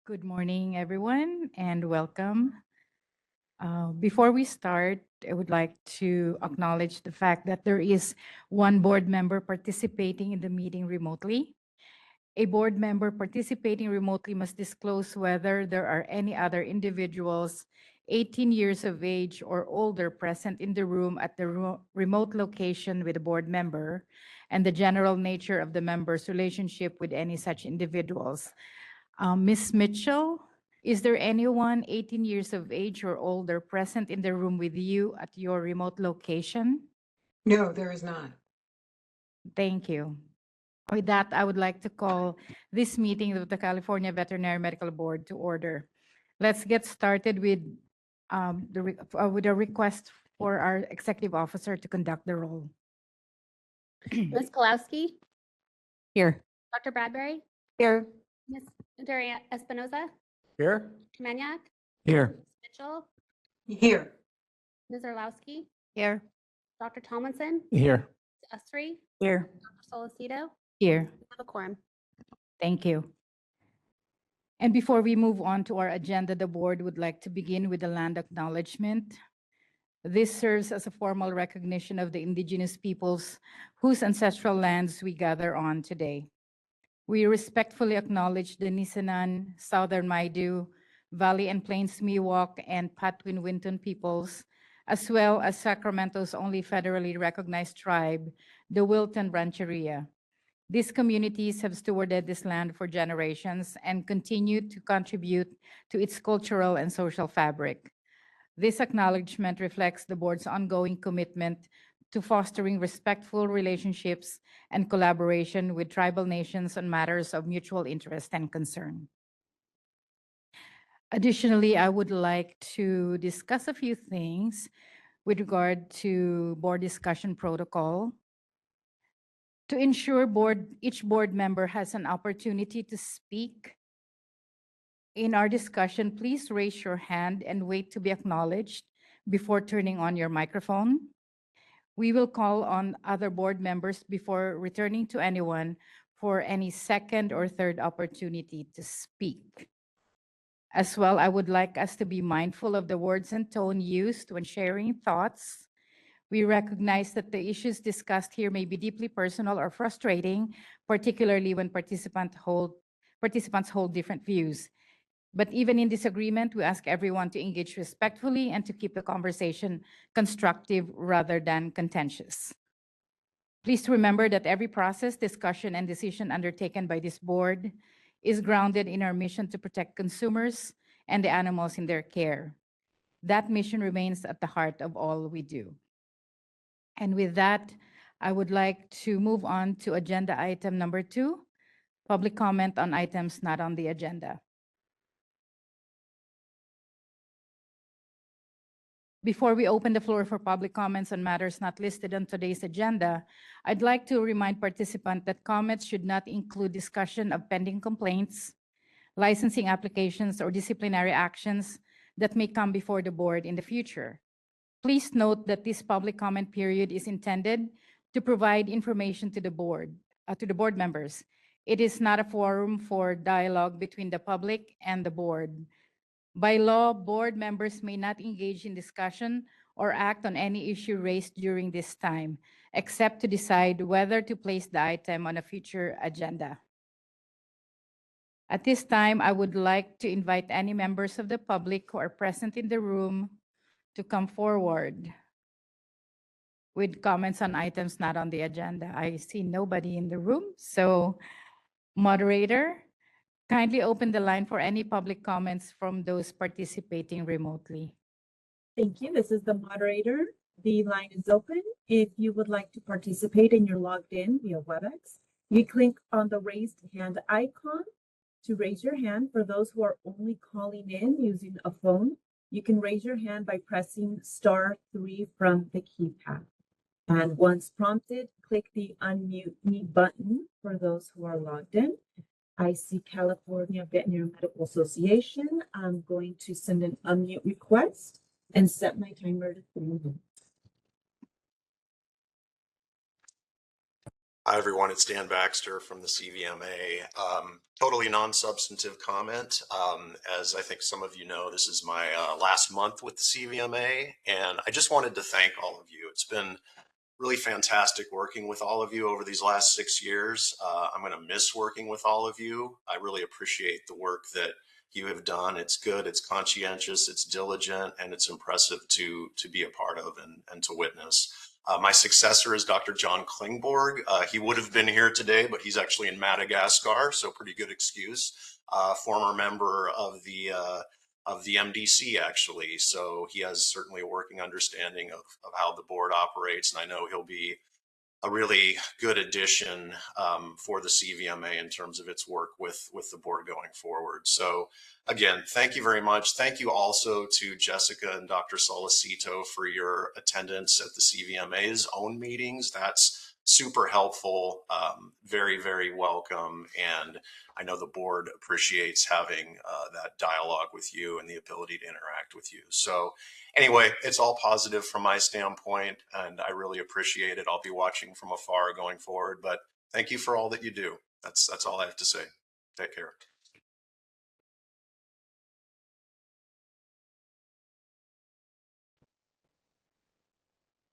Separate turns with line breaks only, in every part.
Good morning, everyone, and welcome. Before we start, I would like to acknowledge the fact that there is one board member participating in the meeting remotely. A board member participating remotely must disclose whether there are any other individuals 18 years of age or older present in the room at the remote location with the board member and the general nature of the member's relationship with any such individuals. Ms. Mitchell, is there anyone 18 years of age or older present in the room with you at your remote location?
No, there is not.
Thank you. With that, I would like to call this meeting of the California Veterinary Medical Board to order. Let's get started with with a request for our executive officer to conduct the roll.
Ms. Kolowski,
Here.
Dr. Bradbury,
Here.
Ms. Daria Espinoza,
Here.
Maniak,
Here.
Ms. Mitchell,
Here.
Ms. Orlowski,
Here.
Dr. Tomlinson,
Here.
Ms. Usry,
Here.
Dr. Solocito.
Here.
We have a quorum.
Thank you. And before we move on to our agenda, the board would like to begin with the land acknowledgement. This serves as a formal recognition of the indigenous peoples whose ancestral lands we gather on today. We respectfully acknowledge the Nisenan, Southern Maidu, Valley and Plains Miwok, and Patwin Winton peoples, as well as Sacramento's only federally recognized tribe, the Wilton Rancheria. These communities have stewarded this land for generations and continue to contribute to its cultural and social fabric. This acknowledgement reflects the board's ongoing commitment to fostering respectful relationships and collaboration with tribal nations on matters of mutual interest and concern. Additionally, I would like to discuss a few things with regard to board discussion protocol. To ensure each board member has an opportunity to speak in our discussion, please raise your hand and wait to be acknowledged before turning on your microphone. We will call on other board members before returning to anyone for any second or third opportunity to speak. As well, I would like us to be mindful of the words and tone used when sharing thoughts. We recognize that the issues discussed here may be deeply personal or frustrating, particularly when participants hold different views. But even in disagreement, we ask everyone to engage respectfully and to keep the conversation constructive rather than contentious. Please remember that every process, discussion, and decision undertaken by this board is grounded in our mission to protect consumers and the animals in their care. That mission remains at the heart of all we do. And with that, I would like to move on to agenda item number 2, public comment on items not on the agenda. Before we open the floor for public comments on matters not listed on today's agenda, I'd like to remind participants that comments should not include discussion of pending complaints, licensing applications, or disciplinary actions that may come before the board in the future. Please note that this public comment period is intended to provide information to the board members. It is not a forum for dialogue between the public and the board. By law, board members may not engage in discussion or act on any issue raised during this time, except to decide whether to place the item on a future agenda. At this time, I would like to invite any members of the public who are present in the room to come forward with comments on items not on the agenda. I see nobody in the room, so moderator, kindly open the line for any public comments from those participating remotely.
Thank you. This is the moderator. The line is open. If you would like to participate and you're logged in via WebEx, you click on the raised hand icon to raise your hand. For those who are only calling in using a phone, you can raise your hand by pressing *3 from the keypad. And once prompted, click the unmute me button for those who are logged in. I see California Veterinary Medical Association. I'm going to send an unmute request and set my timer to 3 minutes.
Hi, everyone. It's Dan Baxter from the CVMA. Totally non-substantive comment. As I think some of you know, this is my last month with the CVMA, and I just wanted to thank all of you. It's been really fantastic working with all of you over these last 6 years. I'm going to miss working with all of you. I really appreciate the work that you have done. It's good, it's conscientious, it's diligent, and it's impressive to be a part of and to witness. My successor is Dr. John Klingborg. He would have been here today, but he's actually in Madagascar, so pretty good excuse. Former member of the MDC, actually. So he has certainly a working understanding of how the board operates. And I know he'll be a really good addition for the CVMA in terms of its work with the board going forward. So again, thank you very much. Thank you also to Jessica and Dr. Solicito for your attendance at the CVMA's own meetings. That's super helpful, very, very welcome. And I know the board appreciates having that dialogue with you and the ability to interact with you. So anyway, it's all positive from my standpoint, and I really appreciate it. I'll be watching from afar going forward, but thank you for all that you do. That's all I have to say. Take care.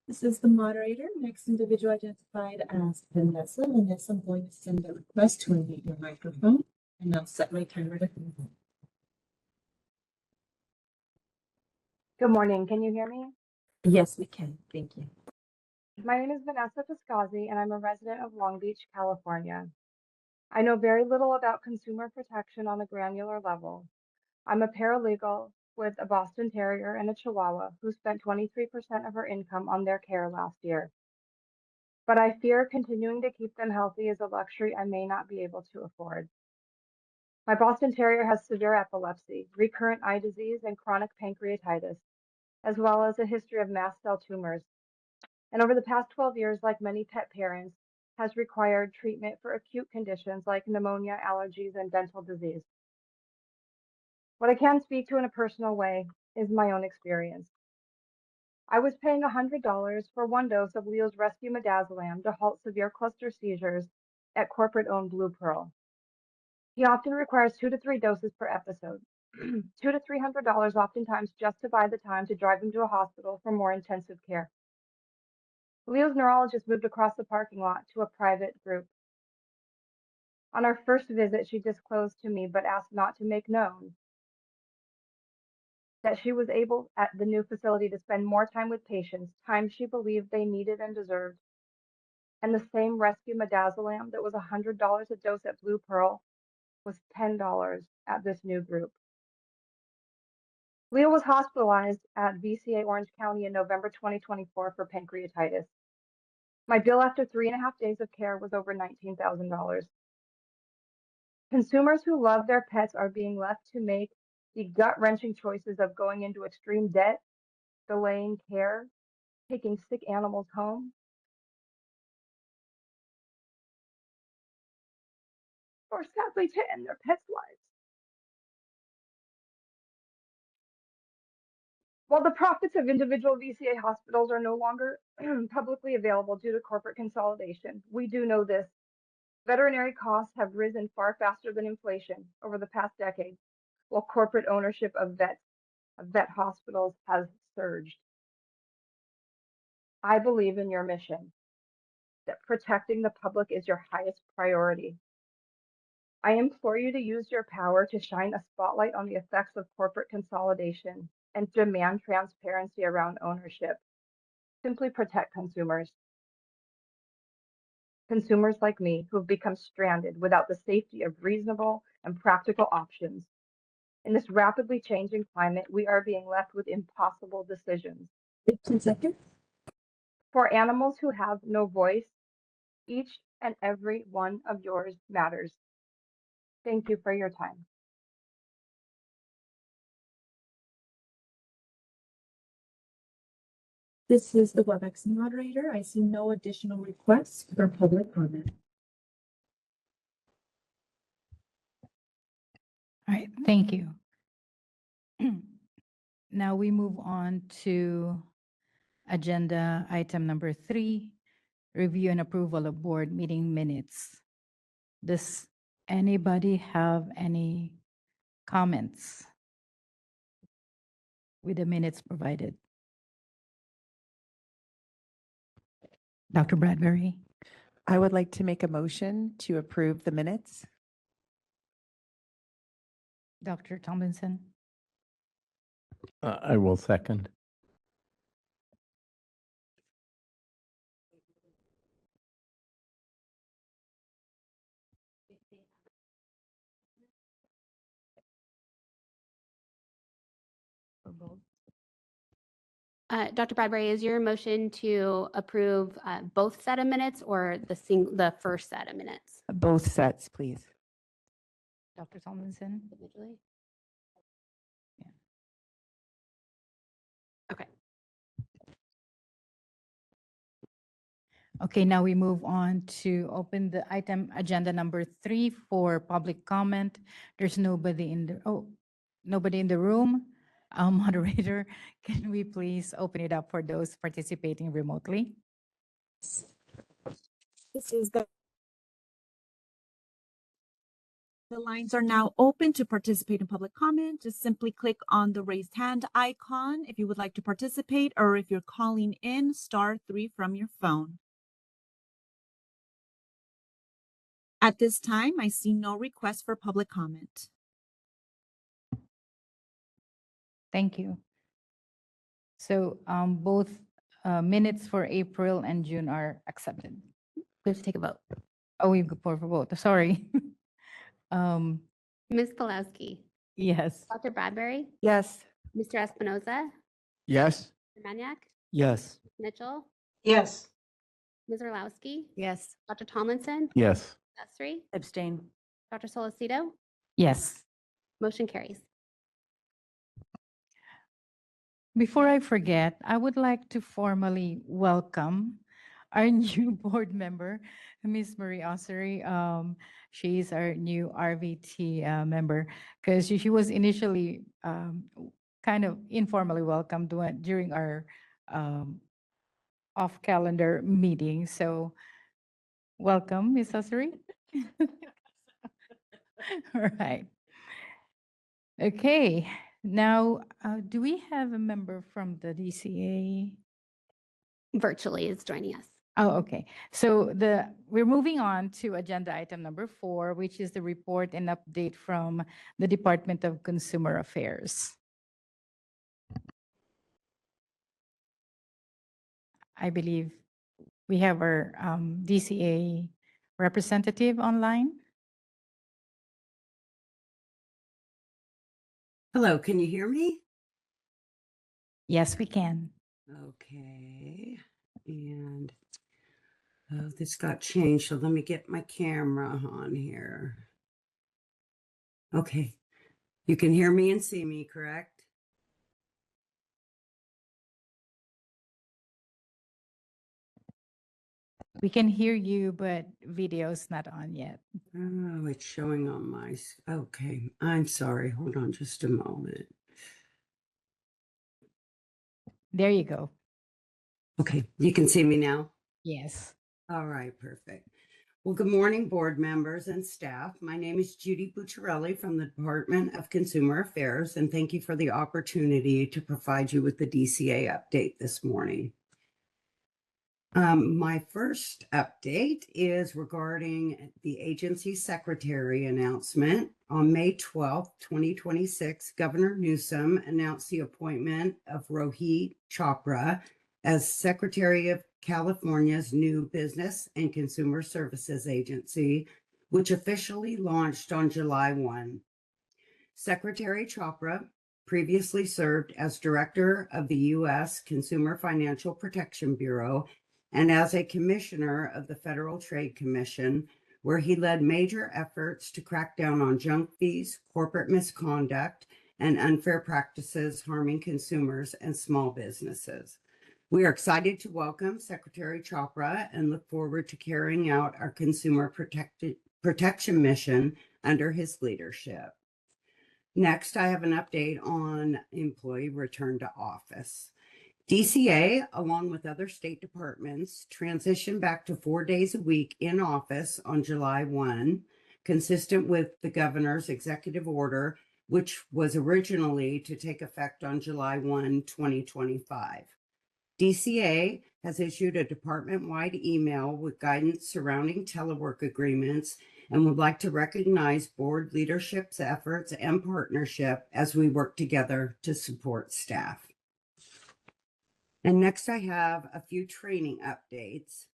This is the moderator. Next individual identified as Vanessa. Vanessa, I'm going to send a request to unmute your microphone, and I'll set my timer to.
Good morning. Can you hear me?
Yes, we can. Thank you.
My name is Vanessa Piscazzi, and I'm a resident of Long Beach, California. I know very little about consumer protection on a granular level. I'm a paralegal with a Boston Terrier and a Chihuahua who spent 23% of her income on their care last year. But I fear continuing to keep them healthy is a luxury I may not be able to afford. My Boston Terrier has severe epilepsy, recurrent eye disease, and chronic pancreatitis, as well as a history of mast cell tumors. And over the past 12 years, like many pet parents, has required treatment for acute conditions like pneumonia, allergies, and dental disease. What I can speak to in a personal way is my own experience. I was paying $100 for one dose of Leo's Rescue Midazolam to halt severe cluster seizures at corporate-owned Blue Pearl. He often requires 2 to 3 doses per episode. $200 to $300 oftentimes just to buy the time to drive him to a hospital for more intensive care. Leo's neurologist moved across the parking lot to a private group. On our first visit, she disclosed to me, but asked not to make known, that she was able at the new facility to spend more time with patients, time she believed they needed and deserved. And the same rescue midazolam that was $100 a dose at Blue Pearl was $10 at this new group. Leo was hospitalized at VCA Orange County in November 2024 for pancreatitis. My bill after 3.5 days of care was over $19,000. Consumers who love their pets are being left to make the gut-wrenching choices of going into extreme debt, delaying care, taking sick animals home, or sadly to end their pets' lives. While the profits of individual VCA hospitals are no longer publicly available due to corporate consolidation, we do know this. Veterinary costs have risen far faster than inflation over the past decade, while corporate ownership of vet hospitals has surged. I believe in your mission, that protecting the public is your highest priority. I implore you to use your power to shine a spotlight on the effects of corporate consolidation and demand transparency around ownership. Simply protect consumers. Consumers like me who have become stranded without the safety of reasonable and practical options. In this rapidly changing climate, we are being left with impossible decisions.
15 seconds.
For animals who have no voice, each and every one of yours matters. Thank you for your time.
This is the WebEx moderator. I see no additional requests for public comment.
All right, thank you. Now we move on to agenda item number 3, review and approval of board meeting minutes. Does anybody have any comments with the minutes provided? Dr. Bradbury?
I would like to make a motion to approve the minutes.
Dr. Tomlinson?
I will second.
Dr. Bradbury, is your motion to approve both set of minutes or the first set of minutes
Both sets, please.
Dr. Tomlinson?
individually?
Yeah.
Okay.
Okay, now we move on to open the item agenda number 3 for public comment. There's nobody in the room. Moderator, can we please open it up for those participating remotely?
This is the lines are now open to participate in public comment. Just simply click on the raised hand icon if you would like to participate, or if you're calling in, *3 from your phone. At this time, I see no request for public comment.
Thank you. So both minutes for April and June are accepted.
We have to take a vote.
Oh, we go for vote. Sorry.
Ms. Kalowski,
Yes.
Dr. Bradbury,
Yes.
Mr. Espinoza,
Yes.
Mr. Maniak,
Yes.
Mitchell,
Yes.
Ms. Orlowski,
Yes.
Dr. Tomlinson,
Yes.
Sestri,
Abstain.
Dr. Solocito,
Yes.
motion carries.
Before I forget, I would like to formally welcome our new board member, Ms. Marie Ossery. She's our new RVT member because she was initially kind of informally welcomed during our off-calendar meeting. So welcome, Ms. Ossery. All right. Okay, now, do we have a member from the DCA?
Virtually is joining us.
Oh, okay. So we're moving on to agenda item number 4, which is the report and update from the Department of Consumer Affairs. I believe we have our DCA representative online.
Hello, can you hear me?
Yes, we can.
Okay, and this got changed, so let me get my camera on here. Okay, you can hear me and see me, correct?
We can hear you, but video's not on yet.
Oh, it's showing on my, okay, I'm sorry, hold on just a moment.
There you go.
Okay, you can see me now?
Yes.
All right, perfect. Well, good morning, board members and staff. My name is Judy Bucciarelli from the Department of Consumer Affairs, and thank you for the opportunity to provide you with the DCA update this morning. My first update is regarding the agency secretary announcement. On May 12th, 2026, Governor Newsom announced the appointment of Rohit Chopra as Secretary of California's new Business and Consumer Services Agency, which officially launched on July 1. Secretary Chopra previously served as Director of the U.S. Consumer Financial Protection Bureau and as a commissioner of the Federal Trade Commission, where he led major efforts to crack down on junk fees, corporate misconduct, and unfair practices harming consumers and small businesses. We are excited to welcome Secretary Chopra and look forward to carrying out our consumer protection mission under his leadership. Next, I have an update on employee return to office. DCA, along with other state departments, transitioned back to 4 days a week in office on July 1, consistent with the governor's executive order, which was originally to take effect on July 1, 2025. DCA has issued a department-wide email with guidance surrounding telework agreements and would like to recognize board leadership's efforts and partnership as we work together to support staff. And next, I have a few training updates.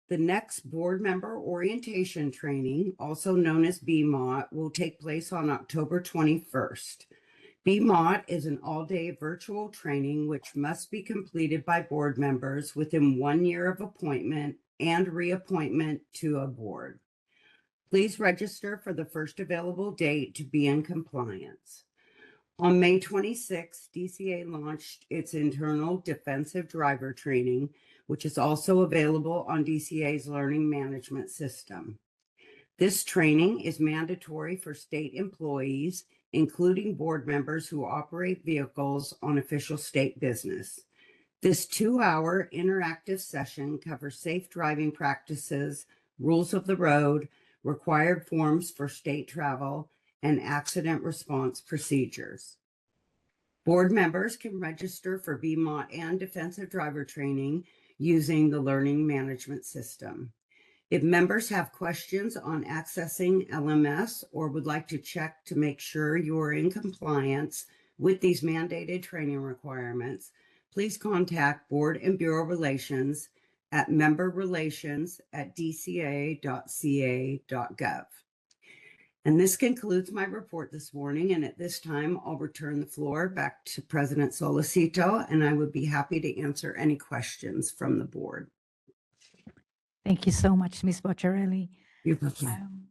The next board member orientation training, also known as BMOT, will take place on October 21st. BMOT is an all-day virtual training which must be completed by board members within 1 year of appointment and reappointment to a board. Please register for the first available date to be in compliance. On May 26th, DCA launched its internal defensive driver training, which is also available on DCA's learning management system. This training is mandatory for state employees, including board members who operate vehicles on official state business. This 2-hour interactive session covers safe driving practices, rules of the road, required forms for state travel, and accident response procedures. Board members can register for BMOT and defensive driver training using the learning management system. If members have questions on accessing LMS or would like to check to make sure you are in compliance with these mandated training requirements, please contact Board and Bureau Relations at memberrelations@dca.ca.gov. And this concludes my report this morning. And at this time, I'll return the floor back to President Solicito, and I would be happy to answer any questions from the board.
Thank you so much, Ms. Bocciarelli.
You're welcome.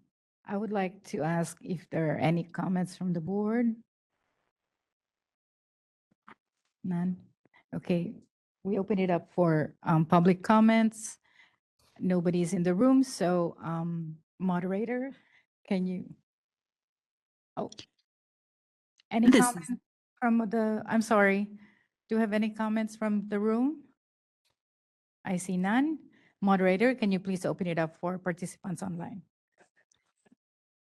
I would like to ask if there are any comments from the board. None? Okay, we open it up for public comments. Nobody's in the room, so moderator, can you? Oh, any
This is-
comment from the, I'm sorry, do you have any comments from the room? I see none. Moderator, can you please open it up for participants online?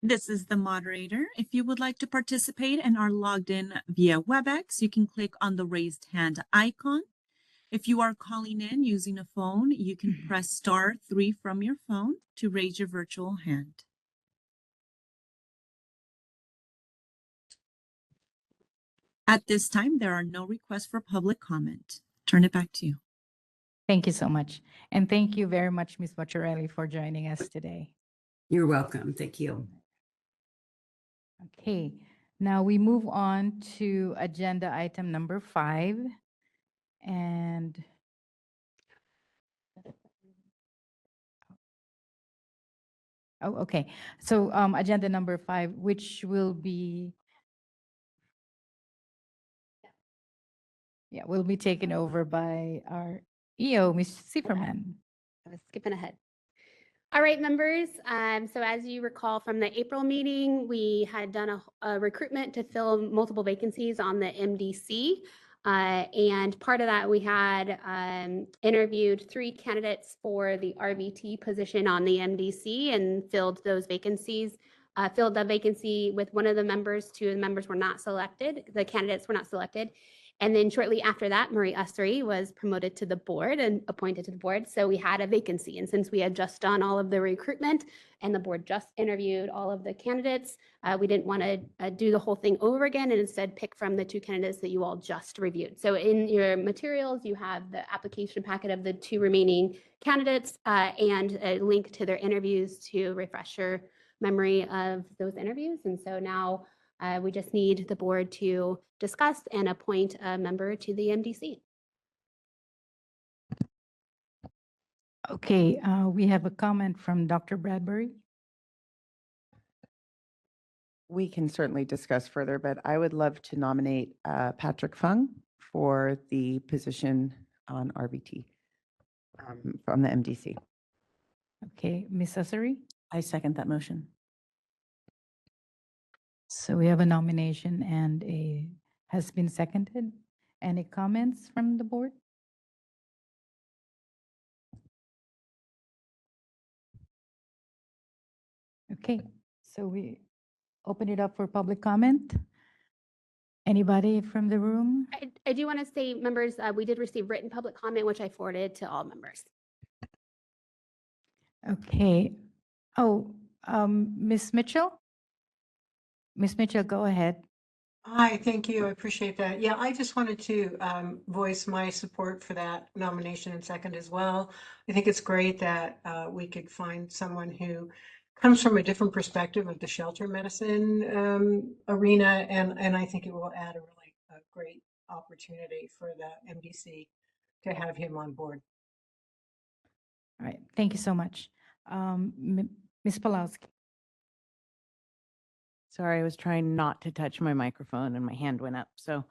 This is the moderator. If you would like to participate and are logged in via WebEx, you can click on the raised hand icon. If you are calling in using a phone, you can press *3 from your phone to raise your virtual hand. At this time, there are no requests for public comment. Turn it back to you.
Thank you so much. And thank you very much, Ms. Bocciarelli, for joining us today.
You're welcome. Thank you.
Okay, now we move on to agenda item number 5. And oh, okay. So agenda number 5, which will be will be taken over by our EO, Ms. Zifferman.
I was skipping ahead. All right, members. So as you recall from the April meeting, we had done a recruitment to fill multiple vacancies on the MDC. And part of that, we had interviewed 3 candidates for the RVT position on the MDC and filled those vacancies. Filled the vacancy with one of the members. 2 of the members were not selected. The candidates were not selected. And then shortly after that, Marie Ussery was promoted to the board and appointed to the board. So we had a vacancy. And since we had just done all of the recruitment and the board just interviewed all of the candidates, we didn't want to do the whole thing over again and instead pick from the 2 candidates that you all just reviewed. So in your materials, you have the application packet of the 2 remaining candidates and a link to their interviews to refresh your memory of those interviews. And so now we just need the board to discuss and appoint a member to the MDC.
Okay, we have a comment from Dr. Bradbury.
We can certainly discuss further, but I would love to nominate Patrick Fung for the position on RVT from the MDC.
Okay, Ms. Ussery.
I second that motion.
So we have a nomination and has been seconded. Any comments from the board? Okay, so we open it up for public comment. Anybody from the room?
I do want to say, members, we did receive written public comment, which I forwarded to all members.
Okay. Oh, Ms. Mitchell? Ms. Mitchell, go ahead.
Hi, thank you. I appreciate that. Yeah, I just wanted to voice my support for that nomination and second as well. I think it's great that we could find someone who comes from a different perspective of the shelter medicine arena, and I think it will add a really great opportunity for the MDC to have him on board.
All right, thank you so much. Ms. Pawlowski.
Sorry, I was trying not to touch my microphone and my hand went up. So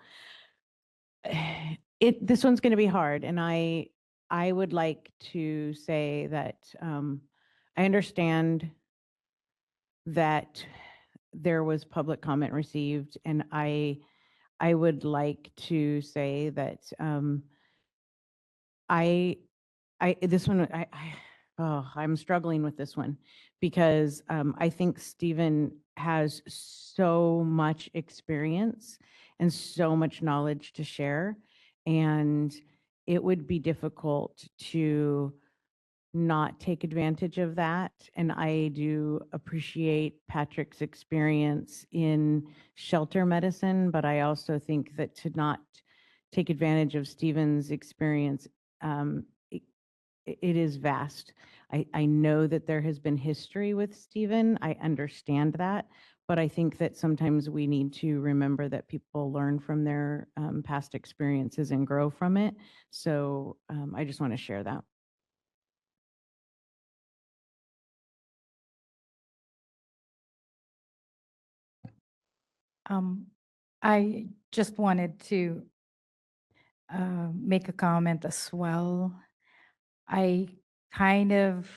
this one's going to be hard. And I would like to say that I understand that there was public comment received, and I would like to say that I'm struggling with this one because I think Stephen has so much experience and so much knowledge to share, and it would be difficult to not take advantage of that. And I do appreciate Patrick's experience in shelter medicine, but I also think that to not take advantage of Stephen's experience, it is vast. I know that there has been history with Stephen. I understand that, but I think that sometimes we need to remember that people learn from their past experiences and grow from it. So I just want to share that.
I just wanted to make a comment as well. I kind of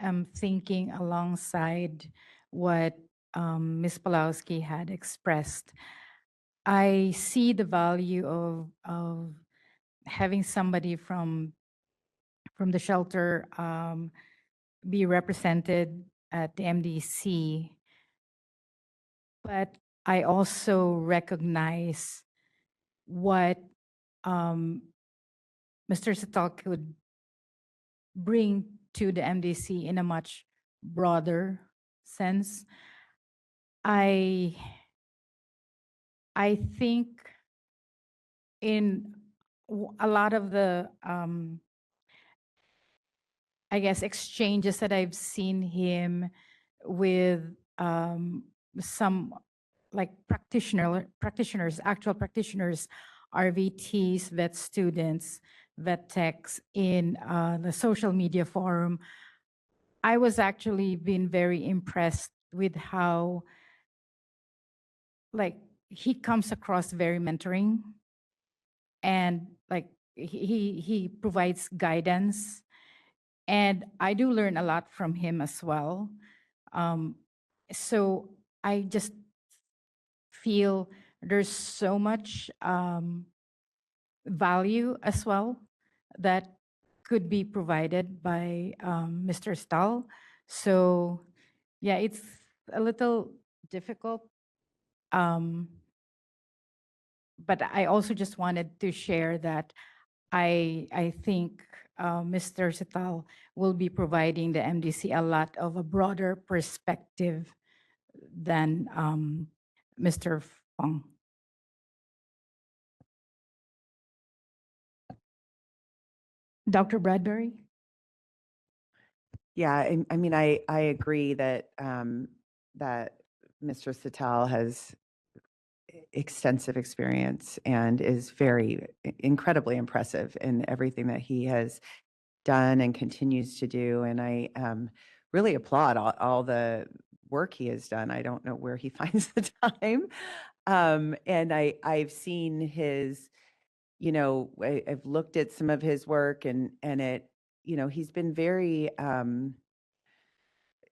am thinking alongside what Ms. Pawlowski had expressed. I see the value of having somebody from the shelter be represented at the MDC, but I also recognize what Mr. Sital could bring to the MDC in a much broader sense. I think in a lot of the I guess exchanges that I've seen him with some like practitioners, actual practitioners, RVTs, vet students, vet techs in the social media forum, I was actually been very impressed with how like he comes across very mentoring, and like he provides guidance, and I do learn a lot from him as well. So I just feel there's so much value as well that could be provided by Mr. Stahl. So yeah, it's a little difficult. But I also just wanted to share that I think Mr. Sital will be providing the MDC a lot of a broader perspective than Mr. Fong. Dr. Bradbury?
Yeah, I mean, I agree that that Mr. Sital has extensive experience and is very incredibly impressive in everything that he has done and continues to do. And I really applaud all the work he has done. I don't know where he finds the time. And I've seen his, I've looked at some of his work, and it, he's been very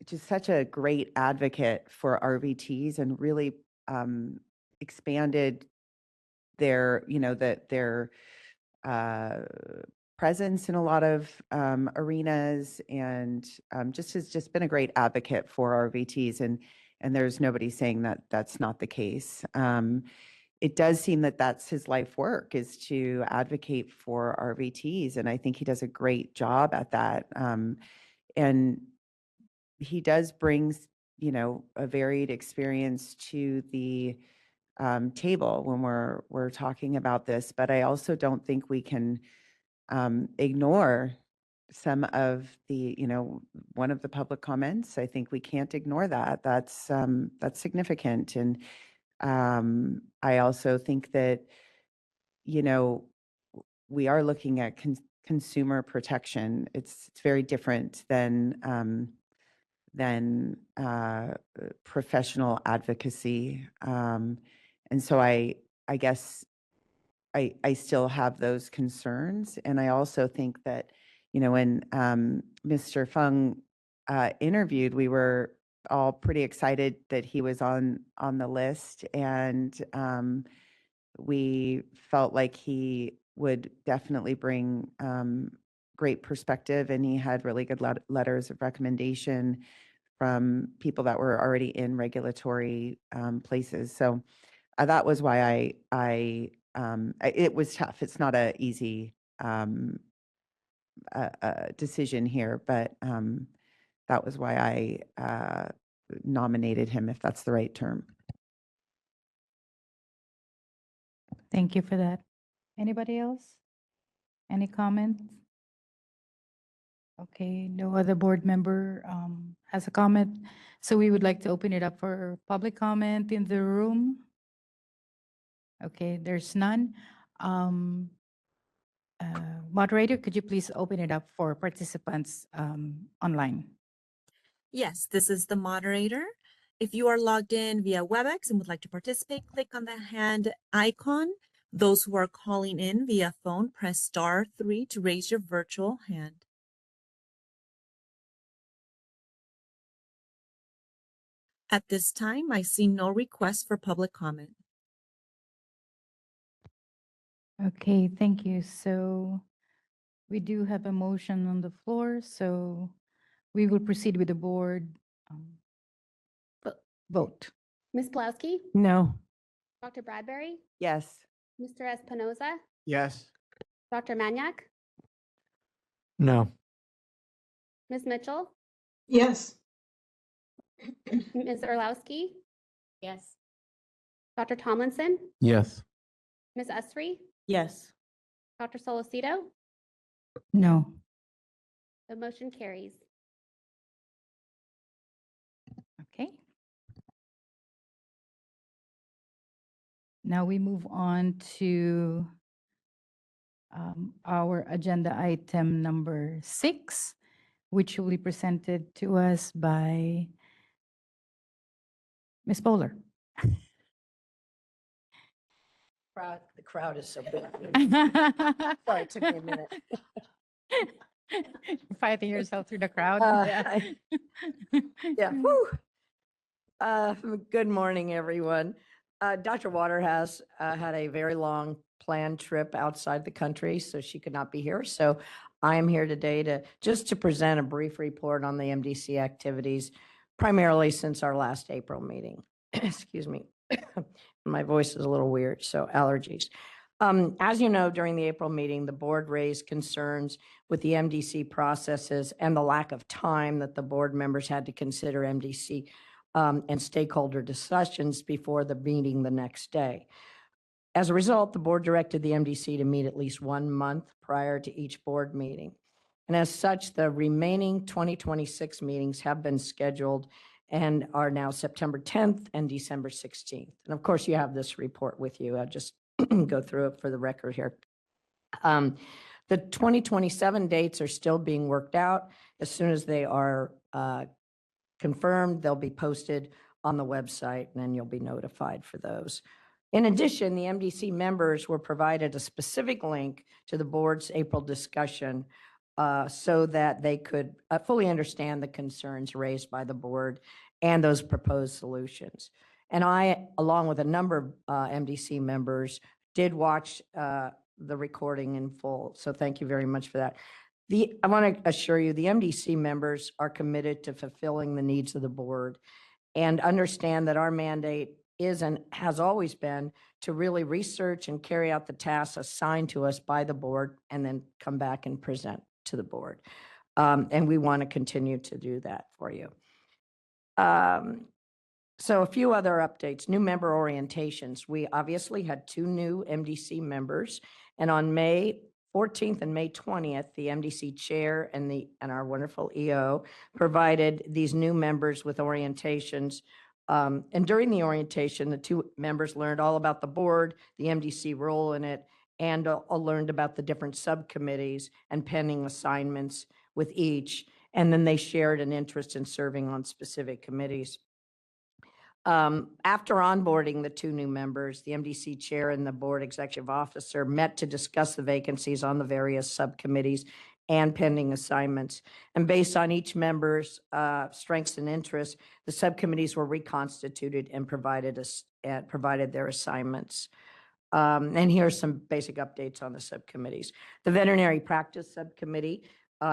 just such a great advocate for RVTs, and really expanded their, their presence in a lot of arenas and just has just been a great advocate for our VTs. And there's nobody saying that that's not the case. It does seem that that's his life work, is to advocate for our VTs. And I think he does a great job at that. And he does bring, a varied experience to the table when we're talking about this. But I also don't think we can ignore some of the, one of the public comments. I think we can't ignore that. That's significant. And I also think that, we are looking at consumer protection. It's very different than professional advocacy. And so I guess I still have those concerns. And I also think that, when Mr. Fung interviewed, we were all pretty excited that he was on the list. And we felt like he would definitely bring great perspective. And he had really good letters of recommendation from people that were already in regulatory places. So that was why it was tough. It's not a easy decision here, but that was why I nominated him, if that's the right term.
Thank you for that. Anybody else? Any comments? Okay, no other board member has a comment. So we would like to open it up for public comment in the room. Okay, there's none. Moderator, could you please open it up for participants online?
Yes, this is the moderator. If you are logged in via WebEx and would like to participate, click on the hand icon. Those who are calling in via phone, press *3 to raise your virtual hand. At this time, I see no requests for public comment.
Okay, thank you. So we do have a motion on the floor, so we will proceed with the board vote.
Ms. Pulaski,
No.
Dr. Bradbury,
Yes.
Mr. Espinoza,
Yes.
Dr. Maniak,
No.
Ms. Mitchell,
Yes.
Ms. Orlowski. Yes. Dr. Tomlinson,
Yes.
Ms. Esri,
Yes.
Dr. Solocito.
No.
The motion carries.
Okay. Now we move on to our agenda item number 6, which will be presented to us by Ms. Bowler.
The crowd is so big. Sorry, it took me a minute.
Fighting yourself through the crowd.
Yeah. Whew. Good morning, everyone. Dr. Water has had a very long planned trip outside the country, so she could not be here. So I am here today to present a brief report on the MDC activities, primarily since our last April meeting. Excuse me. My voice is a little weird, so allergies. As you know, during the April meeting, the board raised concerns with the MDC processes and the lack of time that the board members had to consider MDC and stakeholder discussions before the meeting the next day. As a result, the board directed the MDC to meet at least 1 month prior to each board meeting. And as such, the remaining 2026 meetings have been scheduled and are now September 10th and December 16th. And of course, you have this report with you. I'll just go through it for the record here. The 2027 dates are still being worked out. As soon as they are confirmed, they'll be posted on the website, and then you'll be notified for those. In addition, the MDC members were provided a specific link to the board's April discussion so that they could fully understand the concerns raised by the board and those proposed solutions. And I, along with a number of MDC members, did watch the recording in full. So thank you very much for that. I want to assure you, the MDC members are committed to fulfilling the needs of the board and understand that our mandate is and has always been to really research and carry out the tasks assigned to us by the board and then come back and present to the board. And we want to continue to do that for you. So a few other updates, new member orientations. We obviously had 2 new MDC members, and on May 14th and May 20th, the MDC chair and our wonderful EO provided these new members with orientations. And during the orientation, the 2 members learned all about the board, the MDC role in it, and learned about the different subcommittees and pending assignments with each. And then they shared an interest in serving on specific committees. After onboarding the 2 new members, the MDC chair and the board executive officer met to discuss the vacancies on the various subcommittees and pending assignments. And based on each member's strengths and interests, the subcommittees were reconstituted and provided their assignments. And here are some basic updates on the subcommittees. The veterinary practice subcommittee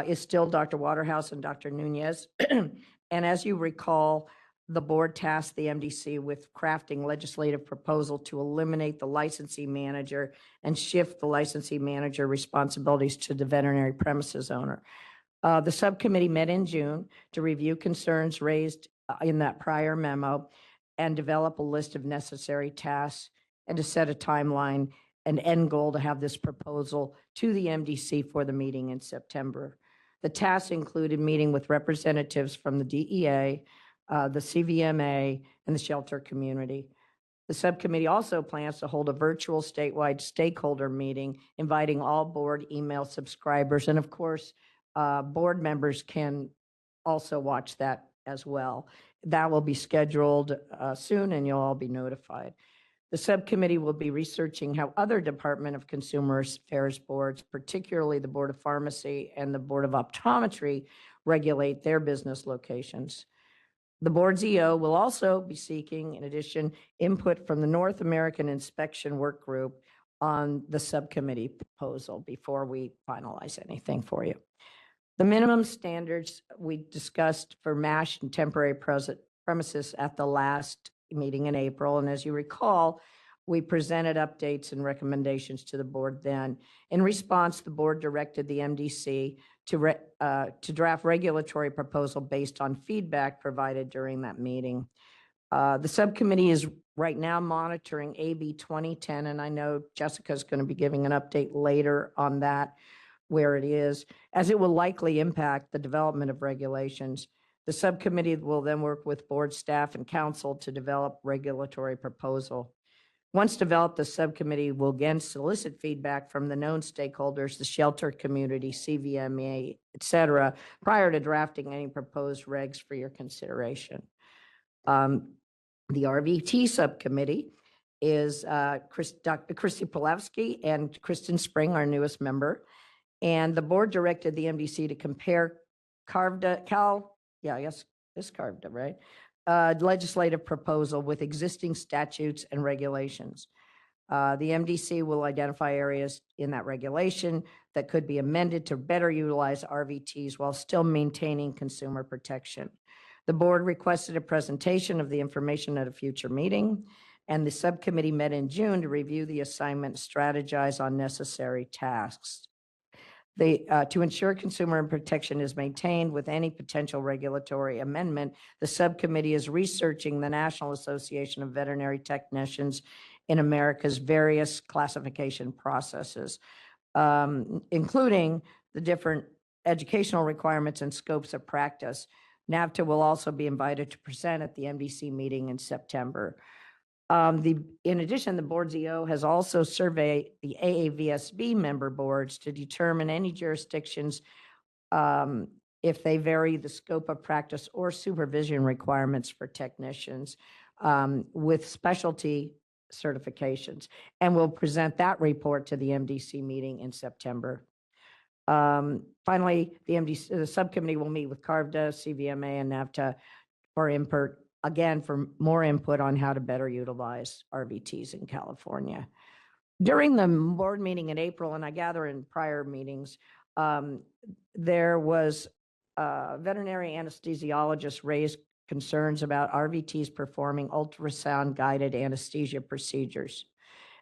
is still Dr. Waterhouse and Dr. Nunez. And as you recall, the board tasked the MDC with crafting legislative proposal to eliminate the licensee manager and shift the licensee manager responsibilities to the veterinary premises owner. The subcommittee met in June to review concerns raised in that prior memo and develop a list of necessary tasks and to set a timeline and end goal to have this proposal to the MDC for the meeting in September. The tasks included meeting with representatives from the DEA, the CVMA, and the shelter community. The subcommittee also plans to hold a virtual statewide stakeholder meeting, inviting all board email subscribers. And of course, board members can also watch that as well. That will be scheduled soon, and you'll all be notified. The subcommittee will be researching how other Department of Consumer Affairs boards, particularly the Board of Pharmacy and the Board of Optometry, regulate their business locations. The board's EO will also be seeking, in addition, input from the North American Inspection Work Group on the subcommittee proposal before we finalize anything for you. The minimum standards we discussed for MASH and temporary premises at the last meeting in April. And as you recall, we presented updates and recommendations to the board then. In response, the board directed the MDC to draft regulatory proposal based on feedback provided during that meeting. The subcommittee is right now monitoring AB 2010, and I know Jessica's going to be giving an update later on that, where it is, as it will likely impact the development of regulations. The subcommittee will then work with board staff and council to develop regulatory proposal. Once developed, the subcommittee will again solicit feedback from the known stakeholders, the shelter community, CVMA, et cetera, prior to drafting any proposed regs for your consideration. The RVT subcommittee is Dr. Christy Polewski and Kristen Spring, our newest member. And the board directed the MDC to compare legislative proposal with existing statutes and regulations. The MDC will identify areas in that regulation that could be amended to better utilize RVTs while still maintaining consumer protection. The board requested a presentation of the information at a future meeting, and the subcommittee met in June to review the assignment, strategize on necessary tasks. To ensure consumer protection is maintained with any potential regulatory amendment, the subcommittee is researching the National Association of Veterinary Technicians in America's various classification processes, including the different educational requirements and scopes of practice. NAVTA will also be invited to present at the MDC meeting in September. In addition, the board's EO has also surveyed the AAVSB member boards to determine any jurisdictions if they vary the scope of practice or supervision requirements for technicians with specialty certifications, and will present that report to the MDC meeting in September. Finally, the subcommittee will meet with CARVDA, CVMA, and NAVTA for input, again, for more input on how to better utilize RVTs in California. During the board meeting in April, and I gather in prior meetings, there was veterinary anesthesiologists raised concerns about RVTs performing ultrasound guided anesthesia procedures.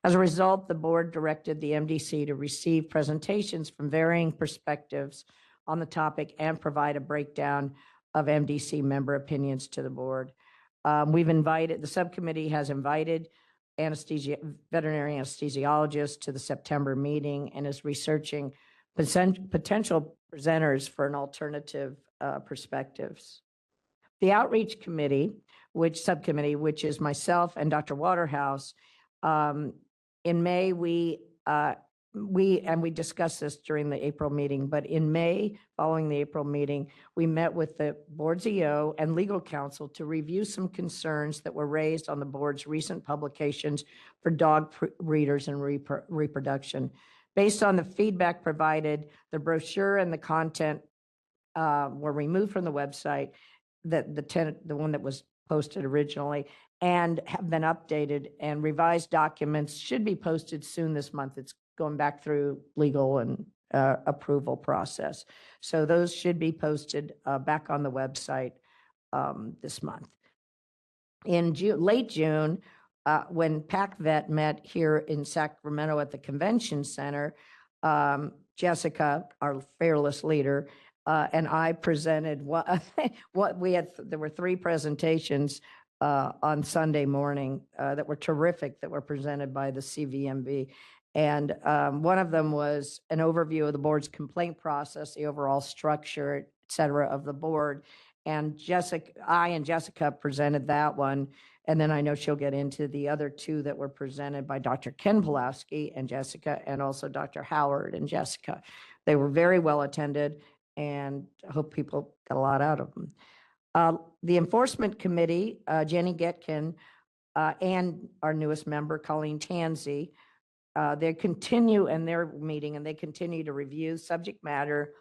As a result, the board directed the MDC to receive presentations from varying perspectives on the topic and provide a breakdown of MDC member opinions to the board. The subcommittee has invited veterinary anesthesiologists to the September meeting and is researching potential presenters for an alternative perspectives. The outreach committee, subcommittee, which is myself and Dr. Waterhouse, in May, we discussed this during the April meeting, but in May, following the April meeting, we met with the board's EO and legal counsel to review some concerns that were raised on the board's recent publications for dog breeders and reproduction. Based on the feedback provided, the brochure and the content were removed from the website, the one that was posted originally, and have been updated, and revised documents should be posted soon this month. It's going back through legal and approval process. So those should be posted back on the website this month. In late June, when PACVET met here in Sacramento at the Convention Center, Jessica, our fearless leader, and I presented what we had. There were 3 presentations on Sunday morning that were terrific, that were presented by the CVMB. And one of them was an overview of the board's complaint process, the overall structure, et cetera, of the board. And I and Jessica presented that one. And then I know she'll get into the other 2 that were presented by Dr. Ken Pulaski and Jessica, and also Dr. Howard and Jessica. They were very well attended, and I hope people got a lot out of them. The enforcement committee, Jenny Getkin, and our newest member, Colleen Tansey, they continue in their meeting, and they continue to review subject matter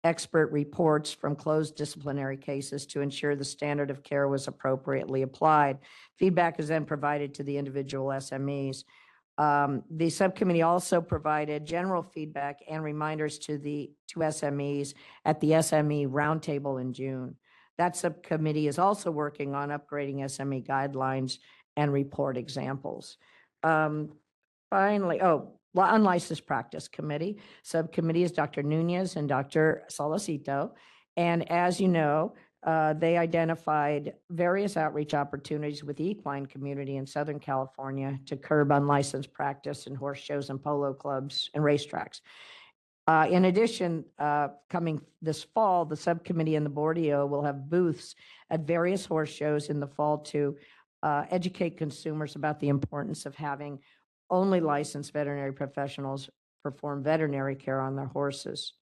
expert reports from closed disciplinary cases to ensure the standard of care was appropriately applied. Feedback is then provided to the individual SMEs. The subcommittee also provided general feedback and reminders to SMEs at the SME roundtable in June. That subcommittee is also working on upgrading SME guidelines and report examples. Finally, unlicensed practice committee. Subcommittee is Dr. Nunez and Dr. Solicito. And as you know, they identified various outreach opportunities with the equine community in Southern California to curb unlicensed practice in horse shows and polo clubs and racetracks. In addition, coming this fall, the subcommittee and the board EO will have booths at various horse shows in the fall to educate consumers about the importance of having only licensed veterinary professionals perform veterinary care on their horses.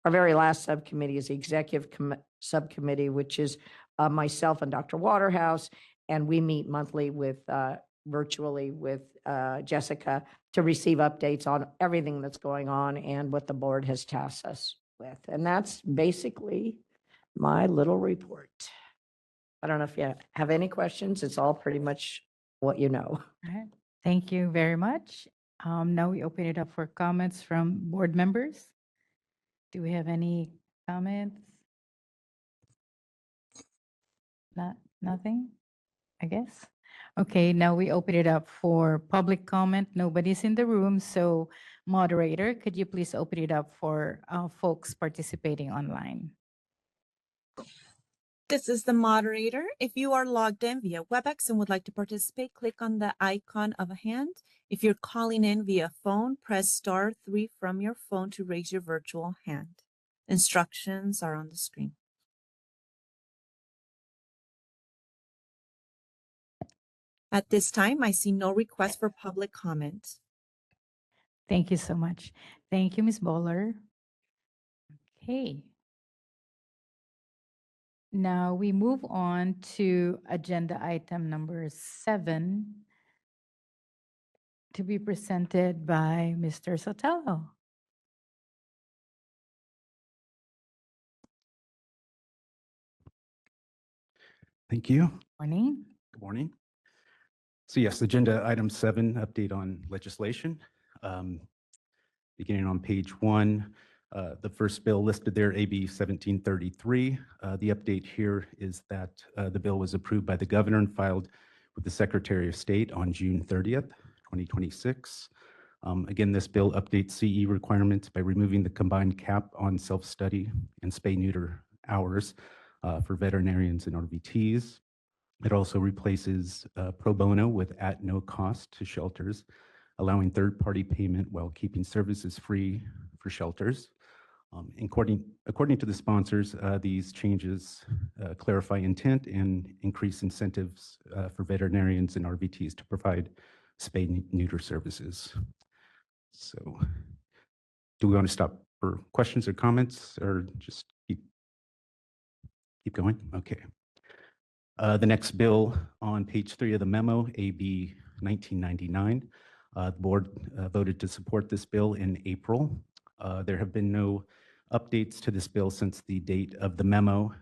Our very last subcommittee is the executive subcommittee, which is myself and Dr. Waterhouse, and we meet monthly virtually with Jessica to receive updates on everything that's going on and what the board has tasked us with. And that's basically my little report. I don't know if you have any questions. It's all pretty much what you know.
All right. Thank you very much. Now we open it up for comments from board members. Do we have any comments? Nothing, I guess. Okay, now we open it up for public comment. Nobody's in the room, so moderator, could you please open it up for folks participating online?
This is the moderator. If you are logged in via WebEx and would like to participate, click on the icon of a hand. If you're calling in via phone, press *3 from your phone to raise your virtual hand. Instructions are on the screen. At this time, I see no request for public comment.
Thank you so much. Thank you, Ms. Bowler. Okay. Now we move on to agenda item number 7 to be presented by Mr. Sotelo.
Thank you.
Morning.
Good morning. So yes, agenda item 7, update on legislation. Beginning on page 1, the first bill listed there, AB 1733. The update here is that the bill was approved by the governor and filed with the Secretary of State on June 30th, 2026. Again, this bill updates CE requirements by removing the combined cap on self-study and spay-neuter hours for veterinarians and RVTs. It also replaces pro bono with at no cost to shelters, allowing third-party payment while keeping services free for shelters. According to the sponsors, these changes clarify intent and increase incentives for veterinarians and RVTs to provide spay-neuter services. So do we want to stop for questions or comments, or just keep going? Okay. The next bill on page 3 of the memo, AB 1999. The board voted to support this bill in April. There have been no updates to this bill since the date of the memo.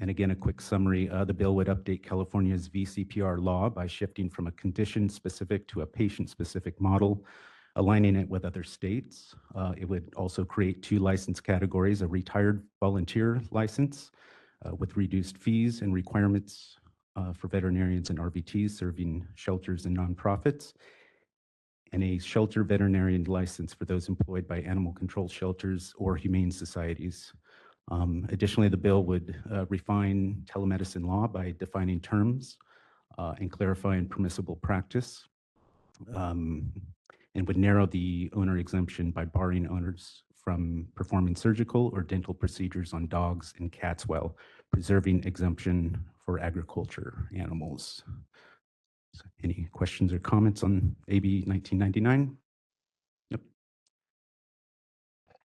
And again, a quick summary, the bill would update California's VCPR law by shifting from a condition-specific to a patient-specific model, aligning it with other states. It would also create 2 license categories, a retired volunteer license with reduced fees and requirements for veterinarians and RVTs serving shelters and nonprofits, and a shelter veterinarian license for those employed by animal control shelters or humane societies. Additionally, the bill would refine telemedicine law by defining terms and clarifying permissible practice, and would narrow the owner exemption by barring owners from performing surgical or dental procedures on dogs and cats while preserving exemption for agriculture animals. So any questions or comments on AB 1999? Yep.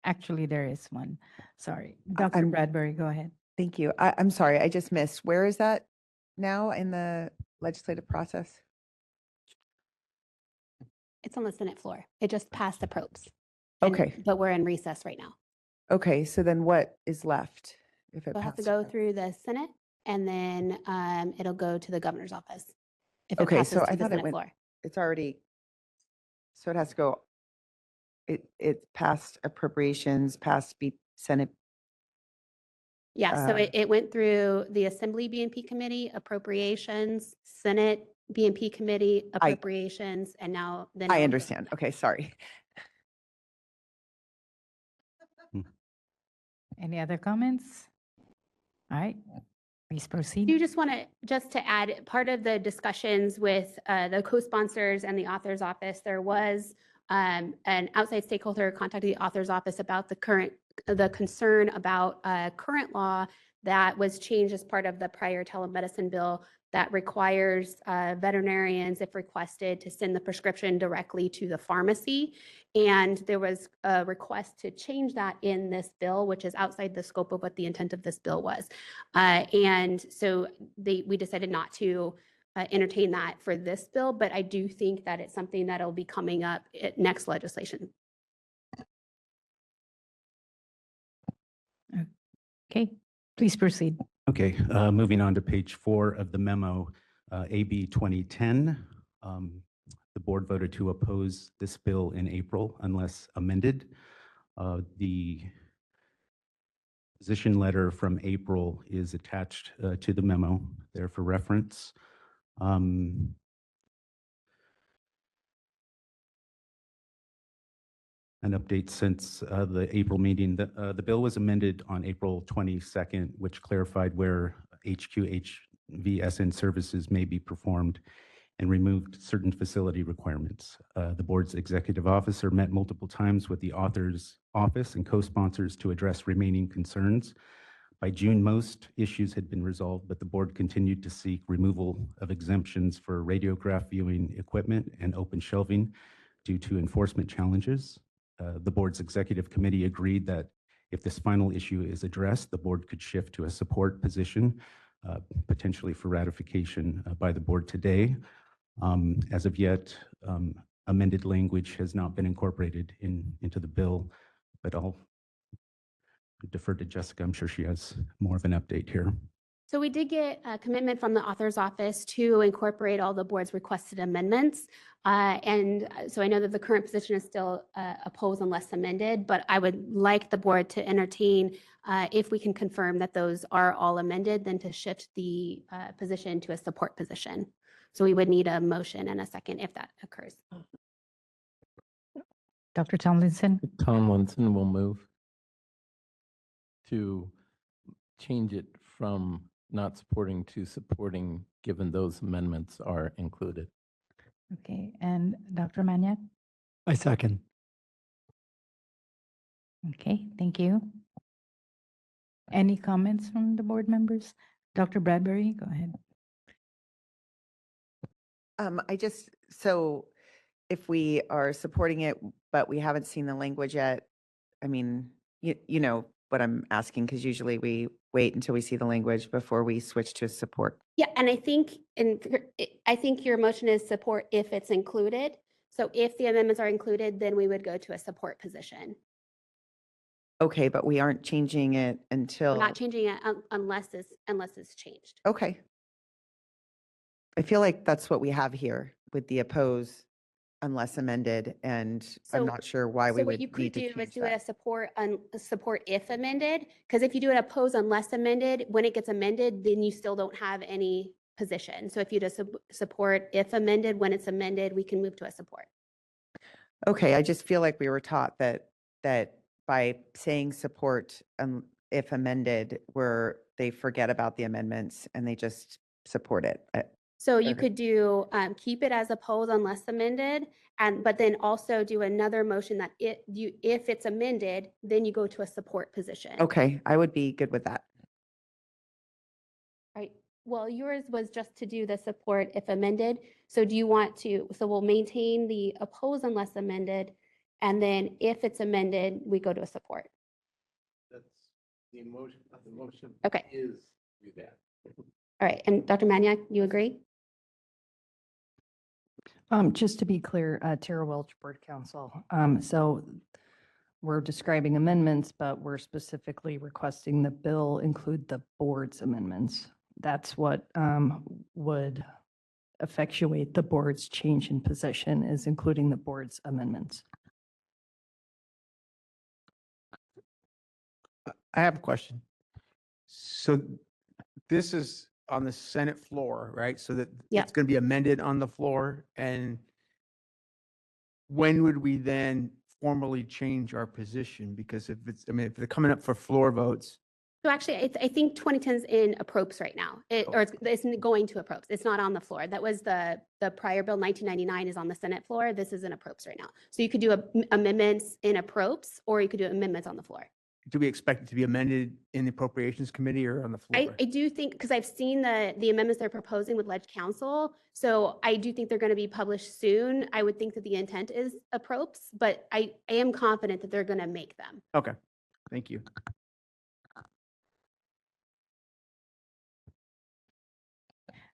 Actually, there is one. Sorry. Dr. Bradbury, go ahead.
Thank you. I'm sorry, I just missed. Where is that now in the legislative process?
It's on the Senate floor. It just passed the probes. And-
Okay.
But we're in recess right now.
Okay, so then what is left if it
We'll have to
passes?
go through the Senate and then it'll go to the governor's office. If it
Okay,
passes
so
to
I
the
thought it
Senate
went,
floor.
it's already, so it has to go, it passed appropriations, passed Senate.
Yeah, so it went through the Assembly BNP Committee, Appropriations, Senate BNP Committee, Appropriations, and now then.
I understand. Okay, sorry.
Any other comments? All right, please proceed.
You just want to, just to add, part of the discussions with the co-sponsors and the author's office, there was an outside stakeholder contacted the author's office about the concern about current law that was changed as part of the prior telemedicine bill that requires veterinarians, if requested, to send the prescription directly to the pharmacy. And there was a request to change that in this bill, which is outside the scope of what the intent of this bill was. And so we decided not to entertain that for this bill, but I do think that it's something that'll be coming up at next legislation.
Okay, please proceed.
Okay, moving on to page 4 of the memo, AB 2010. The board voted to oppose this bill in April unless amended. The position letter from April is attached to the memo there for reference. An update since the April meeting. The bill was amended on April 22nd, which clarified where HQHVSN services may be performed and removed certain facility requirements. The board's executive officer met multiple times with the author's office and co-sponsors to address remaining concerns. By June, most issues had been resolved, but the board continued to seek removal of exemptions for radiograph viewing equipment and open shelving due to enforcement challenges. The board's executive committee agreed that if this final issue is addressed, the board could shift to a support position, potentially for ratification by the board today. As of yet, amended language has not been incorporated into the bill, but I'll defer to Jessica. I'm sure she has more of an update here.
So we did get a commitment from the author's office to incorporate all the board's requested amendments. So I know that the current position is still oppose unless amended, but I would like the board to entertain, if we can confirm that those are all amended, then to shift the position to a support position. So we would need a motion and a second if that occurs.
Dr. Tomlinson?
Tomlinson will move to change it from not supporting to supporting, given those amendments are included.
Okay, and Dr. Maniak?
I second.
Okay, thank you. Any comments from the board members? Dr. Bradbury, go ahead.
So if we are supporting it, but we haven't seen the language yet, I mean, you know what I'm asking, because usually we wait until we see the language before we switch to support.
Yeah, and I think your motion is support if it's included. So if the amendments are included, then we would go to a support position.
Okay, but we aren't changing it until.
We're not changing it unless it's changed.
Okay. I feel like that's what we have here with the oppose unless amended, and I'm
So-
not sure why we
So what
would
you
need
could
to
do is
change
do it
that.
a support if amended, because if you do it oppose unless amended, when it gets amended, then you still don't have any position. So if you just support if amended, when it's amended, we can move to a support.
Okay, I just feel like we were taught that by saying support if amended, they forget about the amendments and they just support it.
So you
Okay.
could do, keep it as oppose unless amended, but then also do another motion that if it's amended, then you go to a support position.
Okay, I would be good with that.
Right. Well, yours was just to do the support if amended. So do you want to, so we'll maintain the oppose unless amended, and then if it's amended, we go to a support.
That's the emotion. The motion
Okay.
is do that.
All right. And Dr. Maniak, you agree?
Just to be clear, Tara Welch, Board Counsel. So we're describing amendments, but we're specifically requesting the bill include the board's amendments. That's what would effectuate the board's change in position, is including the board's amendments.
I have a question. So this is on the Senate floor, right? So that
Yeah.
it's going to be amended on the floor. And when would we then formally change our position? Because if they're coming up for floor votes.
So actually, I think 2010 is in appropes right now, or it's going to appropes. It's not on the floor. That was the prior bill, 1999, is on the Senate floor. This is in appropes right now. So you could do amendments in appropes, or you could do amendments on the floor.
Do we expect it to be amended in the Appropriations Committee or on the floor?
I do think, because I've seen the amendments they're proposing with Ledge Council, so I do think they're going to be published soon. I would think that the intent is appropes, but I am confident that they're going to make them.
Okay, thank you.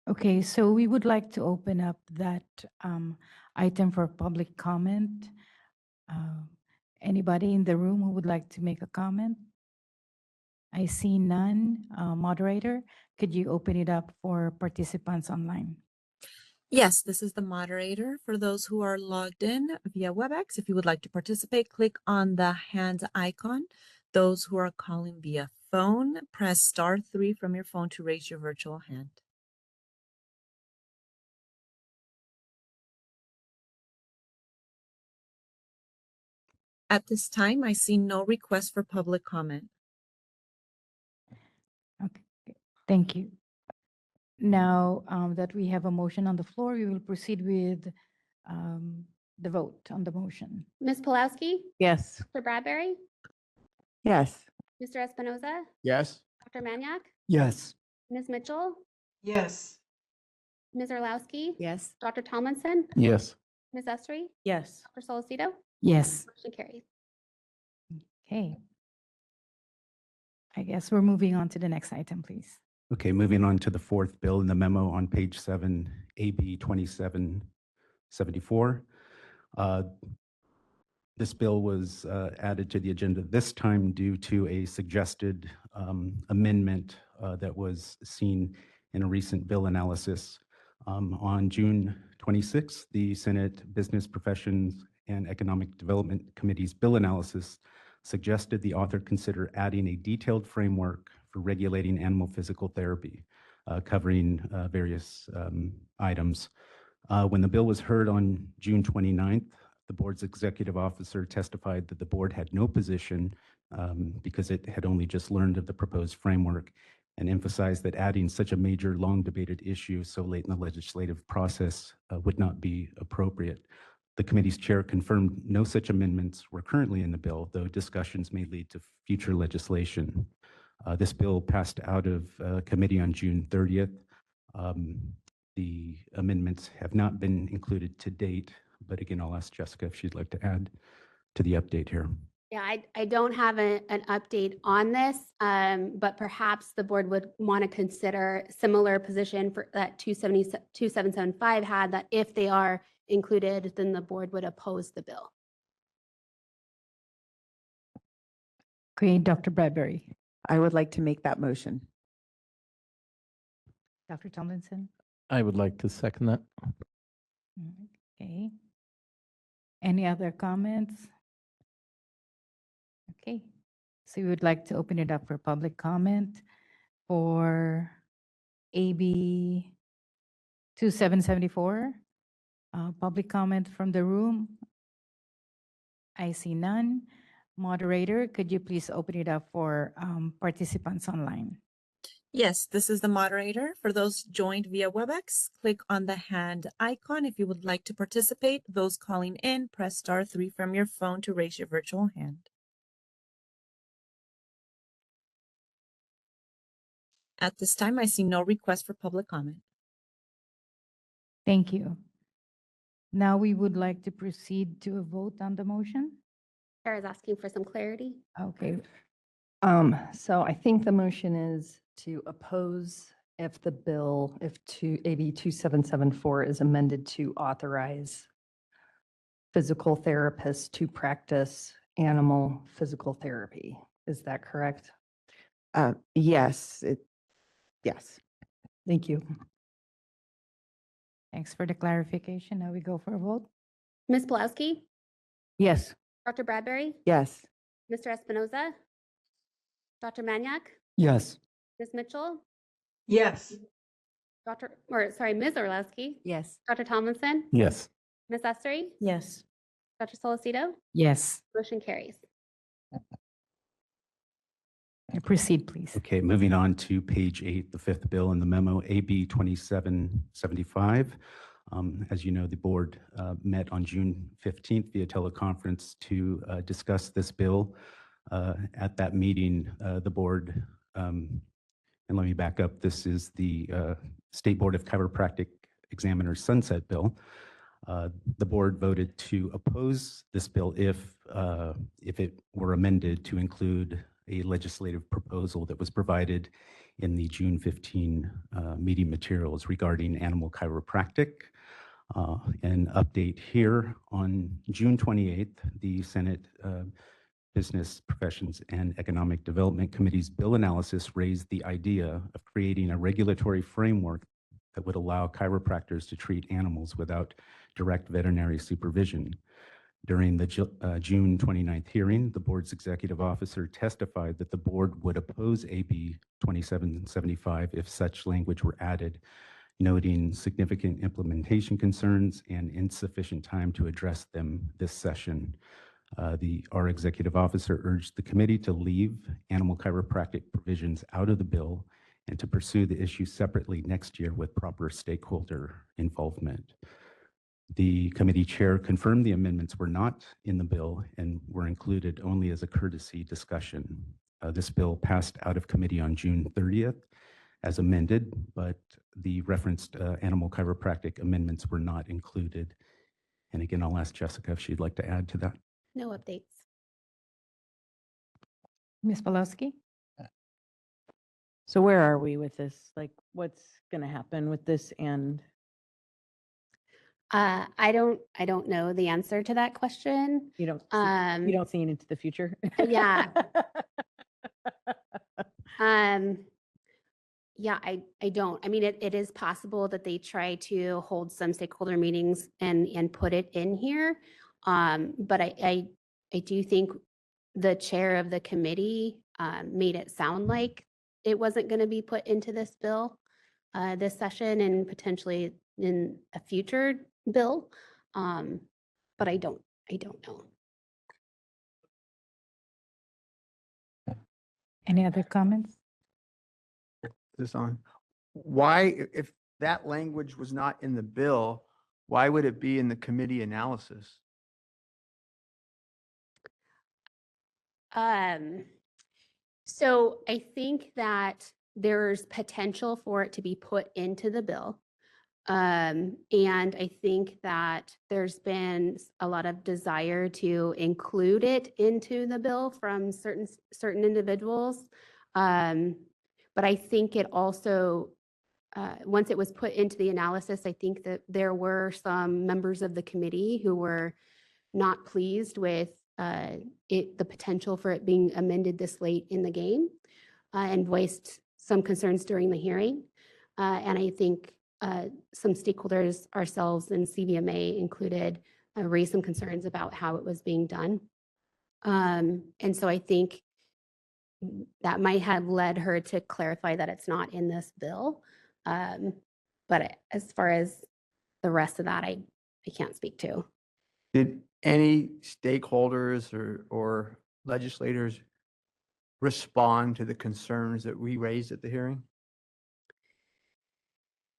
Okay, so we would like to open up that item for public comment. Anybody in the room who would like to make a comment? I see none. Moderator, could you open it up for participants online?
Yes, this is the moderator. For those who are logged in via WebEx, if you would like to participate, click on the hand icon. Those who are calling via phone, press *3 from your phone to raise your virtual hand. At this time, I see no request for public comment.
Okay, thank you. Now that we have a motion on the floor, we will proceed with the vote on the motion.
Ms. Pulowski?
Yes.
Dr. Bradbury?
Yes.
Mr. Espinoza?
Yes.
Dr. Maniak?
Yes.
Ms. Mitchell?
Yes.
Ms. Orlowski?
Yes.
Dr. Tomlinson?
Yes.
Ms. Esri?
Yes.
Dr. Solocito?
Yes.
Motion carries.
Okay. I guess we're moving on to the next item, please.
Okay, moving on to the fourth bill in the memo on page 7, AB 2774. This bill was added to the agenda this time due to a suggested amendment that was seen in a recent bill analysis. On June 26th, the Senate Business Professions and Economic Development Committee's bill analysis suggested the author consider adding a detailed framework for regulating animal physical therapy, covering various items. When the bill was heard on June 29th, the board's executive officer testified that the board had no position because it had only just learned of the proposed framework, and emphasized that adding such a major, long debated issue so late in the legislative process would not be appropriate. The committee's chair confirmed no such amendments were currently in the bill, though discussions may lead to future legislation. This bill passed out of committee on June 30th. The amendments have not been included to date, but again, I'll ask Jessica if she'd like to add to the update here.
Yeah, I don't have an update on this, but perhaps the board would want to consider similar position for that 2775 had, that if they are included, then the board would oppose the bill.
Okay, Dr. Bradbury.
I would like to make that motion.
Dr. Tomlinson.
I would like to second that.
Okay. Any other comments? Okay, so we would like to open it up for public comment for AB 2774. Public comment from the room. I see none. Moderator, could you please open it up for participants online?
Yes, this is the moderator. For those joined via WebEx, click on the hand icon. If you would like to participate, those calling in, press *3 from your phone to raise your virtual hand. At this time, I see no request for public comment.
Thank you. Now we would like to proceed to a vote on the motion.
Chair is asking for some clarity.
Okay,
So I think the motion is to oppose if the bill, if AB 2774 is amended to authorize physical therapists to practice animal physical therapy. Is that correct?
Yes, yes.
Thank you.
thanks for the clarification. Now we go for a vote.
Ms. Pulowski,
Yes.
Dr. Bradbury,
Yes.
Mr. Espinoza, Dr. Maniak,
Yes.
Ms. Mitchell,
Yes.
Ms. Orlowski,
Yes.
Dr. Tomlinson,
Yes.
Ms. Essery,
Yes.
Dr. Solacito,
Yes,
motion carries.
proceed, please.
Okay, moving on to page 8, the fifth bill in the memo, AB 2775. As you know, the board met on June 15th via teleconference to discuss this bill. At that meeting, the board, and let me back up, this is the State Board of Chiropractic Examiners Sunset Bill. The board voted to oppose this bill if it were amended to include a legislative proposal that was provided in the June 15 meeting materials regarding animal chiropractic. An update here on June 28th, the Senate Business Professions and Economic Development Committee's bill analysis raised the idea of creating a regulatory framework that would allow chiropractors to treat animals without direct veterinary supervision. During the June 29th hearing, the board's executive officer testified that the board would oppose AB 2775 if such language were added, noting significant implementation concerns and insufficient time to address them this session. Our executive officer urged the committee to leave animal chiropractic provisions out of the bill and to pursue the issue separately next year with proper stakeholder involvement. The committee chair confirmed the amendments were not in the bill and were included only as a courtesy discussion. This bill passed out of committee on June 30th as amended, but the referenced animal chiropractic amendments were not included. And again, I'll ask Jessica if she'd like to add to that.
No updates.
Ms. Pulowski?
So where are we with this? Like, what's going to happen with this? And
I don't know the answer to that question.
you don't see it into the future?
Yeah. Yeah, I don't. I mean, it is possible that they try to hold some stakeholder meetings and put it in here. But I do think the chair of the committee made it sound like it wasn't going to be put into this bill, this session and potentially in a future bill. But I don't know.
Any other comments?
This on. Why, if that language was not in the bill, why would it be in the committee analysis?
So I think that there's potential for it to be put into the bill. And I think that there's been a lot of desire to include it into the bill from certain individuals. But I think it also, once it was put into the analysis, I think that there were some members of the committee who were not pleased with the potential for it being amended this late in the game and voiced some concerns during the hearing. And I think some stakeholders, ourselves and CVMA included, raised some concerns about how it was being done. And so I think that might have led her to clarify that it's not in this bill. But as far as the rest of that, I can't speak to.
Did any stakeholders or legislators respond to the concerns that we raised at the hearing?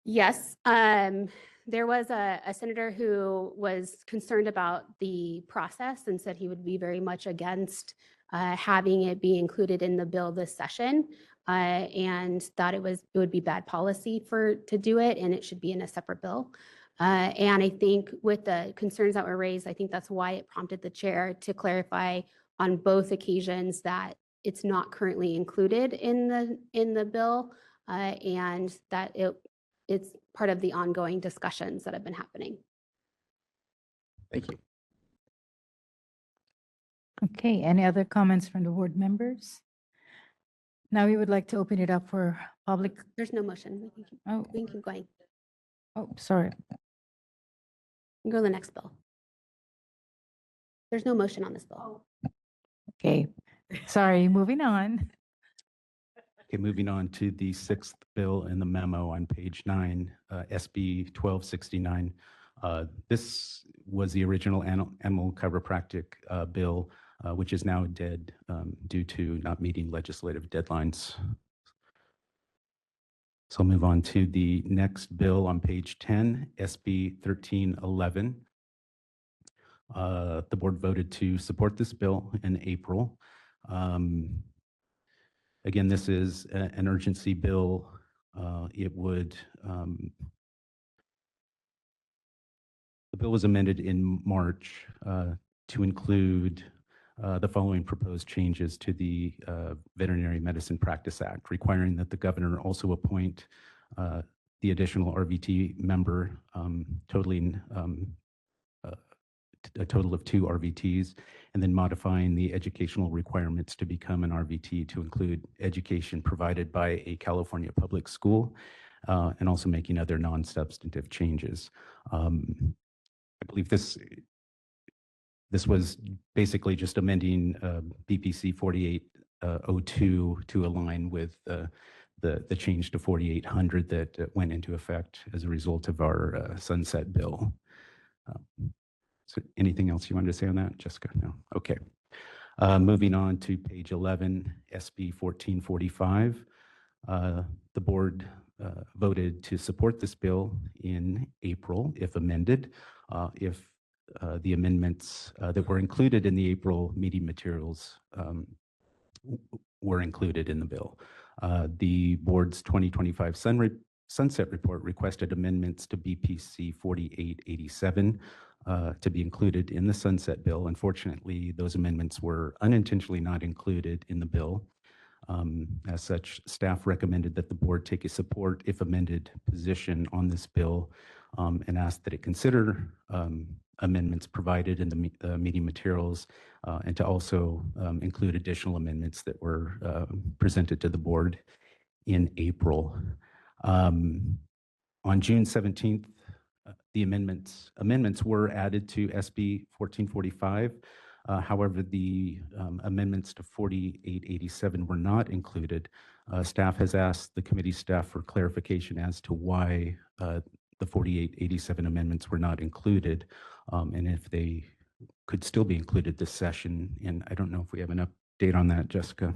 Yes, there was a senator who was concerned about the process and said he would be very much against having it be included in the bill this session, and thought it would be bad policy to do it, and it should be in a separate bill. And I think with the concerns that were raised, I think that's why it prompted the chair to clarify on both occasions that it's not currently included in the bill, and that it's part of the ongoing discussions that have been happening.
Thank you.
Okay, any other comments from the board members? Now we would like to open it up for public.
There's no motion.
Oh,
We can keep going.
oh, sorry.
We can go to the next bill. There's no motion on this bill.
Okay, sorry, moving on.
Okay, moving on to the sixth bill in the memo on page 9, SB 1269. This was the original animal chiropractic bill, which is now dead due to not meeting legislative deadlines. So I'll move on to the next bill on page 10, SB 1311. The board voted to support this bill in April. Again, this is an urgency bill. It would, the bill was amended in March to include the following proposed changes to the Veterinary Medicine Practice Act, requiring that the governor also appoint the additional RVT member, totaling a total of 2 RVTs, and then modifying the educational requirements to become an RVT to include education provided by a California public school, and also making other non-substantive changes. I believe this was basically just amending BPC 4802 to align with the change to 4800 that went into effect as a result of our sunset bill. So anything else you wanted to say on that, Jessica? No? Okay. Moving on to page 11, SB 1445. The board voted to support this bill in April, if amended. If the amendments that were included in the April meeting materials were included in the bill. The board's 2025 sunset report requested amendments to BPC 4887 to be included in the sunset bill. Unfortunately, those amendments were unintentionally not included in the bill. As such, staff recommended that the board take a support, if amended, position on this bill and asked that it consider amendments provided in the meeting materials and to also include additional amendments that were presented to the board in April. On June 17th, the amendments were added to SB 1445. However, the amendments to 4887 were not included. Staff has asked the committee staff for clarification as to why the 4887 amendments were not included, and if they could still be included this session. And I don't know if we have an update on that, Jessica.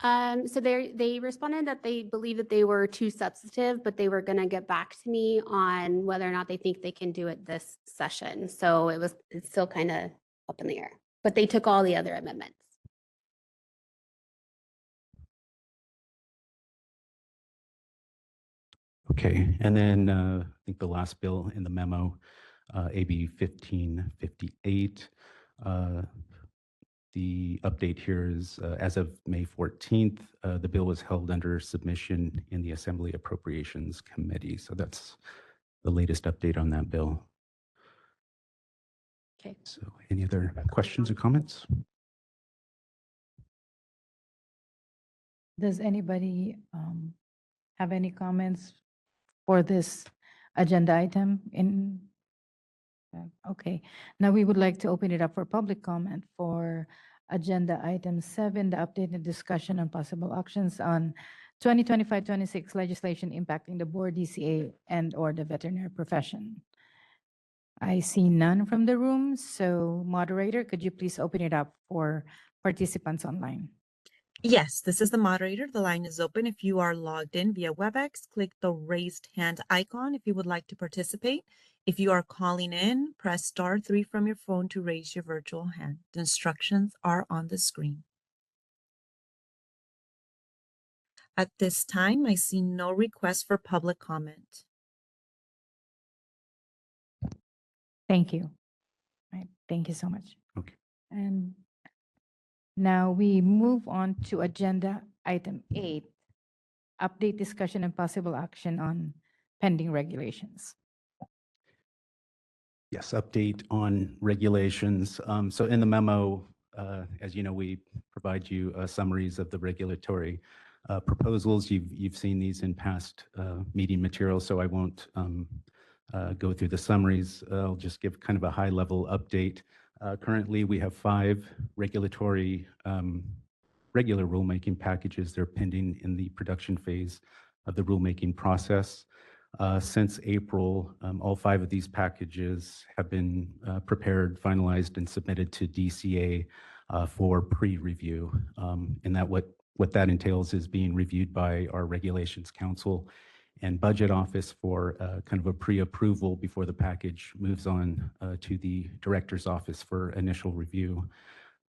So they responded that they believe that they were too substantive, but they were going to get back to me on whether or not they think they can do it this session. So it's still kind of up in the air, but they took all the other amendments.
Okay, and then I think the last bill in the memo, AB 1558. The update here is as of May 14th, the bill was held under submission in the Assembly Appropriations Committee. So that's the latest update on that bill.
Okay.
So any other questions or comments?
Does anybody have any comments for this agenda item in? Okay, now we would like to open it up for public comment for agenda item 7, the updated discussion on possible actions on 2025-26 legislation impacting the board, DCA, and/or the veterinary profession. I see none from the room, so moderator, could you please open it up for participants online?
Yes, this is the moderator. The line is open. If you are logged in via WebEx, click the raised hand icon if you would like to participate. If you are calling in, press *3 from your phone to raise your virtual hand. The instructions are on the screen. At this time, I see no request for public comment.
Thank you. Right, thank you so much.
Okay.
And now we move on to agenda item 8, update discussion and possible action on pending regulations.
Yes, update on regulations. So in the memo, as you know, we provide you summaries of the regulatory proposals. You've seen these in past meeting materials, so I won't go through the summaries. I'll just give kind of a high-level update. Currently, we have 5 regulatory regular rulemaking packages. They're pending in the production phase of the rulemaking process. Since April, all 5 of these packages have been prepared, finalized, and submitted to DCA for pre-review. And that what that entails is being reviewed by our Regulations Council and Budget Office for kind of a pre-approval before the package moves on to the Director's Office for initial review.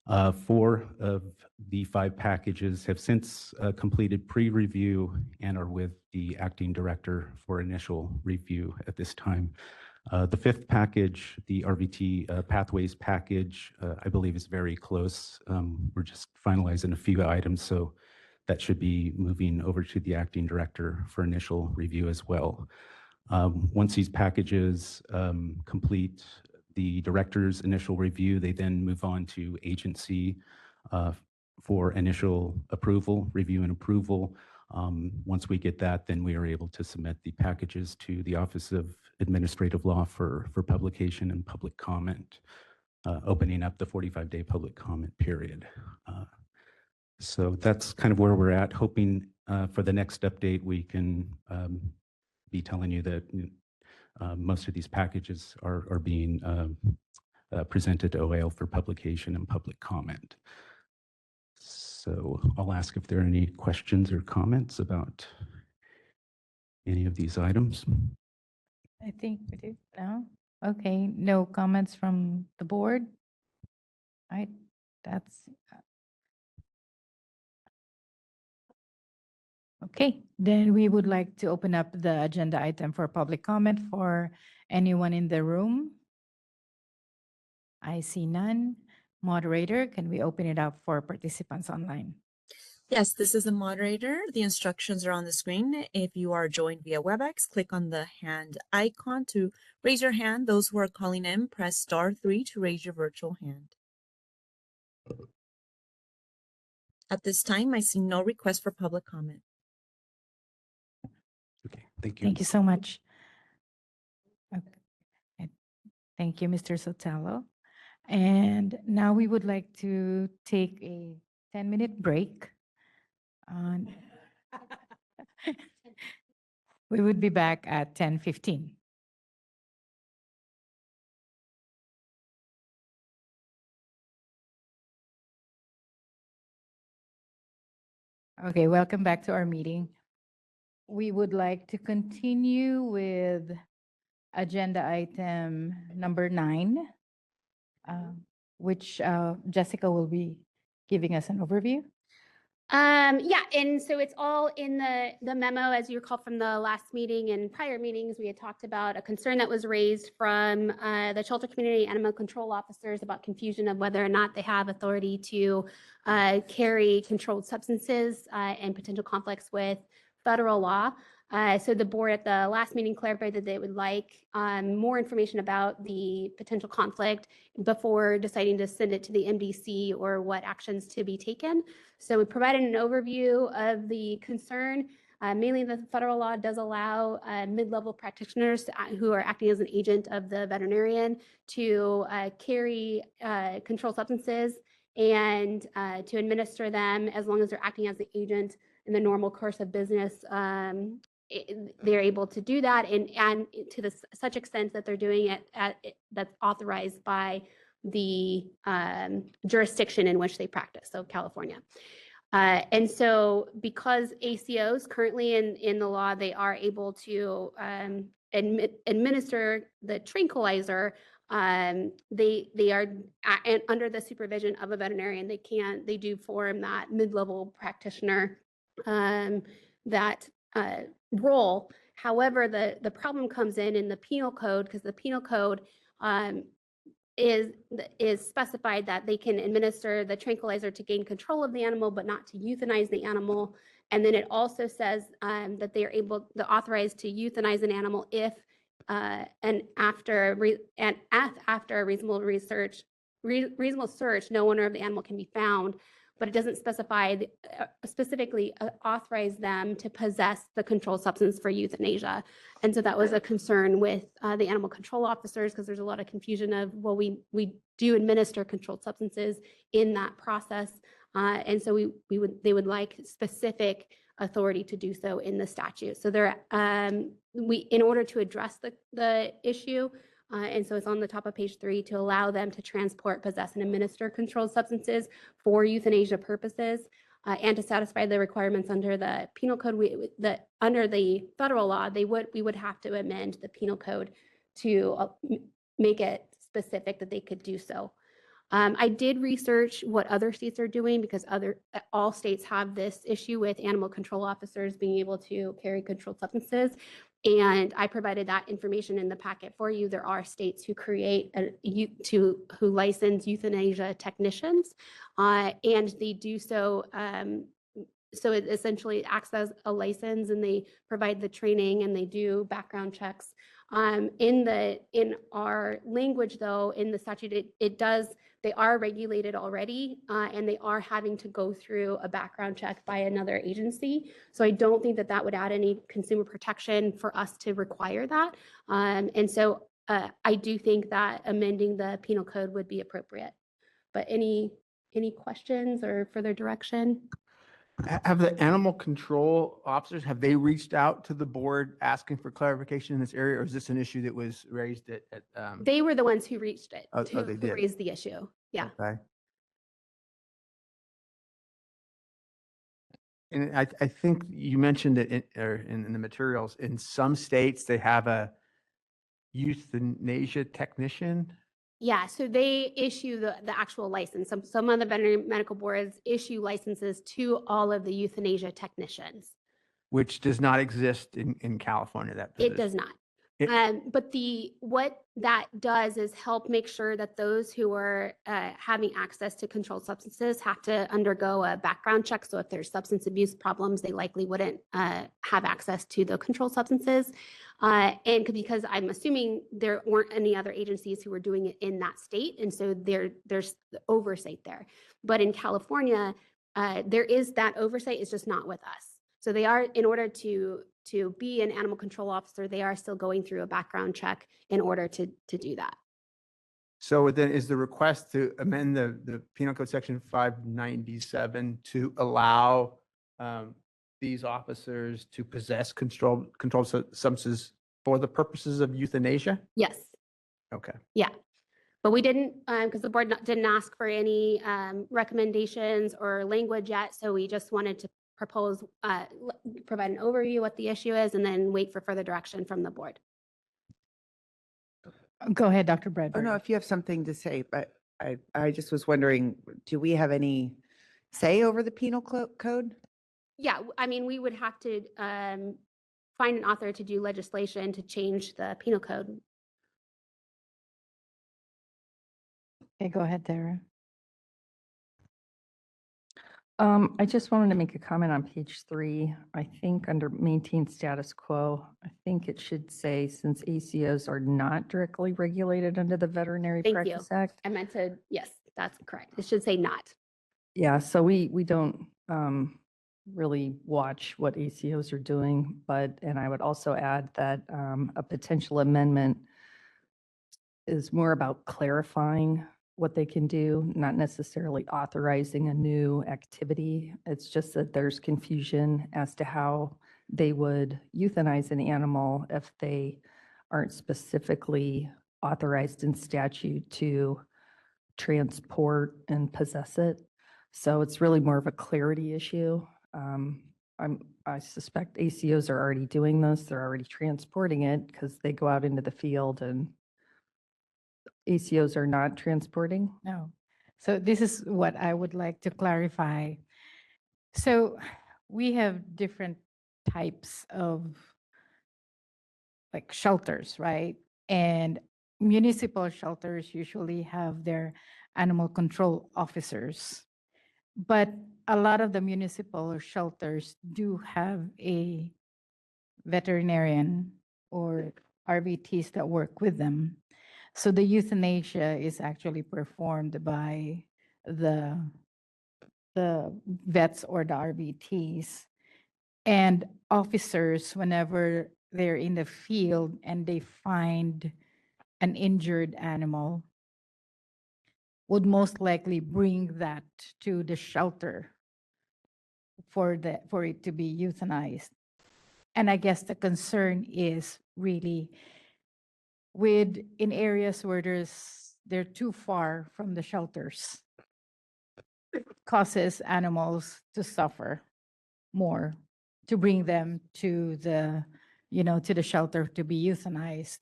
4 of the 5 packages have since completed pre-review and are with the acting director for initial review at this time. The 5th package, the RVT Pathways package, I believe is very close. We're just finalizing a few items, so that should be moving over to the acting director for initial review as well. Once these packages complete the director's initial review, they then move on to agency for initial approval, review and approval. Once we get that, then we are able to submit the packages to the Office of Administrative Law for publication and public comment, opening up the 45-day public comment period. So that's kind of where we're at, hoping for the next update we can be telling you that most of these packages are being presented to OAL for publication and public comment. So I'll ask if there are any questions or comments about any of these items.
I think we do now. Okay, no comments from the board. All right, that's okay. Then we would like to open up the agenda item for public comment for anyone in the room. I see none. Moderator, can we open it up for participants online?
Yes, this is the moderator. The instructions are on the screen. If you are joined via WebEx, click on the hand icon to raise your hand. Those who are calling in, press *3 to raise your virtual hand. At this time, I see no request for public comment.
Thank you.
Thank you so much. Okay. Thank you, Mr. Sotelo. And now we would like to take a 10-minute break. Um, We would be back at 10:15. Okay, welcome back to our meeting. We would like to continue with agenda item number 9, which Jessica will be giving us an overview.
Yeah, and so it's all in the memo, as you recall from the last meeting and prior meetings, we had talked about a concern that was raised from the shelter community animal control officers about confusion of whether or not they have authority to carry controlled substances and potential conflicts with federal law. So the board at the last meeting clarified that they would like more information about the potential conflict before deciding to send it to the MDC or what actions to be taken. So we provided an overview of the concern. Mainly the federal law does allow mid-level practitioners who are acting as an agent of the veterinarian to carry controlled substances and to administer them as long as they're acting as an agent in the normal course of business. They're able to do that and to such extent that they're doing it that's authorized by the jurisdiction in which they practice, so California. And so because ACOs currently in the law, they are able to administer the tranquilizer, they are under the supervision of a veterinarian. They do form that mid-level practitioner that role. However, the problem comes in the penal code, because the penal code is specified that they can administer the tranquilizer to gain control of the animal, but not to euthanize the animal. And then it also says that they are they're authorized to euthanize an animal if after a reasonable search, no owner of the animal can be found. But it doesn't specify specifically authorize them to possess the controlled substance for euthanasia. And so that was a concern with the animal control officers, because there's a lot of confusion of, well, we do administer controlled substances in that process. And so they would like specific authority to do so in the statute. So in order to address the issue, and so it's on the top of page 3, to allow them to transport, possess, and administer controlled substances for euthanasia purposes, and to satisfy the requirements under the penal code. Under the federal law, we would have to amend the penal code to make it specific that they could do so. I did research what other states are doing, because all states have this issue with animal control officers being able to carry controlled substances. And I provided that information in the packet for you. There are states who who license euthanasia technicians, and they do so. So it essentially acts as a license, and they provide the training and they do background checks. In our language, though, in the statute, they are regulated already, and they are having to go through a background check by another agency. So I don't think that would add any consumer protection for us to require that. And so I do think that amending the penal code would be appropriate. But any questions or further direction?
Have the animal control officers, have they reached out to the board asking for clarification in this area, or is this an issue that was raised at?
They were the ones who reached it,
they
who
did.
raised the issue. Yeah.
Okay. And I think you mentioned it in the materials, in some states, they have a euthanasia technician.
Yeah, so they issue the actual license. Some of the veterinary medical boards issue licenses to all of the euthanasia technicians.
Which does not exist in California. That
It does not. But what that does is help make sure that those who are having access to controlled substances have to undergo a background check. So if there's substance abuse problems, they likely wouldn't have access to the controlled substances. And because I'm assuming there weren't any other agencies who were doing it in that state, and so there's oversight there. But in California, there is that oversight. It's just not with us. So they are, in order to to be an animal control officer, they are still going through a background check in order to do that.
So then is the request to amend the Penal Code Section 597 to allow these officers to possess controlled substances for the purposes of euthanasia?
Yes.
Okay.
Yeah. But we didn't, because the board didn't ask for any recommendations or language yet. So we just wanted to propose, provide an overview what the issue is and then wait for further direction from the board.
Go ahead, Dr.
Oh,
Bradbury.
no, if you have something to say, but I just was wondering, do we have any say over the penal code?
Yeah, I mean, we would have to find an author to do legislation to change the penal code.
Okay, go ahead, Tara.
I just wanted to make a comment on page 3. I think under maintain status quo, I think it should say, since ACOs are not directly regulated under the Veterinary
Thank you.
Practice Act.
I meant to, yes, that's correct. It should say not.
Yeah, so we don't really watch what ACOs are doing, and I would also add that a potential amendment is more about clarifying what they can do, not necessarily authorizing a new activity. It's just that there's confusion as to how they would euthanize an animal if they aren't specifically authorized in statute to transport and possess it. So it's really more of a clarity issue. I suspect ACOs are already doing this. They're already transporting it because they go out into the field, and ACOs are not transporting.
No. So this is what I would like to clarify. So we have different types of like shelters, right? And municipal shelters usually have their animal control officers. But a lot of the municipal shelters do have a veterinarian or RVTs that work with them. So the euthanasia is actually performed by the vets or the RVTs. And officers, whenever they're in the field and they find an injured animal, would most likely bring that to the shelter for it to be euthanized. And I guess the concern is really in areas where they're too far from the shelters, causes animals to suffer more, to bring them to the shelter to be euthanized.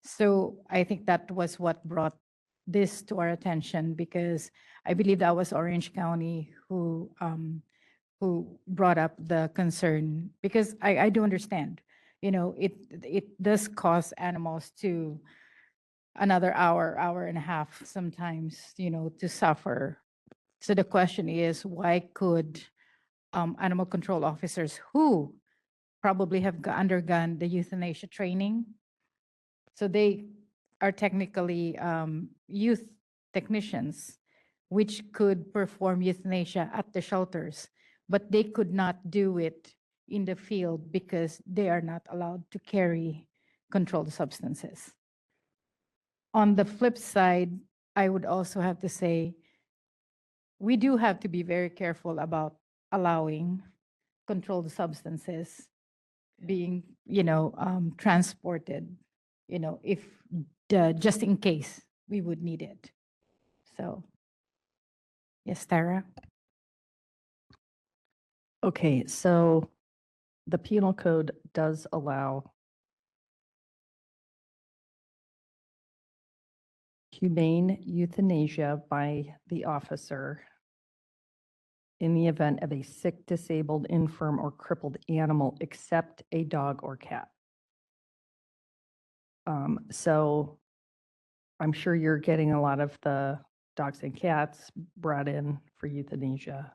So I think that was what brought this to our attention, because I believe that was Orange County who brought up the concern, because I do understand, it does cause animals to another hour and a half sometimes, to suffer. So the question is, why could animal control officers who probably have undergone the euthanasia training, so they are technically youth technicians, which could perform euthanasia at the shelters, but they could not do it in the field because they are not allowed to carry controlled substances. On the flip side, I would also have to say, we do have to be very careful about allowing controlled substances being, transported, if just in case we would need it. So, yes, Tara.
Okay, so the penal code does allow humane euthanasia by the officer in the event of a sick, disabled, infirm, or crippled animal, except a dog or cat. So I'm sure you're getting a lot of the dogs and cats brought in for euthanasia.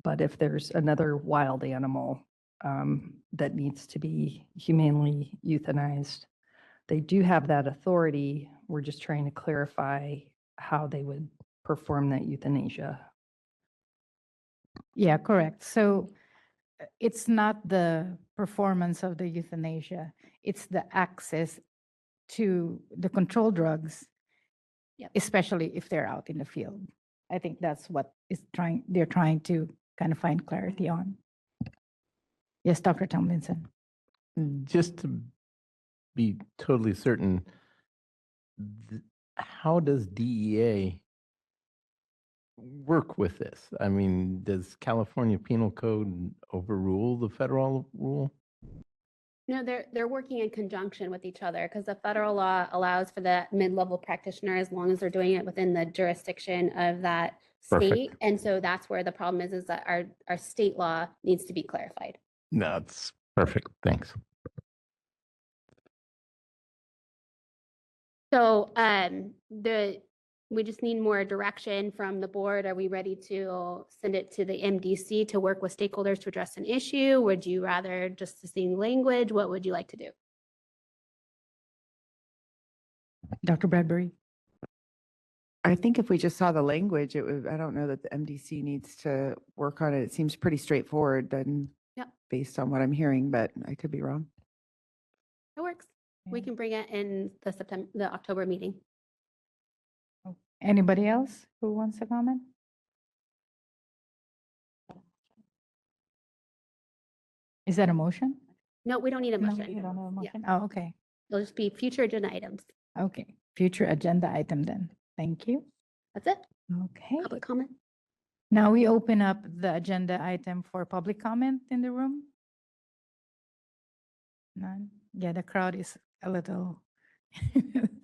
But if there's another wild animal that needs to be humanely euthanized, they do have that authority. We're just trying to clarify how they would perform that euthanasia.
Yeah, correct. So it's not the performance of the euthanasia, it's the access to the control drugs,
Yep.
especially if they're out in the field. I think that's what they're trying to kind of find clarity on. Yes, Dr. Tomlinson.
Just to be totally certain, how does DEA work with this? I mean, does California Penal Code overrule the federal rule?
No, they're working in conjunction with each other because the federal law allows for the mid-level practitioner as long as they're doing it within the jurisdiction of that
Perfect.
state. And so that's where the problem is that our state law needs to be clarified.
That's perfect. Thanks.
So we just need more direction from the board. Are we ready to send it to the MDC to work with stakeholders to address an issue? Would you rather just the same language? What would you like to do?
Dr. Bradbury.
I think if we just saw the language, I don't know that the MDC needs to work on it. It seems pretty straightforward then
Yep.
based on what I'm hearing, but I could be wrong.
It works. We can bring it in the October meeting.
Anybody else who wants to comment? Is that a motion?
No, we don't need a
No,
motion.
you don't have a
Yeah.
motion? Oh, okay.
It'll just be future agenda items.
Okay, future agenda item then. Thank you.
That's it.
Okay.
Public comment.
Now we open up the agenda item for public comment in the room. None? Yeah, the crowd is a little,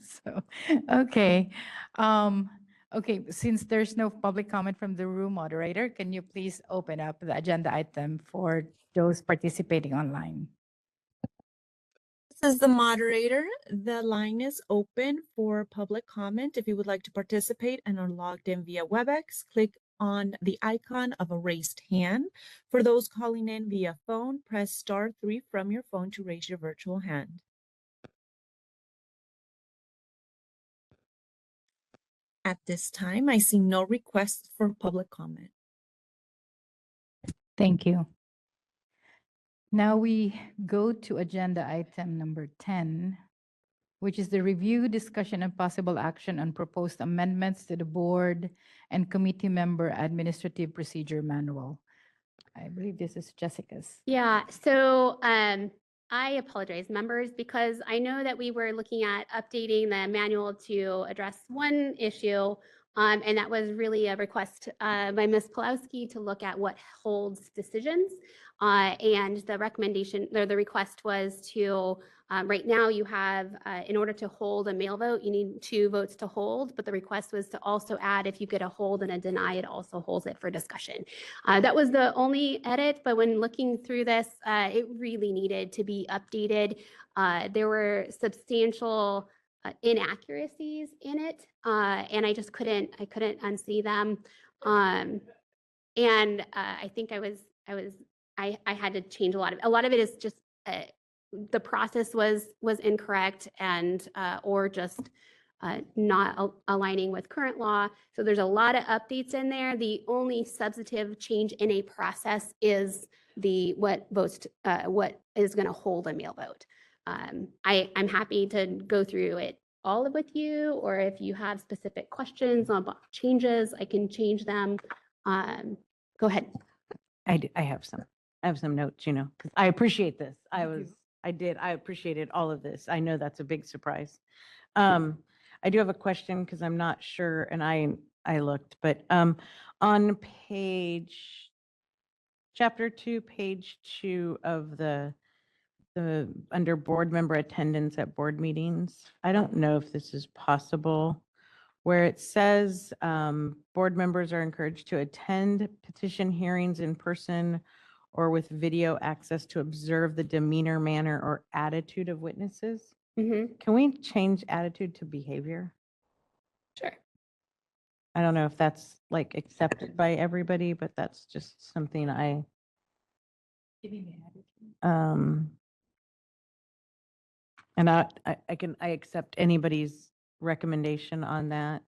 so, okay. Okay, since there's no public comment from the room moderator, can you please open up the agenda item for those participating online?
This is the moderator. The line is open for public comment. If you would like to participate and are logged in via WebEx, click on the icon of a raised hand. For those calling in via phone, press *3 from your phone to raise your virtual hand. At this time, I see no requests for public comment.
Thank you. Now we go to agenda item number 10, which is the review, discussion, and possible action on proposed amendments to the board and committee member administrative procedure manual. I believe this is Jessica's.
Yeah, so I apologize, members, because I know that we were looking at updating the manual to address one issue, and that was really a request by Ms. Pulowski to look at what holds decisions. And the recommendation, or the request was to, right now you have, in order to hold a mail vote, you need 2 votes to hold, but the request was to also add, if you get a hold and a deny, it also holds it for discussion. That was the only edit, but when looking through this, it really needed to be updated. There were substantial inaccuracies in it, and I just couldn't unsee them. And I think I had to change a lot of it is just the process was incorrect and or just not aligning with current law. So there's a lot of updates in there. The only substantive change in a process is what is going to hold a mail vote. I'm happy to go through it all with you, or if you have specific questions on changes, I can change them. Go ahead.
I have some notes, 'cause I appreciate this. I appreciated all of this. I know that's a big surprise. I do have a question because I'm not sure, and I looked, but on chapter 2, page 2 of the under board member attendance at board meetings, I don't know if this is possible, where it says board members are encouraged to attend petition hearings in person or with video access to observe the demeanor, manner, or attitude of witnesses. Can we change attitude to behavior?
Sure.
I don't know if that's like accepted by everybody, but that's just something and I accept anybody's recommendation on that.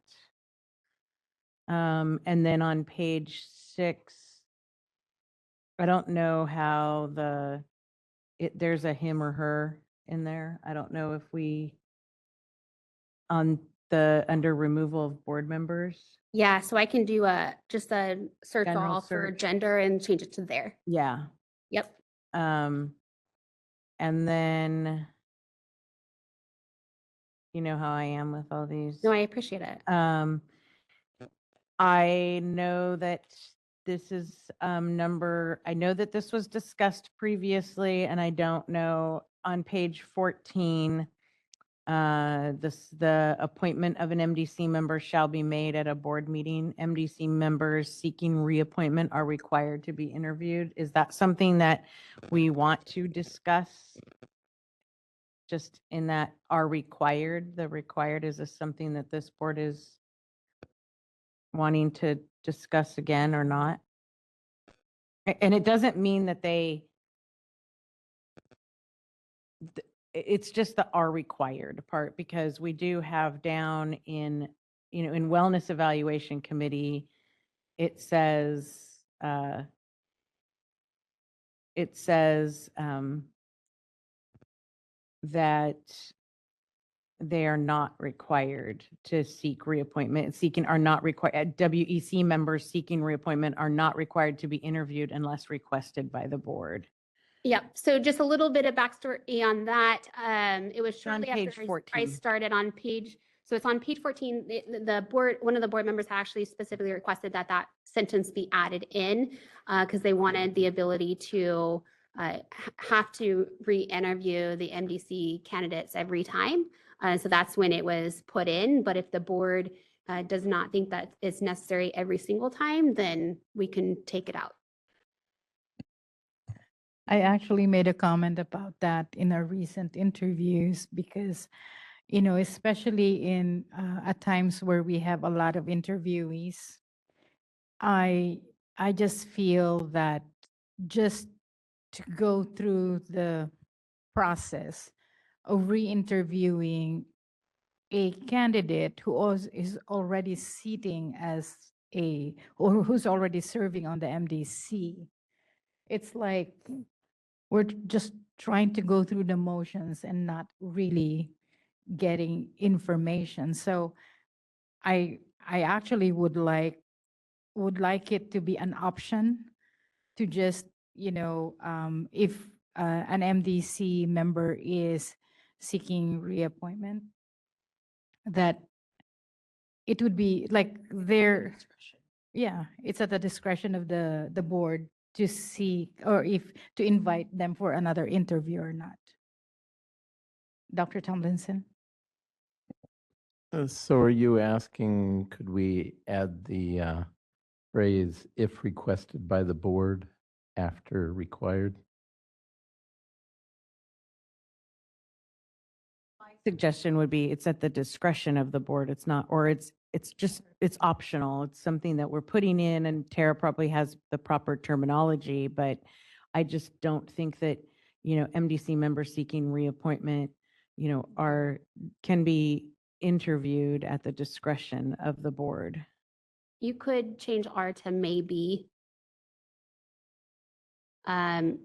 And then on page 6, I don't know how there's a him or her in there. I don't know if on under removal of board members.
Yeah, so I can do just a search
General
all for
search.
gender and change it to there.
Yeah.
Yep.
And then, you know how I am with all these.
No, I appreciate it.
I know that this is I know that this was discussed previously, and I don't know, on page 14, the appointment of an MDC member shall be made at a board meeting. MDC members seeking reappointment are required to be interviewed. Is that something that we want to discuss? Just in that are required, the required, is this something that this board is wanting to discuss again or not? And it doesn't mean that it's just the are required part, because we do have down in, in wellness evaluation committee, it says, that they are not required to seek reappointment. Are not required. WEC members seeking reappointment are not required to be interviewed unless requested by the board.
Yep. So just a little bit of backstory on that. It was
on
shortly
page
after I
14.
started on page. So it's on page 14. The board, one of the board members actually specifically requested that that sentence be added in because they wanted the ability to have to re-interview the MDC candidates every time. So that's when it was put in. But if the board does not think that it's necessary every single time, then we can take it out.
I actually made a comment about that in our recent interviews because, especially in at times where we have a lot of interviewees, I just feel that just to go through the process of re-interviewing a candidate who is already sitting as or who's already serving on the MDC, it's like we're just trying to go through the motions and not really getting information. So I actually would like it to be an option to just, if an MDC member is seeking reappointment, that it would be like it's at the discretion of the board to seek or if to invite them for another interview or not. Dr. Tomlinson?
So are you asking, could we add the phrase if requested by the board after required?
Suggestion would be it's at the discretion of the board. It's not, or it's optional. It's something that we're putting in, and Tara probably has the proper terminology, but I just don't think that, MDC members seeking reappointment, can be interviewed at the discretion of the board.
You could change R to maybe. I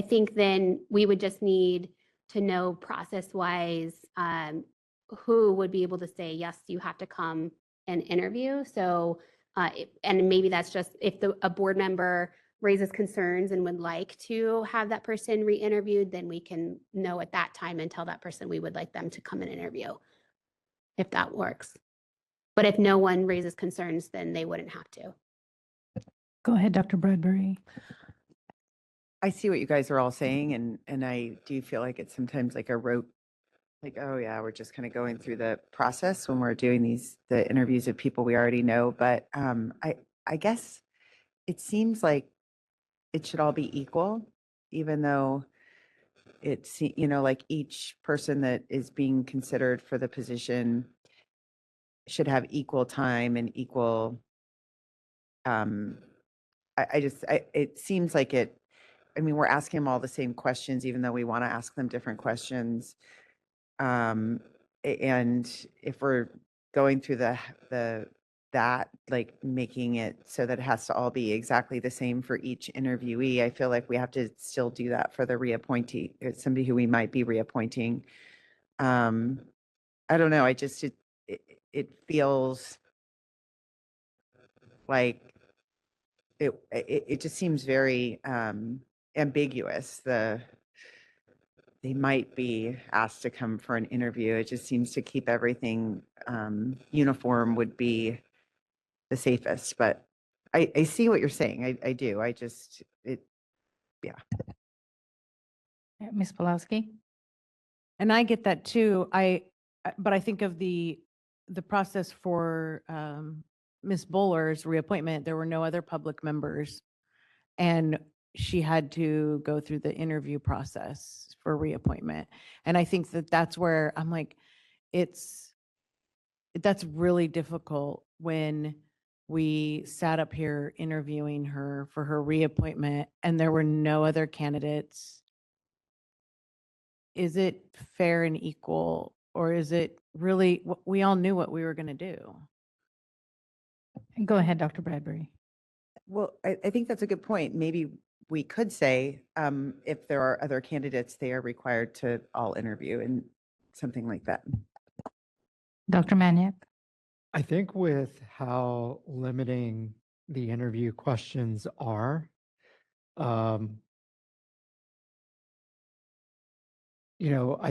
think then we would just need to know process-wise who would be able to say, yes, you have to come and interview. So, and maybe that's just if a board member raises concerns and would like to have that person re-interviewed, then we can know at that time and tell that person we would like them to come and interview, if that works. But if no one raises concerns, then they wouldn't have to.
Go ahead, Dr. Bradbury.
I see what you guys are all saying, and I do feel like it's sometimes like a rote, like, oh yeah, we're just kind of going through the process when we're doing the interviews of people we already know. But I guess it seems like it should all be equal, even though it's, like each person that is being considered for the position should have equal time and equal, it seems like we're asking them all the same questions, even though we want to ask them different questions. And if we're going through the that, like making it so that it has to all be exactly the same for each interviewee. I feel like we have to still do that for the reappointee, somebody who we might be reappointing. I don't know, it feels like it just seems very ambiguous. They might be asked to come for an interview. It just seems to keep everything uniform would be the safest, but I see what you're saying. I do. Yeah.
Ms. Pulaski?
And I get that too. But I think of the process for Ms. Bowler's reappointment, there were no other public members. And she had to go through the interview process for reappointment. And I think that that's where I'm like, that's really difficult when we sat up here interviewing her for her reappointment and there were no other candidates. Is it fair and equal, or is it really, we all knew what we were going to do?
Go ahead, Dr. Bradbury.
Well, I think that's a good point. Maybe we could say, if there are other candidates, they are required to all interview and something like that.
Dr. Maniak?
I think with how limiting the interview questions are, I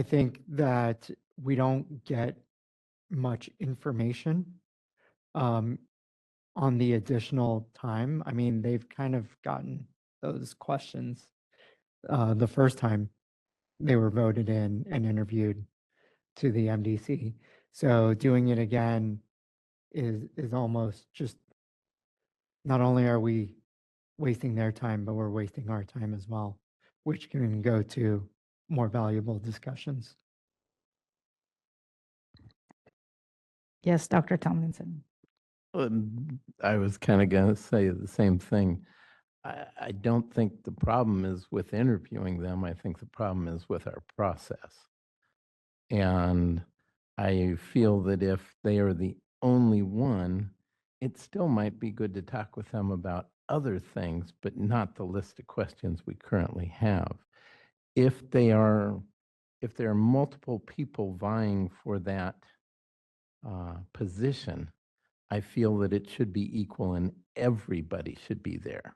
think that we don't get much information on the additional time. I mean, they've kind of gotten those questions the first time they were voted in and interviewed to the MDC. So doing it again is almost just, not only are we wasting their time, but we're wasting our time as well, which can go to more valuable discussions.
Yes, Dr. Tomlinson.
I was kind of going to say the same thing. I don't think the problem is with interviewing them. I think the problem is with our process. And I feel that if they are the only one, it still might be good to talk with them about other things, but not the list of questions we currently have. If there are multiple people vying for that position, I feel that it should be equal and everybody should be there,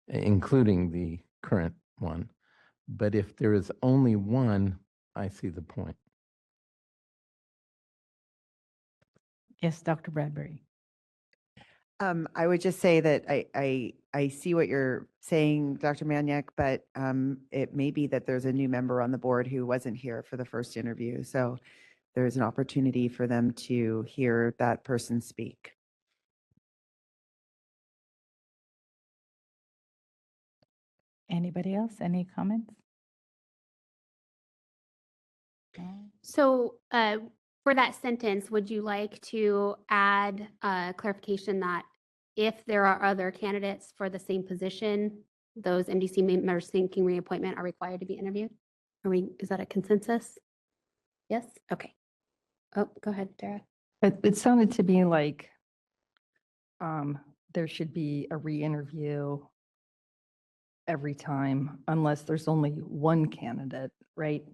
including the current one. But if there is only one, I see the point.
Yes, Dr. Bradbury.
I would just say that I see what you're saying, Dr. Maniak, but it may be that there's a new member on the board who wasn't here for the first interview. So there's an opportunity for them to hear that person speak.
Anybody else? Any comments?
So for that sentence, would you like to add clarification that if there are other candidates for the same position, those MDC members seeking reappointment are required to be interviewed? Is that a consensus? Yes? Okay. Oh, go ahead, Tara.
It sounded to me like there should be a re-interview every time unless there's only one candidate, right?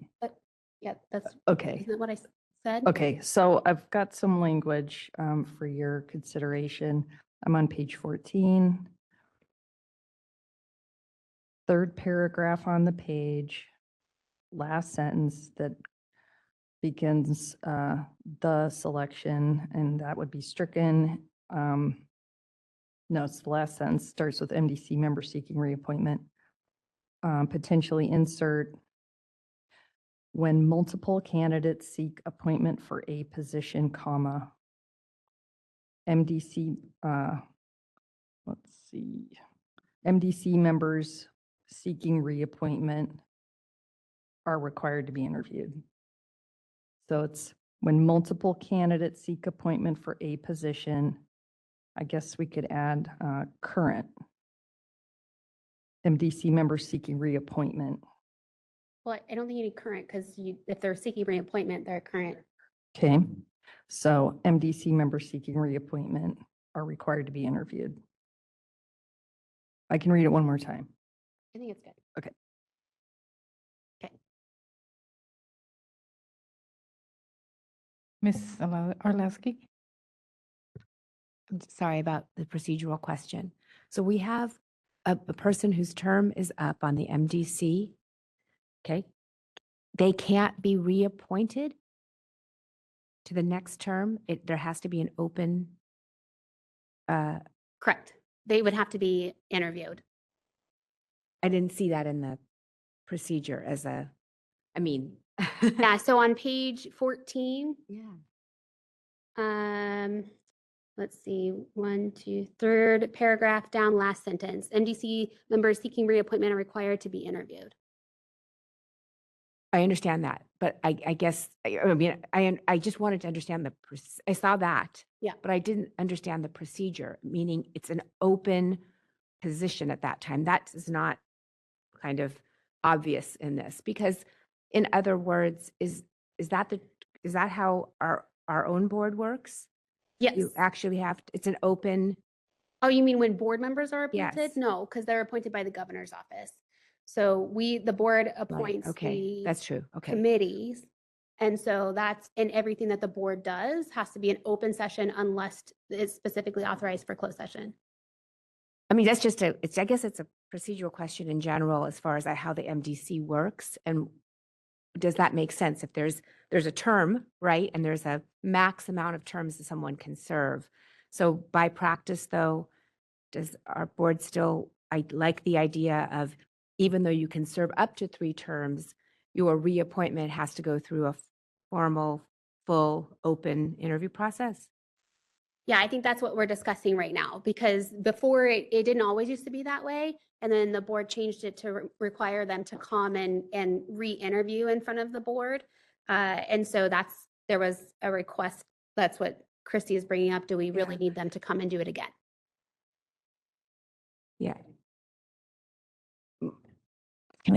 Yeah, that's
Okay.
Isn't that what I said?
Okay, so I've got some language for your consideration. I'm on page 14. Third paragraph on the page, last sentence that begins the selection, and that would be stricken. No, it's the last sentence, starts with MDC member seeking reappointment. Potentially insert when multiple candidates seek appointment for a position, comma, MDC, let's see, MDC members seeking reappointment are required to be interviewed. So it's when multiple candidates seek appointment for a position, I guess we could add current MDC members seeking reappointment.
Well, I don't think you need current because if they're seeking reappointment, they're current.
Okay. So MDC members seeking reappointment are required to be interviewed. I can read it one more time.
I think it's good.
Okay.
Okay.
Ms. Orlowski?
Sorry about the procedural question. So we have a person whose term is up on the MDC. Okay. They can't be reappointed to the next term. There has to be an open.
Correct. They would have to be interviewed.
I didn't see that in the procedure I mean.
Yeah, so on page 14,
Yeah.
let's see, third paragraph down, last sentence. MDC members seeking reappointment are required to be interviewed.
I understand that, but I guess, I mean, I just wanted to understand I saw that.
Yeah.
But I didn't understand the procedure, meaning it's an open position at that time. That is not kind of obvious in this, because in other words, is that how our own board works?
Yes.
You actually it's an open.
Oh, you mean when board members are appointed?
Yes.
No, because they're appointed by the governor's office. So the board
Right,
appoints
okay,
the
that's true, okay.
committees. And so that's in everything that the board does has to be an open session unless it's specifically authorized for closed session.
I mean, that's just I guess it's a procedural question in general as far as how the MDC works. And does that make sense? If there's a term, right? And there's a max amount of terms that someone can serve. So by practice though, does our board still, I like the idea of, even though you can serve up to 3 terms, your reappointment has to go through a formal, full, open interview process?
Yeah, I think that's what we're discussing right now, because before it didn't always used to be that way. And then the board changed it to require them to come and re-interview in front of the board. And so there was a request. That's what Christy is bringing up. Do we really need them to come and do it again?
Yeah.
Can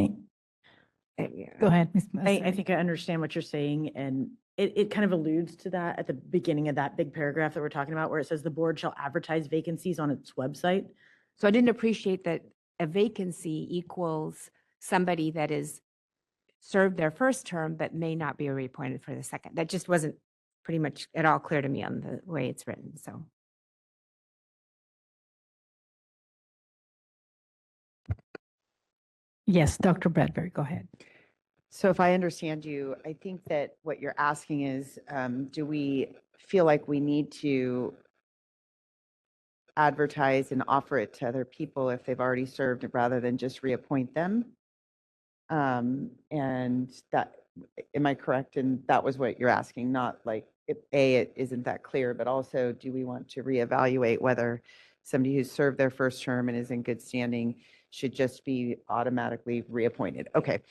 I? Go ahead, Ms.
I think I understand what you're saying, and it kind of alludes to that at the beginning of that big paragraph that we're talking about, where it says the board shall advertise vacancies on its website.
So I didn't appreciate that a vacancy equals somebody that is served their first term but may not be reappointed for the second. That just wasn't pretty much at all clear to me on the way it's written, so.
Yes, Dr. Bradbury, go ahead.
So if I understand you, I think that what you're asking is, do we feel like we need to advertise and offer it to other people if they've already served rather than just reappoint them? And that, am I correct? And that was what you're asking, not like, if it isn't that clear, but also, do we want to reevaluate whether somebody who's served their first term and is in good standing should just be automatically reappointed? Okay.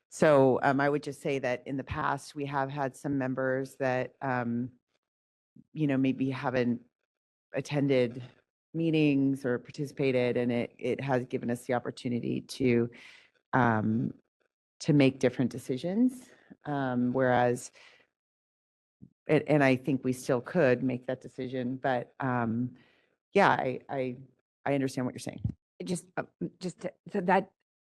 So I would just say that in the past, we have had some members that, maybe haven't attended meetings or participated, and it has given us the opportunity to make different decisions. Whereas, and I think we still could make that decision, but yeah, I understand what you're saying.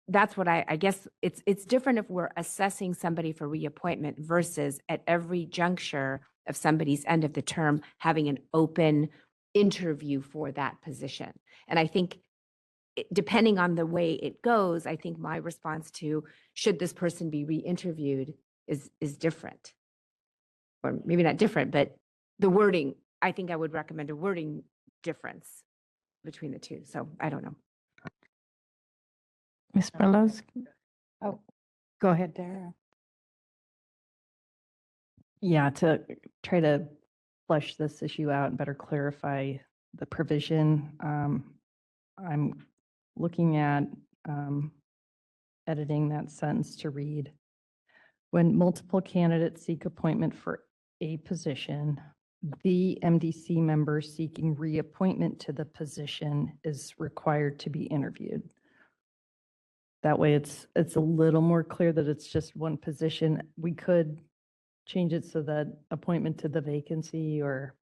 That's what I guess it's different if we're assessing somebody for reappointment versus at every juncture of somebody's end of the term, having an open interview for that position. And I think depending on the way it goes, I think my response to should this person be re-interviewed is different. Or maybe not different, but the wording, I think I would recommend a wording difference between the two. So I don't know.
Ms. Orlowski? Oh, go ahead, Dara.
Yeah, to try to flesh this issue out and better clarify the provision, I'm looking at editing that sentence to read, when multiple candidates seek appointment for a position, the MDC member seeking reappointment to the position is required to be interviewed. That way it's a little more clear that it's just one position. We could change it so that appointment to the vacancy, or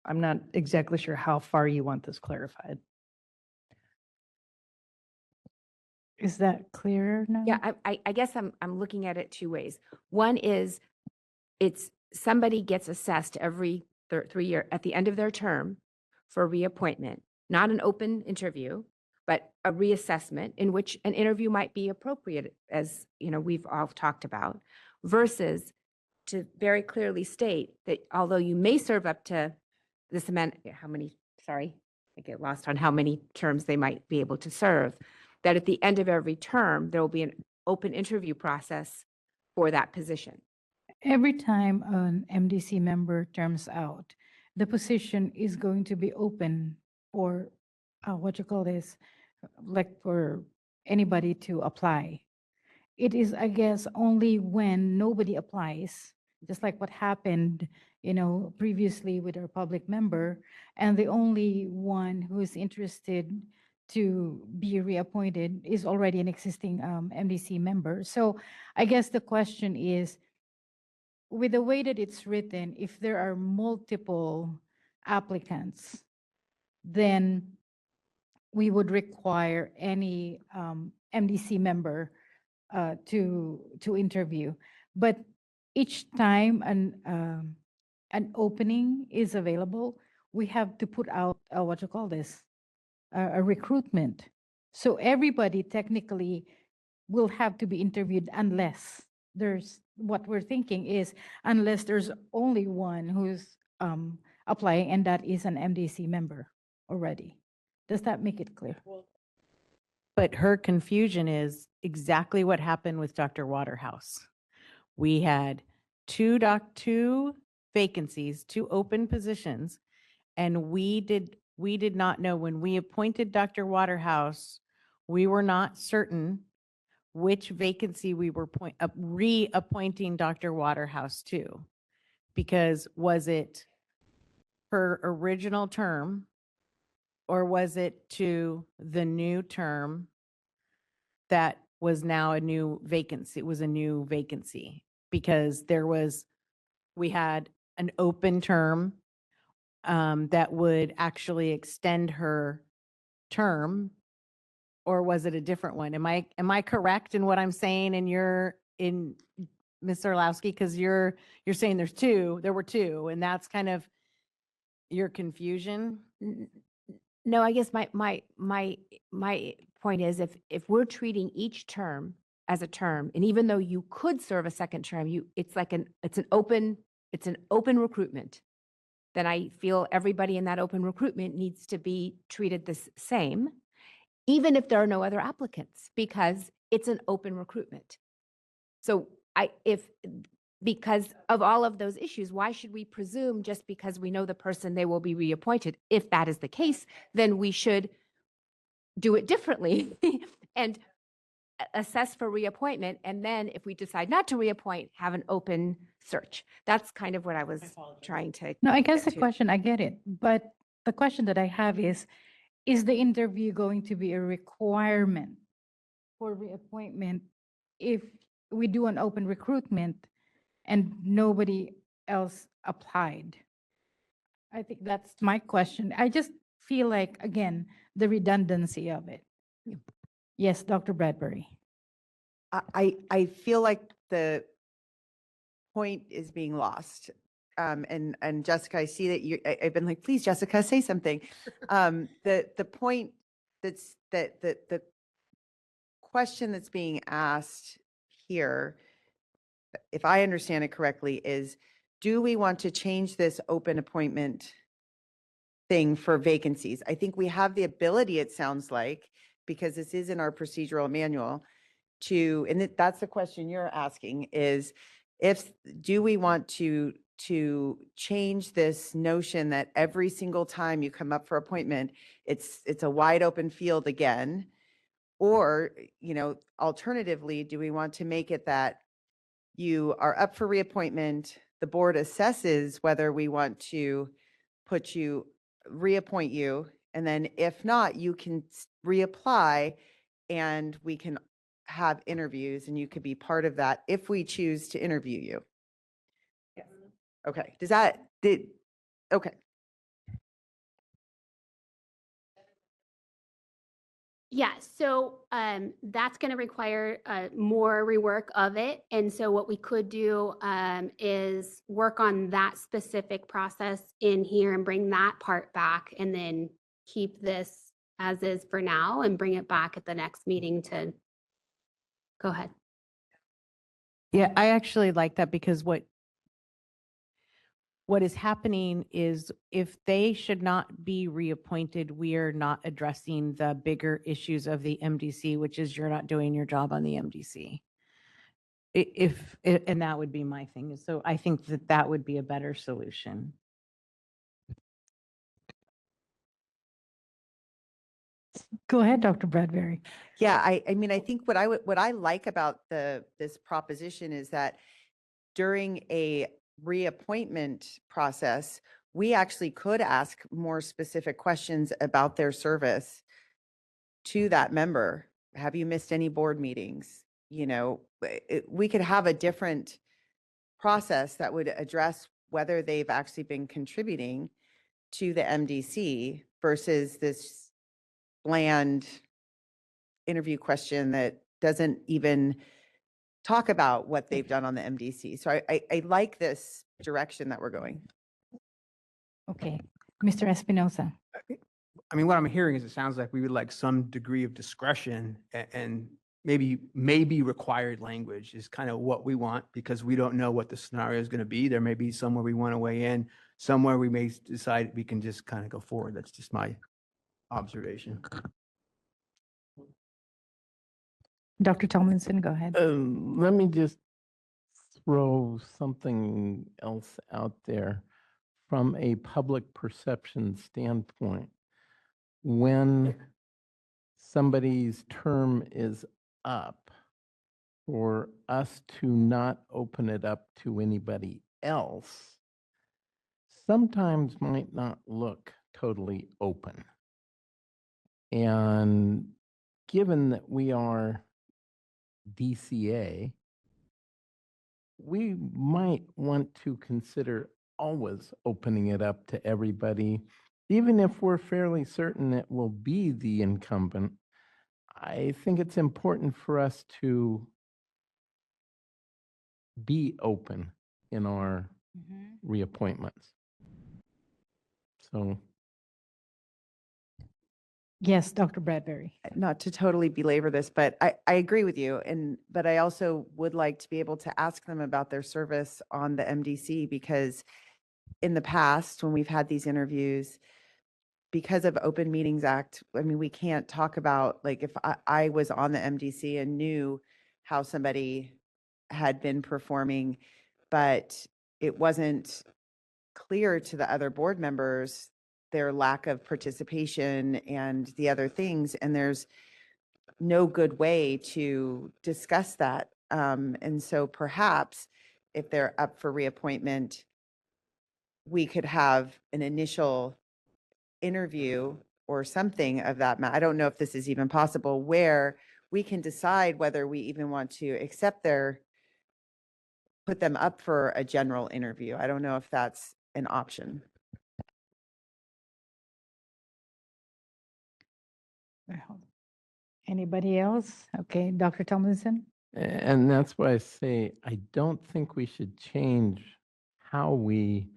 I'm not exactly sure how far you want this clarified.
Is that clearer now?
Yeah, I guess I'm looking at it two ways. One is it's somebody gets assessed every 3 year at the end of their term for reappointment, not an open interview, but a reassessment in which an interview might be appropriate, as you know we've all talked about, versus to very clearly state that although you may serve up to this amount, how many, sorry, I get lost on how many terms they might be able to serve, that at the end of every term, there will be an open interview process for that position.
Every time an MDC member terms out, the position is going to be open for, what you call this, like for anybody to apply. It is, I guess, only when nobody applies, just like what happened, previously with our public member, and the only one who is interested to be reappointed is already an existing MDC member. So I guess the question is, with the way that it's written, if there are multiple applicants, then we would require any MDC member to interview. But each time an opening is available, we have to put out what you call this, a recruitment. So everybody technically will have to be interviewed unless what we're thinking is, unless there's only one who's applying, and that is an MDC member already. Does that make it clear?
But her confusion is exactly what happened with Dr. Waterhouse. We had two vacancies, two open positions, and we did not know when we appointed Dr. Waterhouse, we were not certain which vacancy we were reappointing Dr. Waterhouse to. Because was it her original term, or was it to the new term that was now a new vacancy? It was a new vacancy because we had an open term that would actually extend her term, or was it a different one? Am I correct in what I'm saying? And Ms. Orlowski, because you're saying there were two, and that's kind of your confusion.
No, I guess my point is, if we're treating each term as a term, and even though you could serve a second term, it's an open recruitment, then I feel everybody in that open recruitment needs to be treated the same, even if there are no other applicants, because it's an open recruitment. So because of all of those issues, why should we presume just because we know the person, they will be reappointed? If that is the case, then we should do it differently and assess for reappointment. And then if we decide not to reappoint, have an open search. That's kind of what I was trying to.
No, I guess the
get to.
question, I get it. But the question that I have is the interview going to be a requirement for reappointment if we do an open recruitment and nobody else applied? I think that's my question. I just feel like, again, the redundancy of it. Yes, Dr. Bradbury.
I feel like the point is being lost. And Jessica, I see that I've been like, please, Jessica, say something. The point that the question that's being asked here, if I understand it correctly, is do we want to change this open appointment thing for vacancies? I think we have the ability, it sounds like, because this is in our procedural manual, and that's the question you're asking, is do we want to change this notion that every single time you come up for appointment, it's a wide open field again? Or, alternatively, do we want to make it that you are up for reappointment, the board assesses whether we want to reappoint you, and then if not, you can reapply and we can have interviews and you could be part of that if we choose to interview you. Okay, okay.
Yeah, so that's going to require more rework of it. And so what we could do is work on that specific process in here and bring that part back, and then keep this as is for now and bring it back at the next meeting to, go ahead.
Yeah, I actually like that because what is happening is if they should not be reappointed, we are not addressing the bigger issues of the MDC, which is you're not doing your job on the MDC. And that would be my thing. So I think that that would be a better solution.
Go ahead, Dr. Bradbury.
Yeah, I mean, I think what I like about this proposition is that during a reappointment process, we actually could ask more specific questions about their service to that member. Have you missed any board meetings? You know, we could have a different process that would address whether they've actually been contributing to the MDC versus this bland interview question that doesn't even talk about what they've done on the MDC. So I like this direction that we're going.
Okay, Mr. Espinosa.
I mean, what I'm hearing is it sounds like we would like some degree of discretion and maybe required language is kind of what we want because we don't know what the scenario is going to be. There may be somewhere we want to weigh in, somewhere we may decide we can just kind of go forward. That's just my observation.
Dr. Tomlinson, go ahead.
Let me just throw something else out there from a public perception standpoint. When somebody's term is up, for us to not open it up to anybody else sometimes might not look totally open. And given that we are DCA, we might want to consider always opening it up to everybody, even if we're fairly certain it will be the incumbent. I think it's important for us to be open in our reappointments. So.
Yes, Dr. Bradbury.
Not to totally belabor this, but I agree with you. But I also would like to be able to ask them about their service on the MDC because in the past, when we've had these interviews, because of Open Meetings Act, I mean, we can't talk about, like, if I was on the MDC and knew how somebody had been performing, but it wasn't clear to the other board members their lack of participation and the other things, and there's no good way to discuss that. And so perhaps if they're up for reappointment, we could have an initial interview or something of that. I don't know if this is even possible where we can decide whether we even want to accept put them up for a general interview. I don't know if that's an option.
Anybody else? Okay, Dr. Tomlinson?
And that's why I say I don't think we should change how we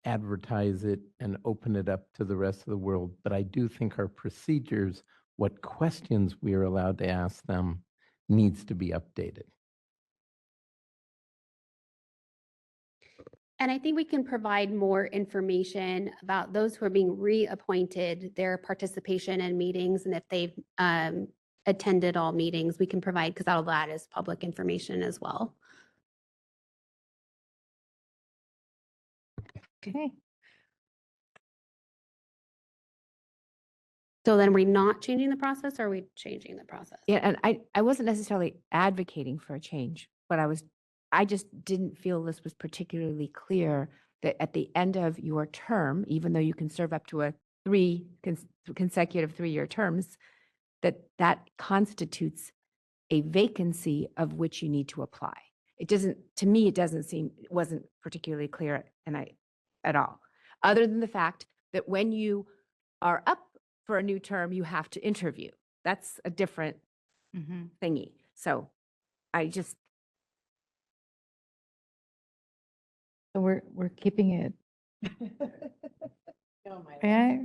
advertise it and open it up to the rest of the world. But I do think our procedures, what questions we are allowed to ask them, needs to be updated.
And I think we can provide more information about those who are being reappointed, their participation in meetings, and if they've attended all meetings, we can provide, because all of that is public information as well.
Okay.
So then we're not changing the process, or are we changing the process?
Yeah, and I wasn't necessarily advocating for a change, but I just didn't feel this was particularly clear that at the end of your term, even though you can serve up to consecutive 3-year terms, that constitutes a vacancy of which you need to apply. It doesn't, to me, it doesn't seem, it wasn't particularly clear at all. Other than the fact that when you are up for a new term, you have to interview. That's a different thingy. So I just,
So we're keeping it. Yeah.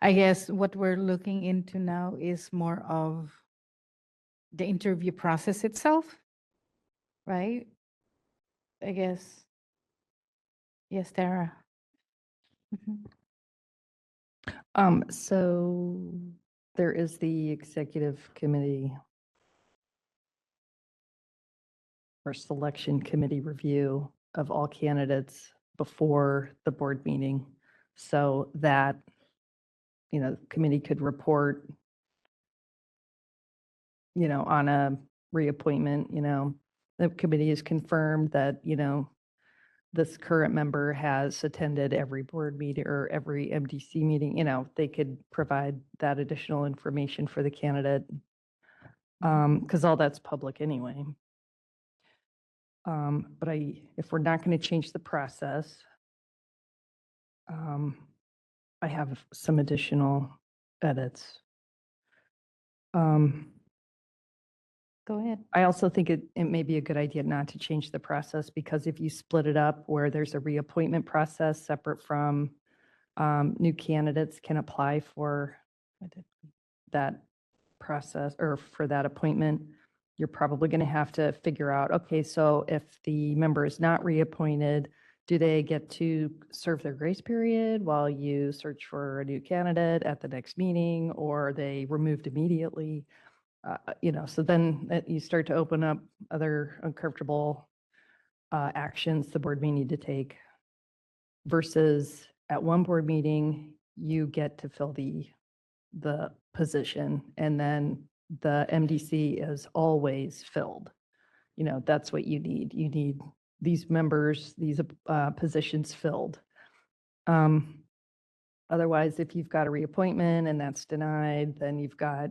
I guess what we're looking into now is more of the interview process itself, right? I guess. Yes, Tara.
So there is the executive committee or selection committee review of all candidates before the board meeting. So that, the committee could report, on a reappointment, the committee has confirmed that, this current member has attended every board meeting or every MDC meeting, they could provide that additional information for the candidate. Because all that's public anyway. But if we're not going to change the process, I have some additional edits.
Go ahead.
I also think it may be a good idea not to change the process, because if you split it up where there's a reappointment process separate from new candidates can apply for that process or for that appointment, you're probably going to have to figure out, okay, so if the member is not reappointed, do they get to serve their grace period while you search for a new candidate at the next meeting, or are they removed immediately? So then you start to open up other uncomfortable actions the board may need to take, versus at one board meeting, you get to fill the position, and then the MDC is always filled. That's what you need. You need these members, these positions filled. Otherwise, if you've got a reappointment and that's denied, then you've got,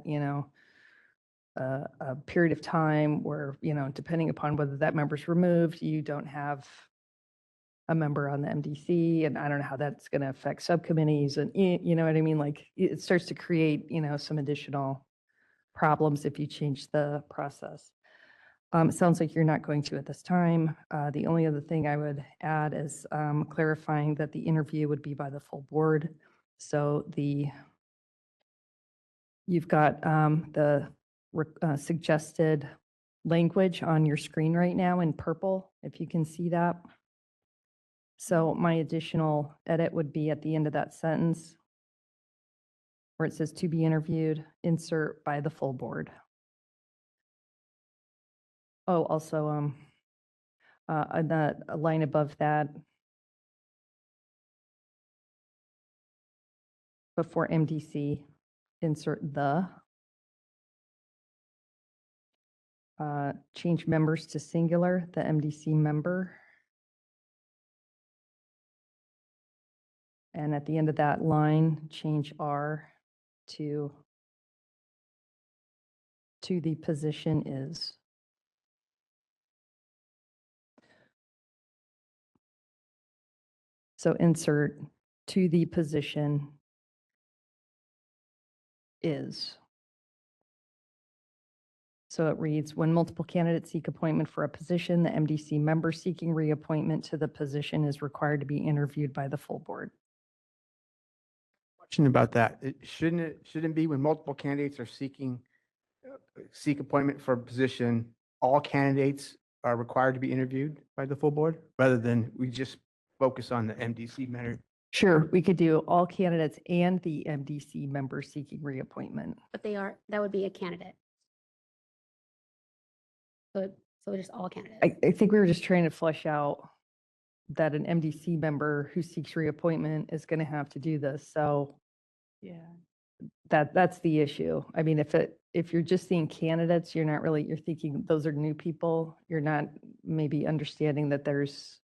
a period of time where, depending upon whether that member's removed, you don't have a member on the MDC, and I don't know how that's going to affect subcommittees, and you know what I mean? Like, it starts to create, some additional problems if you change the process. It sounds like you're not going to at this time. The only other thing I would add is clarifying that the interview would be by the full board. So you've got the suggested language on your screen right now in purple, if you can see that. So my additional edit would be at the end of that sentence where it says to be interviewed, insert by the full board. Oh, also, a line above that, before MDC, insert the. Change members to singular, the MDC member. And at the end of that line, change R to the position is. So insert to the position is. So it reads, when multiple candidates seek appointment for a position, the MDC member seeking reappointment to the position is required to be interviewed by the full board.
Question about that. Shouldn't be when multiple candidates are seek appointment for a position, all candidates are required to be interviewed by the full board, rather than we just focus on the MDC matter?
Sure, we could do all candidates and the MDC member seeking reappointment.
But that would be a candidate. So just all candidates.
I think we were just trying to flesh out that an MDC member who seeks reappointment is going to have to do this. So
Yeah.
that's the issue. I mean, if you're just seeing candidates, you're thinking those are new people. You're not maybe understanding that there's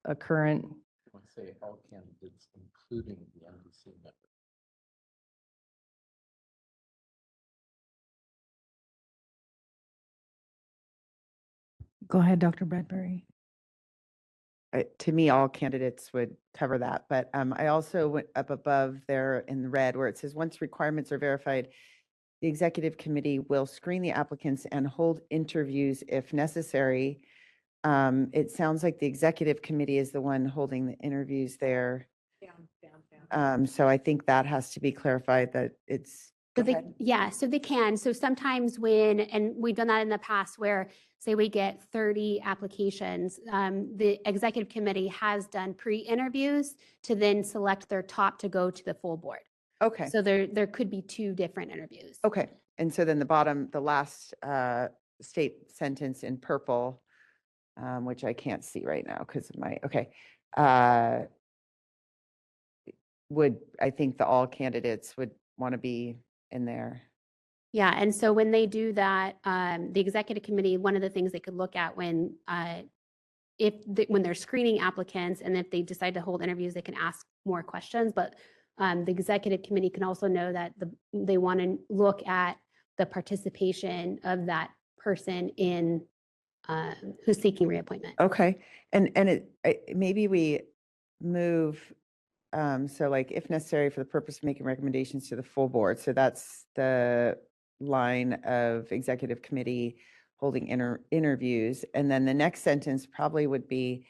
a current.
I want to say all candidates, including the MDC member.
Go ahead, Dr. Bradbury.
To me, all candidates would cover that, but I also went up above there in red where it says, once requirements are verified, the executive committee will screen the applicants and hold interviews if necessary. It sounds like the executive committee is the one holding the interviews there. So I think that has to be clarified that it's.
So
Go
they,
ahead.
yeah, so they can. So sometimes when, and we've done that in the past where, say we get 30 applications, the executive committee has done pre-interviews to then select their top to go to the full board.
Okay.
So there could be 2 different interviews.
Okay. And so then the bottom, the last state sentence in purple, which I can't see right now because of my, okay. I think all candidates would want to be in there.
Yeah, and so when they do that, the executive committee, one of the things they could look at when when they're screening applicants and if they decide to hold interviews, they can ask more questions. But the executive committee can also know that they want to look at the participation of that person in who's seeking reappointment.
Okay. And maybe we move, so like if necessary for the purpose of making recommendations to the full board. So that's the line of executive committee holding interviews. And then the next sentence probably would be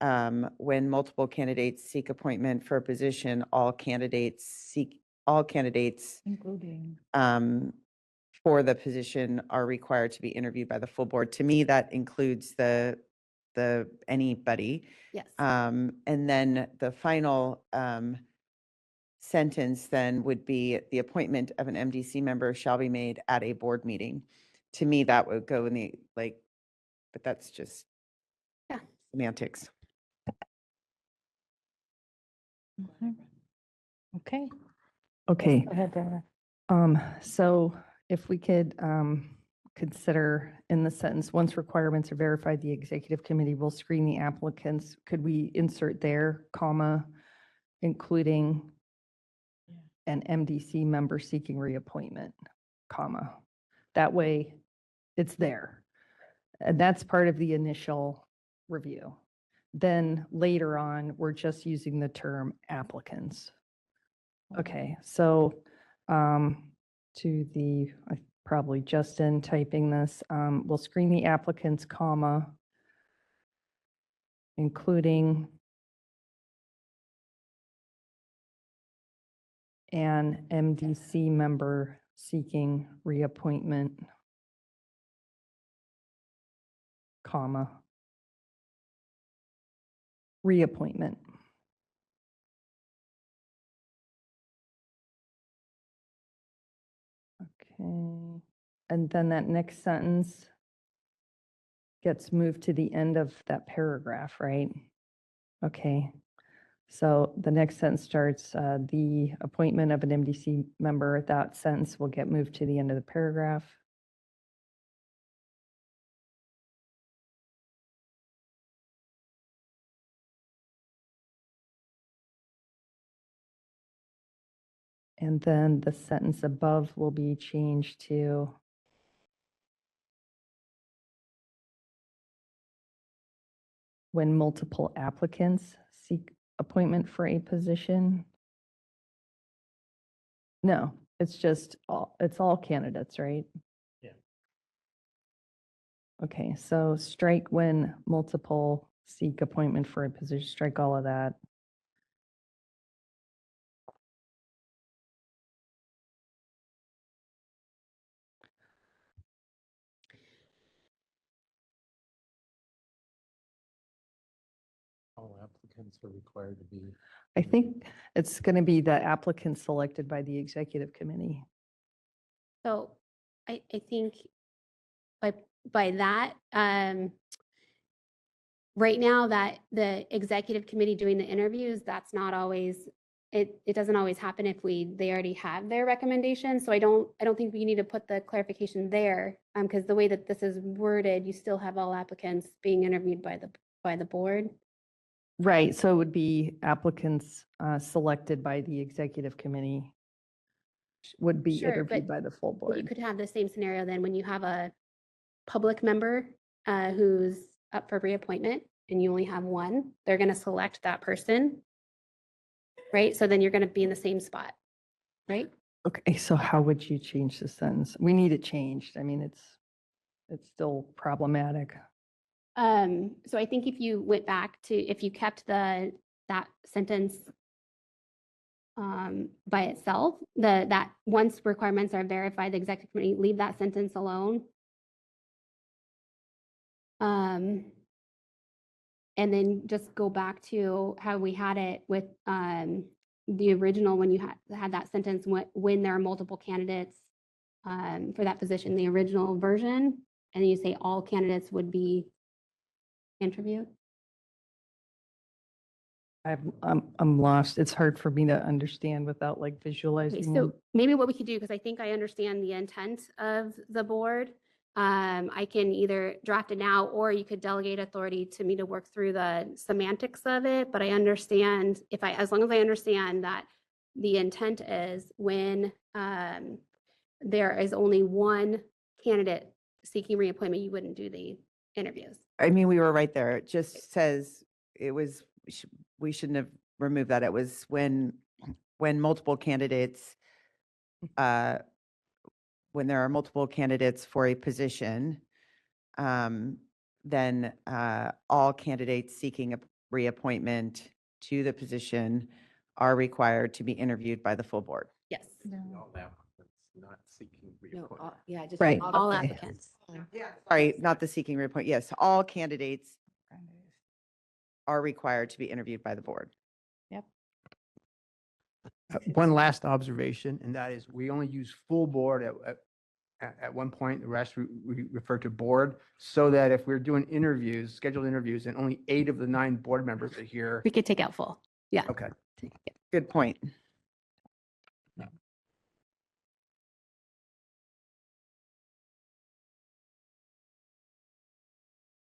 when multiple candidates seek appointment for a position, all candidates,
Including.
for the position are required to be interviewed by the full board. To me, that includes the anybody.
Yes.
And then the final sentence then would be the appointment of an MDC member shall be made at a board meeting. To me, that would go in the but that's just semantics.
Okay.
Okay.
Go ahead, Deborah.
So if we could consider in the sentence, once requirements are verified, the executive committee will screen the applicants. Could we insert there, comma, including an MDC member seeking reappointment, comma. That way it's there. And that's part of the initial review. Then later on, we're just using the term applicants. Okay, so to the, probably Justin typing this, we'll screen the applicants, comma, including an MDC member seeking reappointment, comma, reappointment. Okay, and then that next sentence gets moved to the end of that paragraph, right? Okay, so the next sentence starts, the appointment of an MDC member, that sentence will get moved to the end of the paragraph. And then the sentence above will be changed to when multiple applicants seek appointment for a position. No, it's just it's all candidates, right?
Yeah.
Okay, so strike when multiple seek appointment for a position, strike all of that.
All applicants are required to be.
I think it's going to be the applicant selected by the executive committee.
So I think by that, right now that the executive committee doing the interviews, that's not always, it doesn't always happen if they already have their recommendations. So I don't think we need to put the clarification there, because the way that this is worded, you still have all applicants being interviewed by the board.
Right, so it would be applicants selected by the executive committee would be
Sure,
interviewed
but
by the full
You
board.
could have the same scenario then when you have a public member who's up for reappointment and you only have one, they're going to select that person, right? So then you're going to be in the same spot, right?
Okay, so how would you change the sentence? We need it changed. I mean, it's still problematic.
So I think if you went back to, if you kept that sentence by itself, that once requirements are verified, the executive committee, leave that sentence alone. And then just go back to how we had it with the original, when you had that sentence, when there are multiple candidates for that position, the original version, and then you say all candidates would be interviewed.
I'm lost. It's hard for me to understand without like
Okay,
visualizing.
so maybe what we could do, because I think I understand the intent of the board, I can either draft it now, or you could delegate authority to me to work through the semantics of it. But I understand, as long as I understand that the intent is when there is only one candidate seeking reappointment, you wouldn't do the interviews.
I mean, we were right there. It just says it was, we shouldn't have removed that. It was when multiple candidates, when there are multiple candidates for a position, then all candidates seeking a reappointment to the position are required to be interviewed by the full board.
Yes.
All applicants not seeking reappointment.
Yeah, just
Right,
all
okay.
applicants.
Sorry, not the seeking reappoint. Yes, all candidates are required to be interviewed by the board.
Yep.
One last observation, and that is we only use full board at one point. The rest we refer to board, so that if we're doing interviews, scheduled interviews, and only 8 of the 9 board members are here.
We could take out full. Yeah.
Okay.
Good point.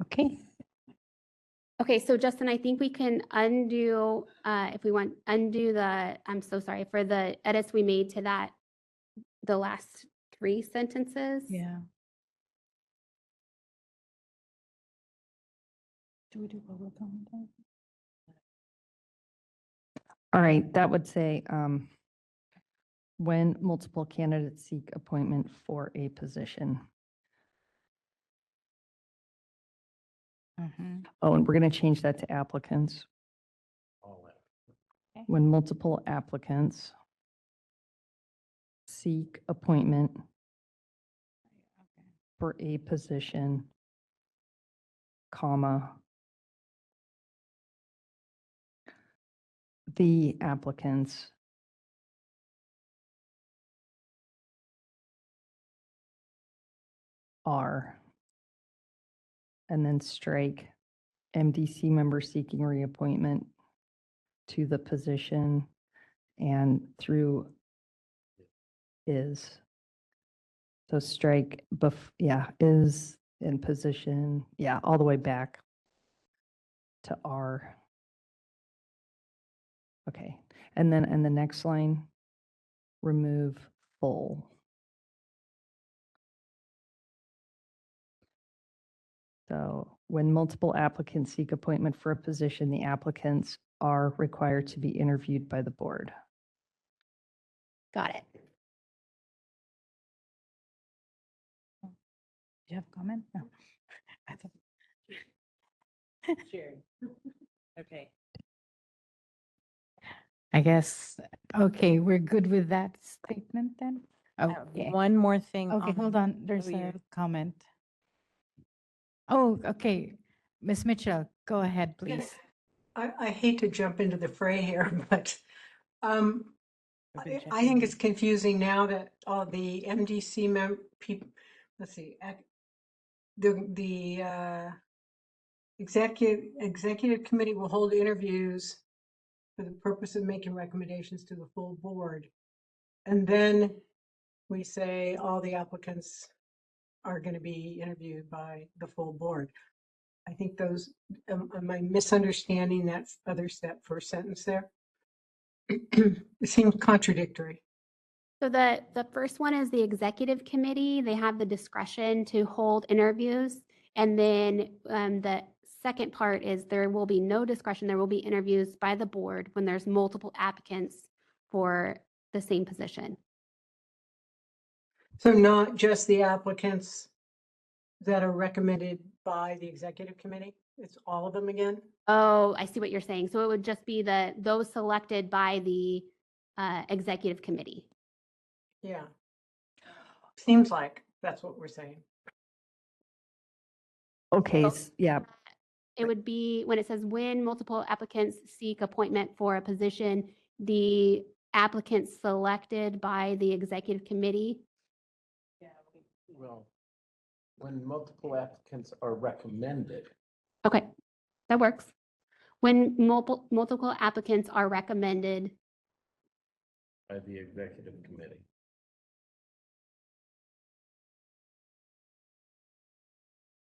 Okay.
Okay, so Justin, I think we can undo, if we want, undo the, I'm so sorry, for the edits we made to that, the last 3 sentences.
Yeah. Do we do public comment?
All right, that would say, when multiple candidates seek appointment for a position. Oh, and we're going to change that to applicants.
All
When multiple applicants seek appointment for a position, comma, the applicants are, and then strike MDC member seeking reappointment to the position and through is. So strike, is in position, all the way back to are. Okay, and then in the next line, remove full. So when multiple applicants seek appointment for a position, the applicants are required to be interviewed by the board.
Got it.
Do you have a comment? No. I thought-
Okay.
I guess, okay, we're good with that statement then? Okay.
One more thing.
Okay, hold on. There's
yeah.
a comment. Oh, okay. Ms. Mitchell, go ahead, please.
I hate to jump into the fray here, but
been
I think it's confusing now that all the MDC people, let's see, the executive committee will hold interviews for the purpose of making recommendations to the full board. And then we say all the applicants are going to be interviewed by the full board. I think those, am I misunderstanding that first sentence there? It seems contradictory.
So the first one is the executive committee. They have the discretion to hold interviews. And then the second part is there will be no discretion. There will be interviews by the board when there's multiple applicants for the same position.
So not just the applicants that are recommended by the executive committee? It's all of them again?
Oh, I see what you're saying. So it would just be those selected by the executive committee.
Yeah. Seems like that's what we're saying.
Okay,
So
yeah,
it would be when it says when multiple applicants seek appointment for a position, the applicant selected by the executive committee.
Well, when multiple applicants are recommended.
Okay, that works. When multiple applicants are recommended.
By the executive committee.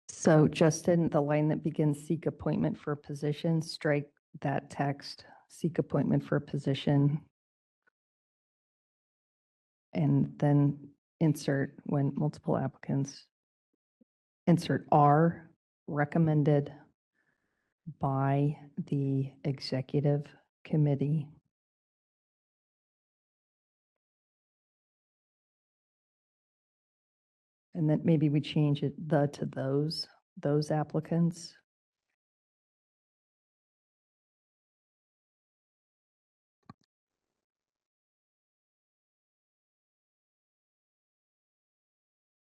so Justin, the line that begins seek appointment for a position, strike that text, seek appointment for a position. And then insert when multiple applicants, insert are recommended by the executive committee. And then maybe we change it to those applicants.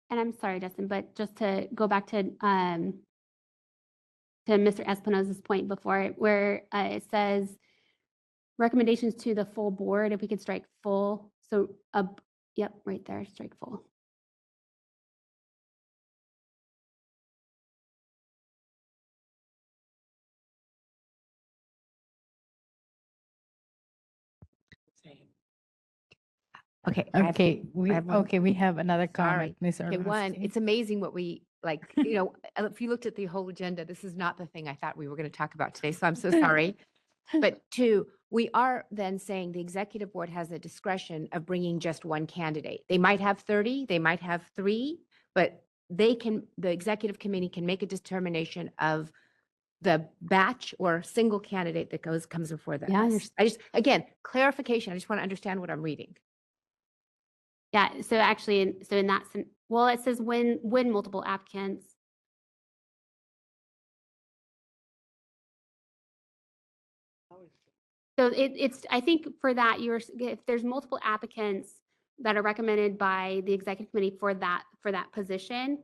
And I'm sorry, Justin, but just to go back to Mr. Espinosa's point before, where it says recommendations to the full board, if we could strike full. So, yep, right there, strike full.
Okay.
Okay, we have another
Sorry.
comment, Ms.
Okay, one,
Orlowski.
it's amazing what we like, if you looked at the whole agenda, this is not the thing I thought we were going to talk about today. So I'm so sorry. But two, we are then saying the executive board has the discretion of bringing just one candidate. They might have 30, they might have 3, but the executive committee can make a determination of the batch or single candidate that comes before them.
Yeah,
Again, clarification. I just want to understand what I'm reading.
Yeah, so actually, so in that sense, well, it says when multiple applicants. So it's, I think for that, if there's multiple applicants that are recommended by the executive committee for that position,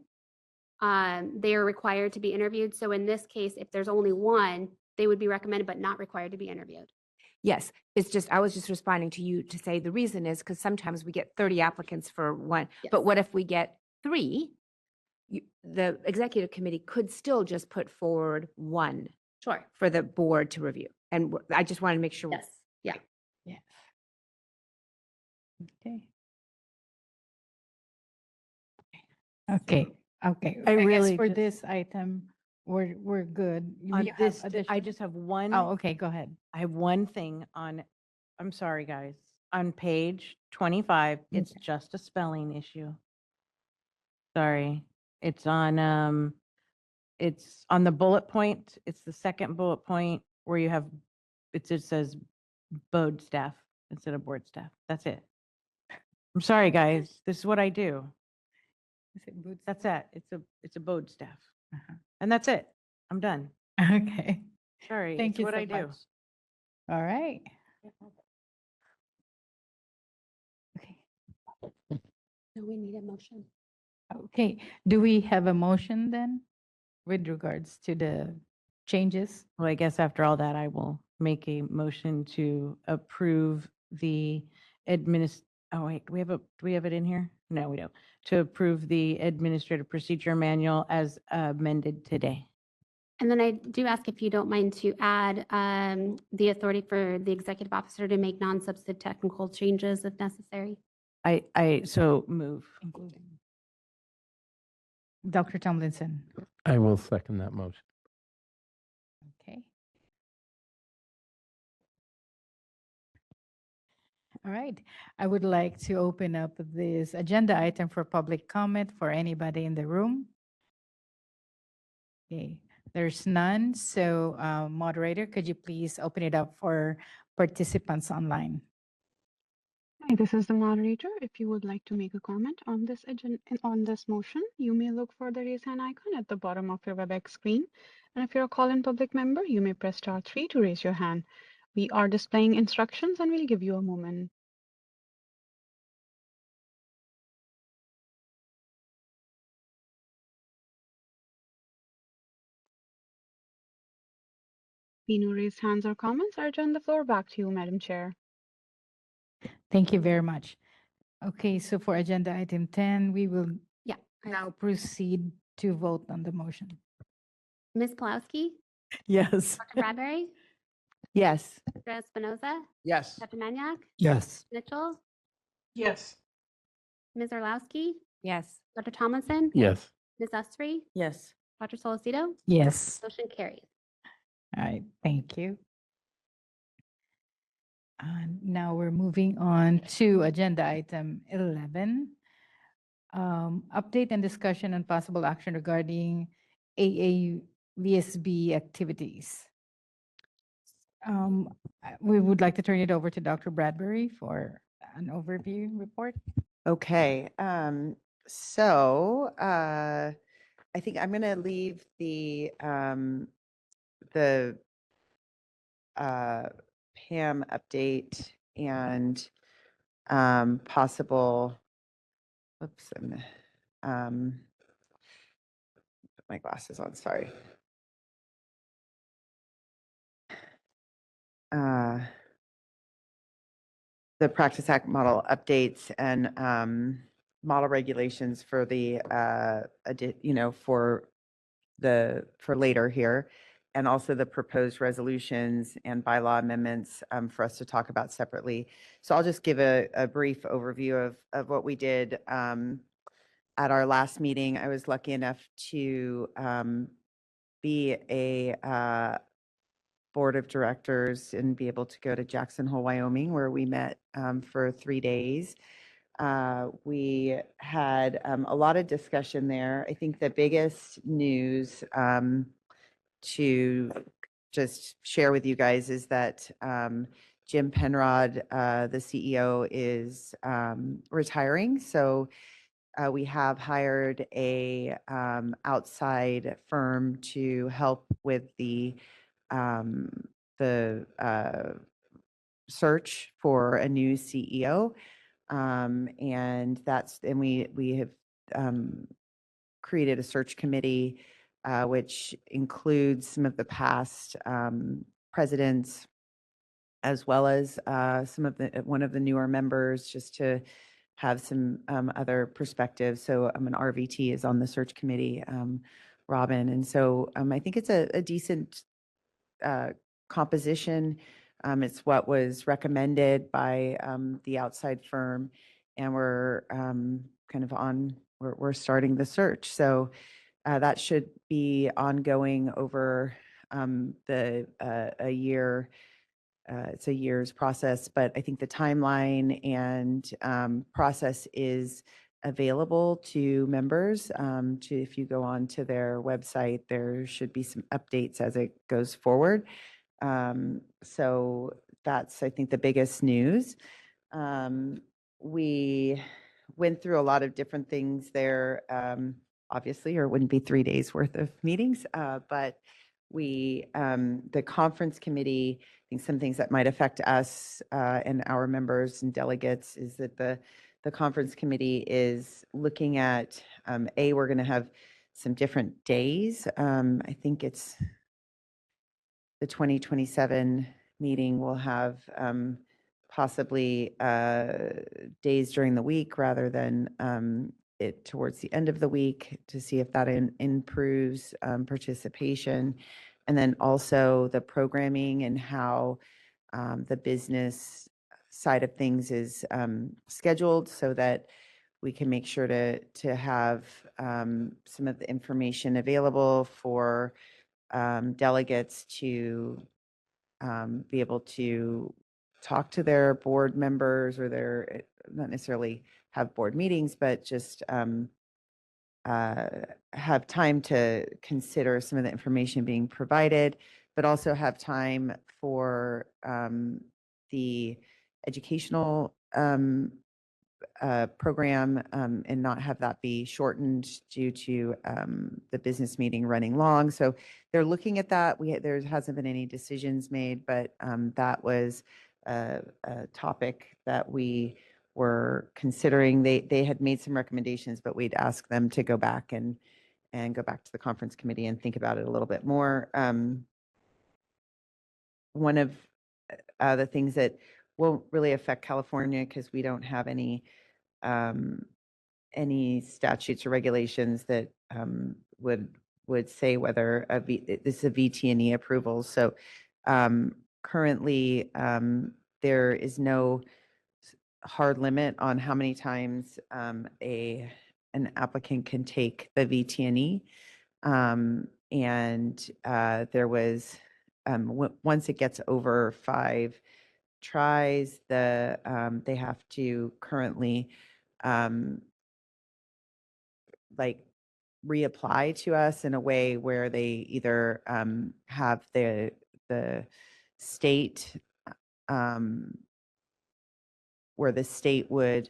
they are required to be interviewed. So in this case, if there's only one, they would be recommended but not required to be interviewed.
Yes, it's just, I was just responding to you to say the reason is because sometimes we get 30 applicants for one, but what if we get 3? The executive committee could still just put forward one.
Sure.
For the board to review. And I just want to make sure.
Yes, yeah.
Yes. Okay. Okay.
I
guess
really
for
just-
this item, we're good.
On
You have
this, I
additional-
just have one.
Oh, okay, go ahead.
I have one thing I'm sorry, guys. On page 25, it's just a spelling issue. Sorry. It's on the bullet point. It's the second bullet point where you have, it just says board staff instead of board staff. That's it. I'm sorry, guys. This is what I do. That's it. It's a board staff. And that's it. I'm done.
Okay.
Sorry.
Thank
it's
you
what
so
I do.
much. All right.
No, we need a motion.
Okay, do we have a motion then with regards to the changes?
Well, I guess after all that, I will make a motion to approve the oh wait, do we have it in here? No, we don't. To approve the administrative procedure manual as amended today.
And then I do ask if you don't mind to add the authority for the executive officer to make non-substantive technical changes if necessary.
I so move.
Including Dr. Tomlinson.
I will second that motion.
Okay. All right. I would like to open up this agenda item for public comment for anybody in the room. Okay, there's none. So moderator, could you please open it up for participants online?
Hi, this is the moderator. If you would like to make a comment on this on this motion, you may look for the raise hand icon at the bottom of your WebEx screen. And if you're a call-in public member, you may press *3 to raise your hand. We are displaying instructions and we'll give you a moment. Being no raised hands or comments, I turn the floor back to you, Madam Chair.
Thank you very much. Okay, so for agenda item 10, we will
Yeah.
now proceed to vote on the motion.
Ms. Pulowski,
Yes.
Dr. Bradbury,
Yes.
Dr. Espinoza,
Yes.
Dr. Manyak,
Yes.
Mitchell,
Yes.
Ms. Orlowski,
Yes.
Dr. Tomlinson,
Yes.
Ms. Usry,
Yes.
Dr. Solocito,
Yes.
motion carries.
All right, thank you. Now we're moving on to agenda item 11. Update and discussion on possible action regarding AAVSB activities. We would like to turn it over to Dr. Bradbury for an overview report.
Okay. So I think I'm going to leave the PAM update and possible. Oops, put my glasses on. Sorry. The Practice Act model updates and model regulations for the for later here, and also the proposed resolutions and bylaw amendments for us to talk about separately. So I'll just give a brief overview of what we did at our last meeting. I was lucky enough to be a board of directors and be able to go to Jackson Hole, Wyoming, where we met for 3 days. We had a lot of discussion there. I think the biggest news to just share with you guys is that Jim Penrod, the CEO, is retiring. So we have hired a outside firm to help with the search for a new CEO. And we have created a search committee, which includes some of the past presidents, as well as one of the newer members, just to have some other perspectives. So an RVT is on the search committee, Robin. And so I think it's a decent composition. It's what was recommended by the outside firm, and we're we're starting the search. So that should be ongoing over a year. It's a year's process, but I think the timeline and process is available to members. If you go on to their website, there should be some updates as it goes forward. So that's, I think, the biggest news. We went through a lot of different things there, obviously, or it wouldn't be 3 days worth of meetings. But the conference committee, I think some things that might affect us and our members and delegates is that the conference committee is looking at, we're going to have some different days. I think it's the 2027 meeting will have possibly days during the week rather than it towards the end of the week, to see if that improves participation. And then also the programming and how the business side of things is scheduled, so that we can make sure to have some of the information available for delegates to be able to talk to their board members, or not necessarily have board meetings, but just have time to consider some of the information being provided, but also have time for the educational program and not have that be shortened due to the business meeting running long. So they're looking at that. There hasn't been any decisions made, but that was a topic that we were considering. They had made some recommendations, but we'd ask them to go back and go back to the conference committee and think about it a little bit more. One of the things that won't really affect California, because we don't have um, any statutes or regulations that would say whether this is a VT&E approval. So currently, there is no hard limit on how many times an applicant can take the VT&E. And there was, once it gets over 5 tries, they have to currently like reapply to us in a way where they either have the state where the state would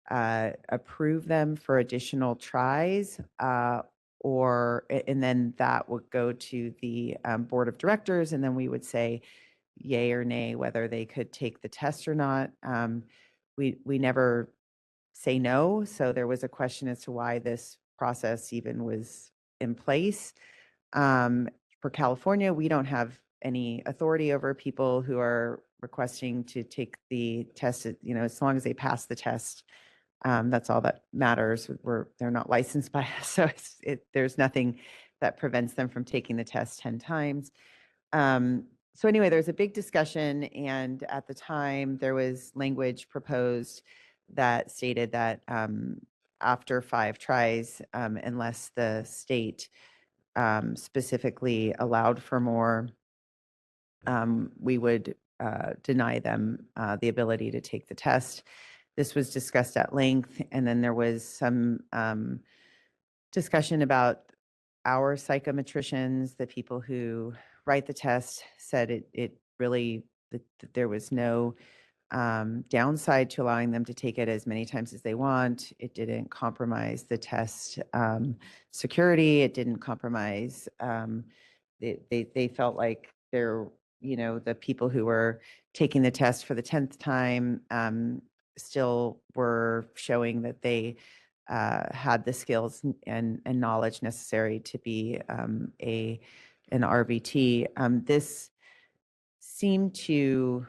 approve them for additional tries, and then that would go to the board of directors, and then we would say yay or nay whether they could take the test or not. We never say no, so there was a question as to why this process even was in place. For California, we don't have any authority over people who are requesting to take the test. As long as they pass the test, that's all that matters. They're not licensed by us, so there's nothing that prevents them from taking the test 10 times. So anyway, there was a big discussion, and at the time there was language proposed that stated that after 5 tries, unless the state specifically allowed for more, we would deny them the ability to take the test. This was discussed at length, and then there was some discussion about our psychometricians, the people who write the test, said it really, that there was no downside to allowing them to take it as many times as they want. It didn't compromise the test security. It didn't compromise. They felt like the people who were taking the test for the 10th time still were showing that they had the skills and knowledge necessary to be an RVT. This seemed to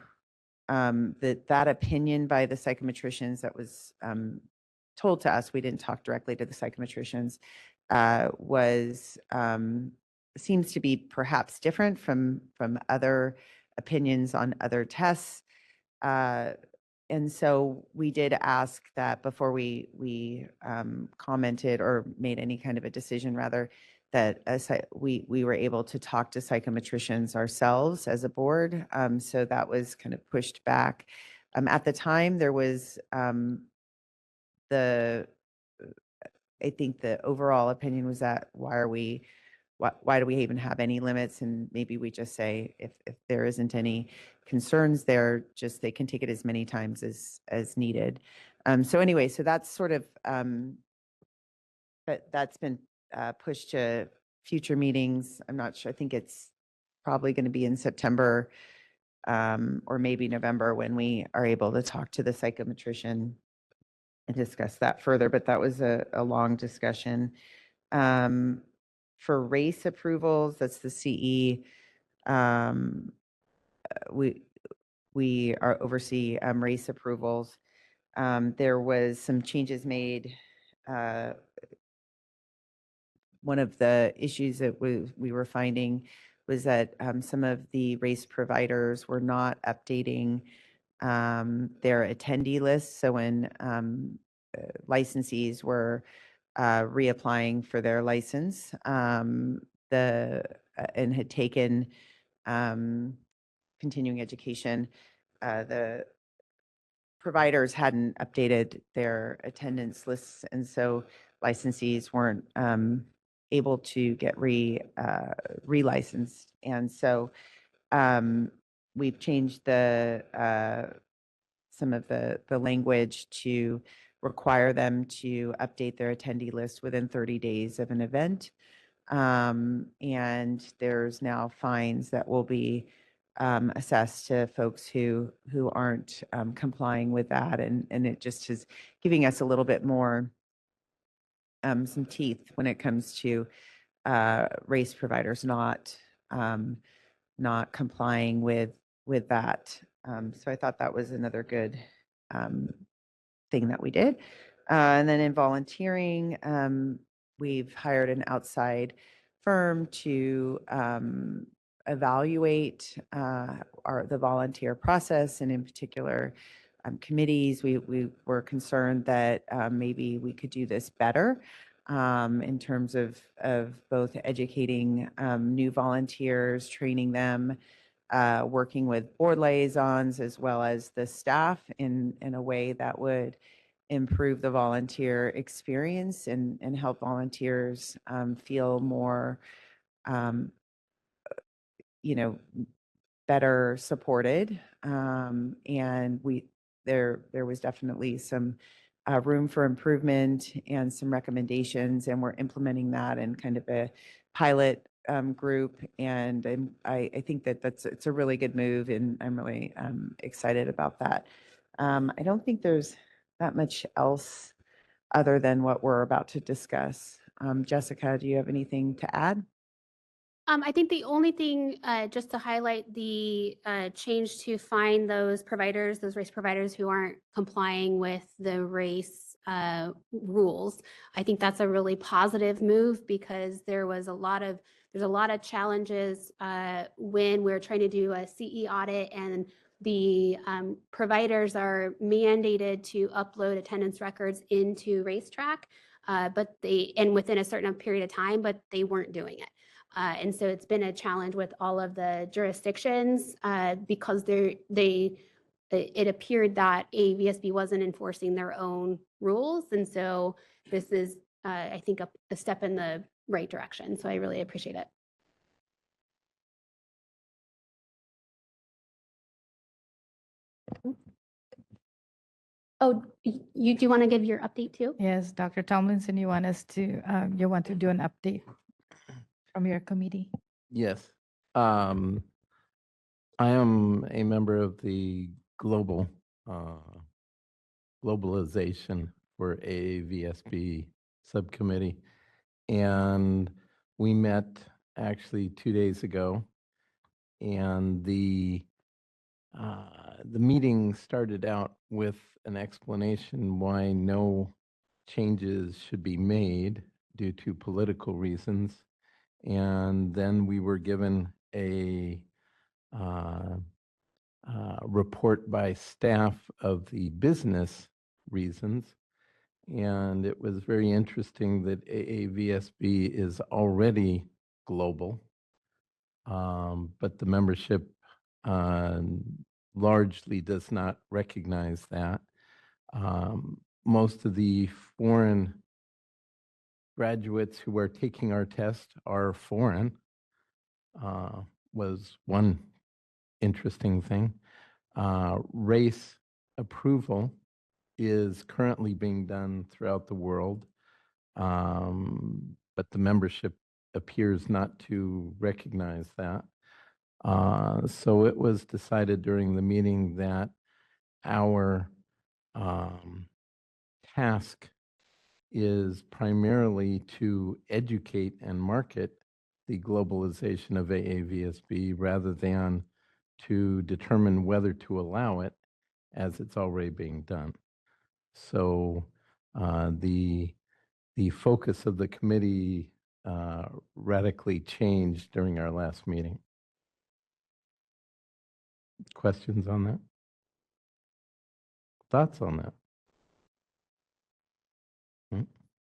that opinion by the psychometricians that was told to us, we didn't talk directly to the psychometricians, was seems to be perhaps different from other opinions on other tests. And so we did ask that before we commented or made any kind of a decision, rather, that we were able to talk to psychometricians ourselves as a board. So that was kind of pushed back. At the time, there was I think the overall opinion was that why do we even have any limits? And maybe we just say if there isn't any concerns there, just they can take it as many times as needed. So anyway, so that's sort of that's been pushed to future meetings. I'm not sure. I think it's probably going to be in September or maybe November when we are able to talk to the psychometrician and discuss that further. But that was a long discussion. For race approvals, that's the CE. We are oversee race approvals. There was some changes made. One of the issues that we were finding was that some of the race providers were not updating their attendee lists. So when licensees were reapplying for their license, and had taken continuing education, the providers hadn't updated their attendance lists, and so licensees weren't able to get relicensed. And so we've changed some of the language to require them to update their attendee list within 30 days of an event. And there's now fines that will be assessed to folks who aren't complying with that. And it just is giving us a little bit more some teeth when it comes to race providers not complying with that. So I thought that was another good thing that we did. And then in volunteering, we've hired an outside firm to evaluate the volunteer process, and in particular committees. We were concerned that maybe we could do this better in terms of both educating new volunteers, training them, working with board liaisons as well as the staff in a way that would improve the volunteer experience and help volunteers feel more, better supported. And there was definitely some room for improvement and some recommendations, and we're implementing that in kind of a pilot group. And I think that it's a really good move, and I'm really excited about that. I don't think there's that much else other than what we're about to discuss. Jessica, do you have anything to add?
I think the only thing, just to highlight the change to find those providers, those race providers who aren't complying with the race rules. I think that's a really positive move, because there's a lot of challenges when we're trying to do a CE audit, and the providers are mandated to upload attendance records into Racetrack, and within a certain period of time, but they weren't doing it. And so it's been a challenge with all of the jurisdictions because it appeared that AVSB wasn't enforcing their own rules. And so this is, I think, a step in the right direction. So I really appreciate it. Oh, do you want to give your update too?
Yes, Dr. Tomlinson, you want to do an update from your committee?
Yes. I am a member of the globalization for AAVSB subcommittee, and we met actually 2 days ago, and the meeting started out with an explanation why no changes should be made due to political reasons. And then we were given a report by staff of the business reasons. And it was very interesting that AAVSB is already global, but the membership largely does not recognize that. Most of the foreign graduates who are taking our test are foreign, was one interesting thing. Race approval is currently being done throughout the world, but the membership appears not to recognize that. So it was decided during the meeting that our task is primarily to educate and market the globalization of AAVSB rather than to determine whether to allow it, as it's already being done. So the focus of the committee radically changed during our last meeting. Questions on that? Thoughts on that?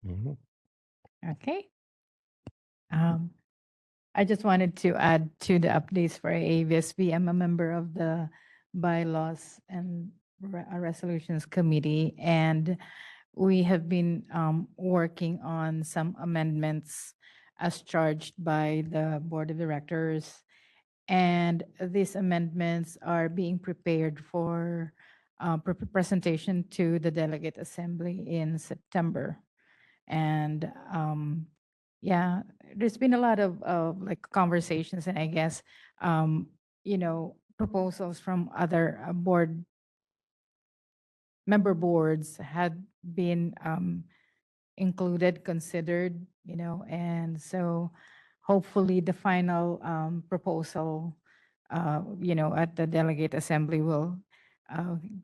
Mm-hmm.
Okay. I just wanted to add to the updates for AVSB. I'm a member of the Bylaws and Resolutions Committee, and we have been working on some amendments as charged by the Board of Directors. And these amendments are being prepared for presentation to the Delegate Assembly in September. And yeah, there's been a lot of like conversations, and I guess, proposals from other member boards had been included, considered, and so hopefully the final proposal, at the Delegate Assembly will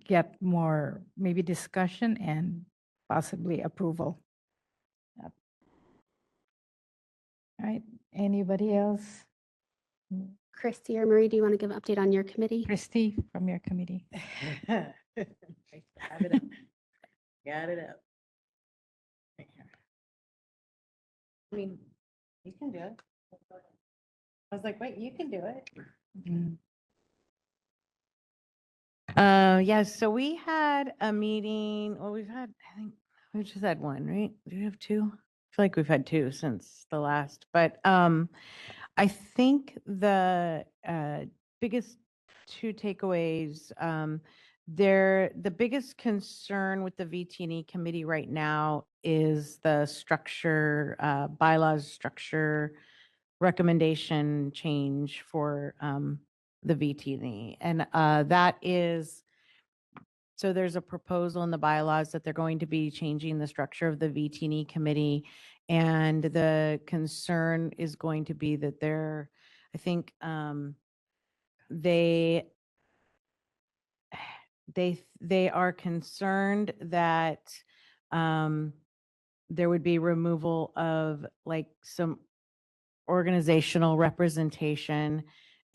get more maybe discussion and possibly approval. Yep. All right, anybody else?
Christy or Marie, do you want to give an update on your committee?
Christy, from your committee.
I have it up. Got it up. Right here. I mean, you can do it. I was like, wait, you can do it. Yeah, so we had a meeting, well, I think we just had one, right? Do we have two? I feel like we've had two since the last, but I think the biggest two takeaways, the biggest concern with the VT&E committee right now is the structure, bylaws structure recommendation change for the VT&E. And that is, so there's a proposal in the bylaws that they're going to be changing the structure of the VT&E committee. And the concern is going to be that I think they are concerned that there would be removal of like some organizational representation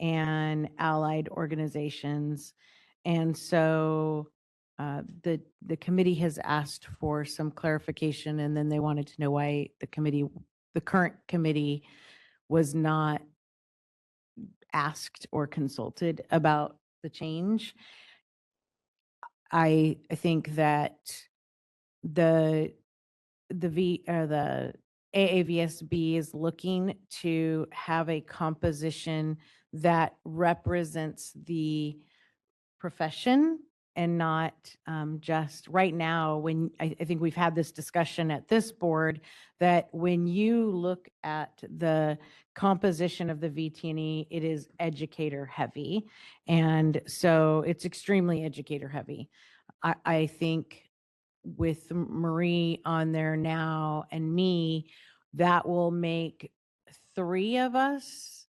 and allied organizations. And so the committee has asked for some clarification, and then they wanted to know why the current committee was not asked or consulted about the change. I think that the AAVSB is looking to have a composition that represents the profession and not just right now. When I think we've had this discussion at this board, that when you look at the composition of the VT&E, it is educator heavy. And so it's extremely educator heavy. I think with Marie on there now and me, that will make 3 of us,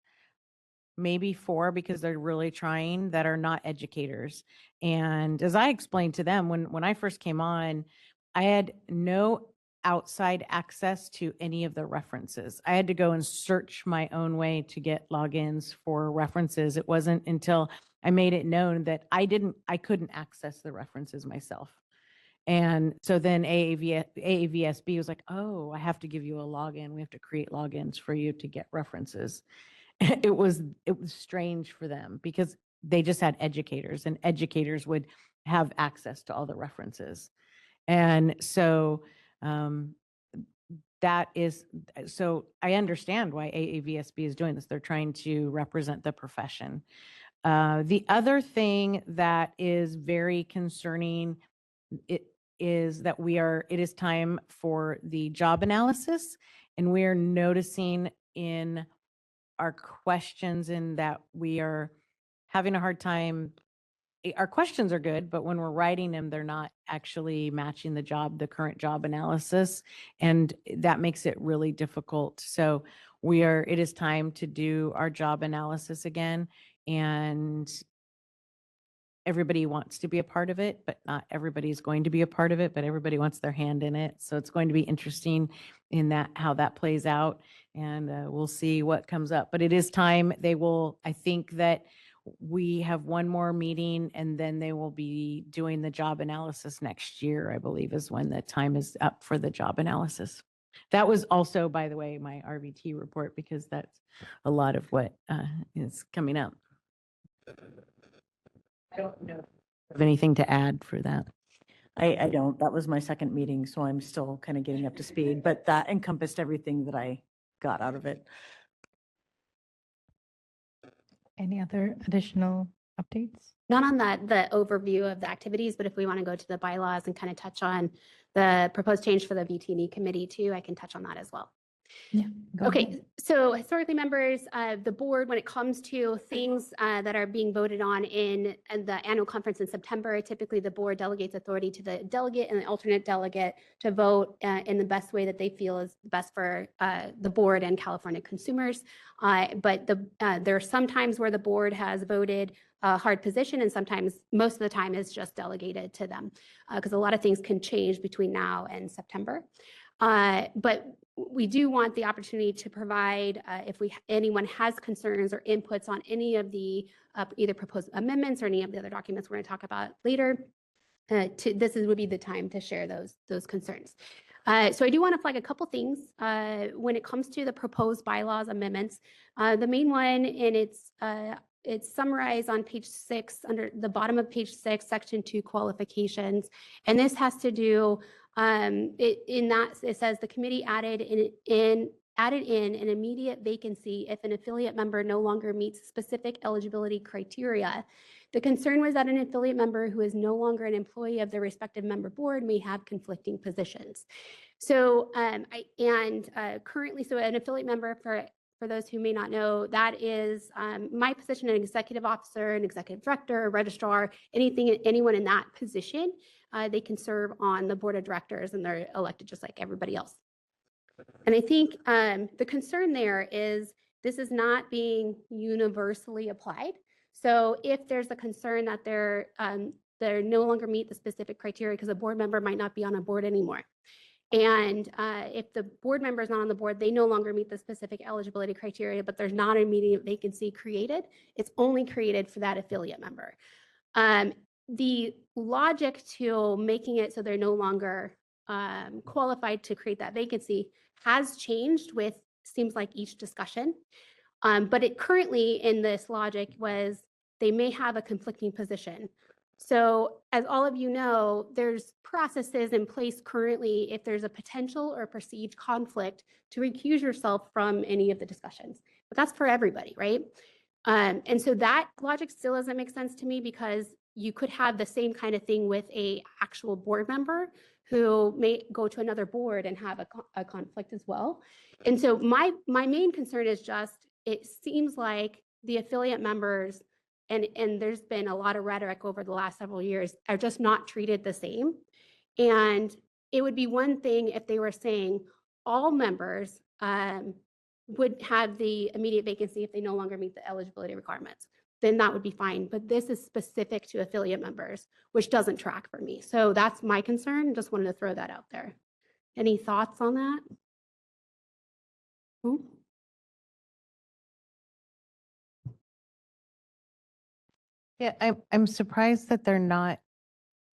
maybe 4, because they're really trying, that are not educators. And as I explained to them, when I first came on, I had no outside access to any of the references. I had to go and search my own way to get logins for references. It wasn't until I made it known that I couldn't access the references myself. And so then AAVSB was like, oh, I have to give you a login. We have to create logins for you to get references. It was strange for them because they just had educators, and educators would have access to all the references. And so so I understand why AAVSB is doing this. They're trying to represent the profession. The other thing that is very concerning is that it is time for the job analysis, and we are noticing in our questions in that we are having a hard time. Our questions are good, but when we're writing them, they're not actually matching the current job analysis. And that makes it really difficult. So it is time to do our job analysis again. And everybody wants to be a part of it, but not everybody is going to be a part of it, but everybody wants their hand in it. So it's going to be interesting in how that plays out, and we'll see what comes up. But it is time. I think that we have one more meeting, and then they will be doing the job analysis next year, I believe, is when the time is up for the job analysis. That was also, by the way, my RVT report, because that's a lot of what is coming up. I don't know if you have anything to add for that.
I don't. That was my second meeting, so I'm still kind of getting up to speed, but that encompassed everything that I
got out of it.
Any other additional updates?
Not on the overview of the activities, but if we want to go to the bylaws and kind of touch on the proposed change for the VT&E committee too, I can touch on that as well.
Yeah. Go
Okay,
ahead.
so historically, members of the board, when it comes to things that are being voted on in the annual conference in September, typically the board delegates authority to the delegate and the alternate delegate to vote in the best way that they feel is best for the board and California consumers. But there are some times where the board has voted a hard position, and sometimes, most of the time, is just delegated to them because a lot of things can change between now and September. But we do want the opportunity to provide, if anyone has concerns or inputs on any of the either proposed amendments or any of the other documents we're going to talk about later, would be the time to share those concerns. So I do want to flag a couple things when it comes to the proposed bylaws amendments. The main one, and it's summarized on page 6 under the bottom of page 6, section 2 qualifications, and this has to do. It says the committee added in an immediate vacancy if an affiliate member no longer meets specific eligibility criteria. The concern was that an affiliate member who is no longer an employee of the respective member board may have conflicting positions. So, currently, so an affiliate member, for those who may not know, that is my position, an executive officer, an executive director, a registrar, anyone in that position. They can serve on the board of directors and they're elected just like everybody else. And I think the concern there is this is not being universally applied. So if there's a concern that they're no longer meet the specific criteria because a board member might not be on a board anymore. And if the board member is not on the board, they no longer meet the specific eligibility criteria, but there's not an immediate vacancy created. It's only created for that affiliate member. The logic to making it so they're no longer qualified to create that vacancy has changed with, seems like, each discussion. But it currently in this logic was they may have a conflicting position. So as all of you know, there's processes in place currently if there's a potential or perceived conflict to recuse yourself from any of the discussions. But that's for everybody, right? And so that logic still doesn't make sense to me because you could have the same kind of thing with a actual board member who may go to another board and have a conflict as well. And so my main concern is just, it seems like the affiliate members, and there's been a lot of rhetoric over the last several years, are just not treated the same. And it would be one thing if they were saying all members would have the immediate vacancy if they no longer meet the eligibility requirements. Then that would be fine. But this is specific to affiliate members, which doesn't track for me. So that's my concern. Just wanted to throw that out there. Any thoughts on that? Ooh.
Yeah, I'm surprised that they're not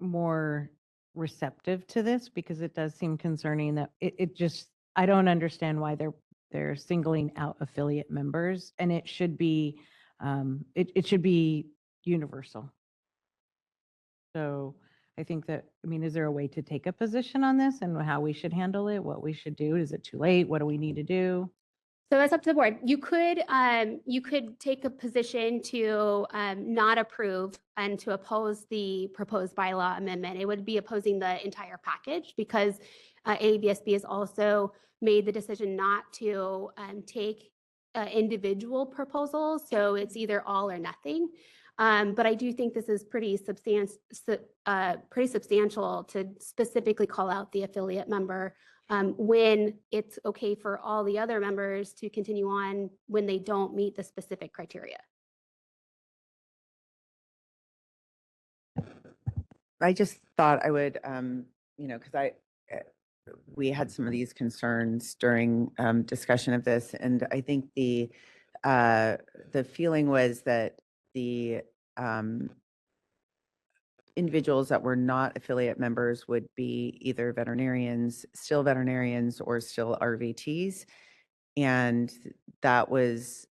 more receptive to this because it does seem concerning that it just, I don't understand why they're singling out affiliate members, and it should be it should be universal. So I think that, I mean, is there a way to take a position on this and how we should handle it, what we should do? Is it too late? What do we need to do?
So that's up to the board. You could take a position to not approve and to oppose the proposed bylaw amendment. It would be opposing the entire package because ABSB has also made the decision not to take individual proposals. So it's either all or nothing. But I do think this is pretty substantial to specifically call out the affiliate member when it's okay for all the other members to continue on when they don't meet the specific criteria.
I just thought I would, because we had some of these concerns during discussion of this, and I think the feeling was that the individuals that were not affiliate members would be either veterinarians, still veterinarians, or still RVTs, and that was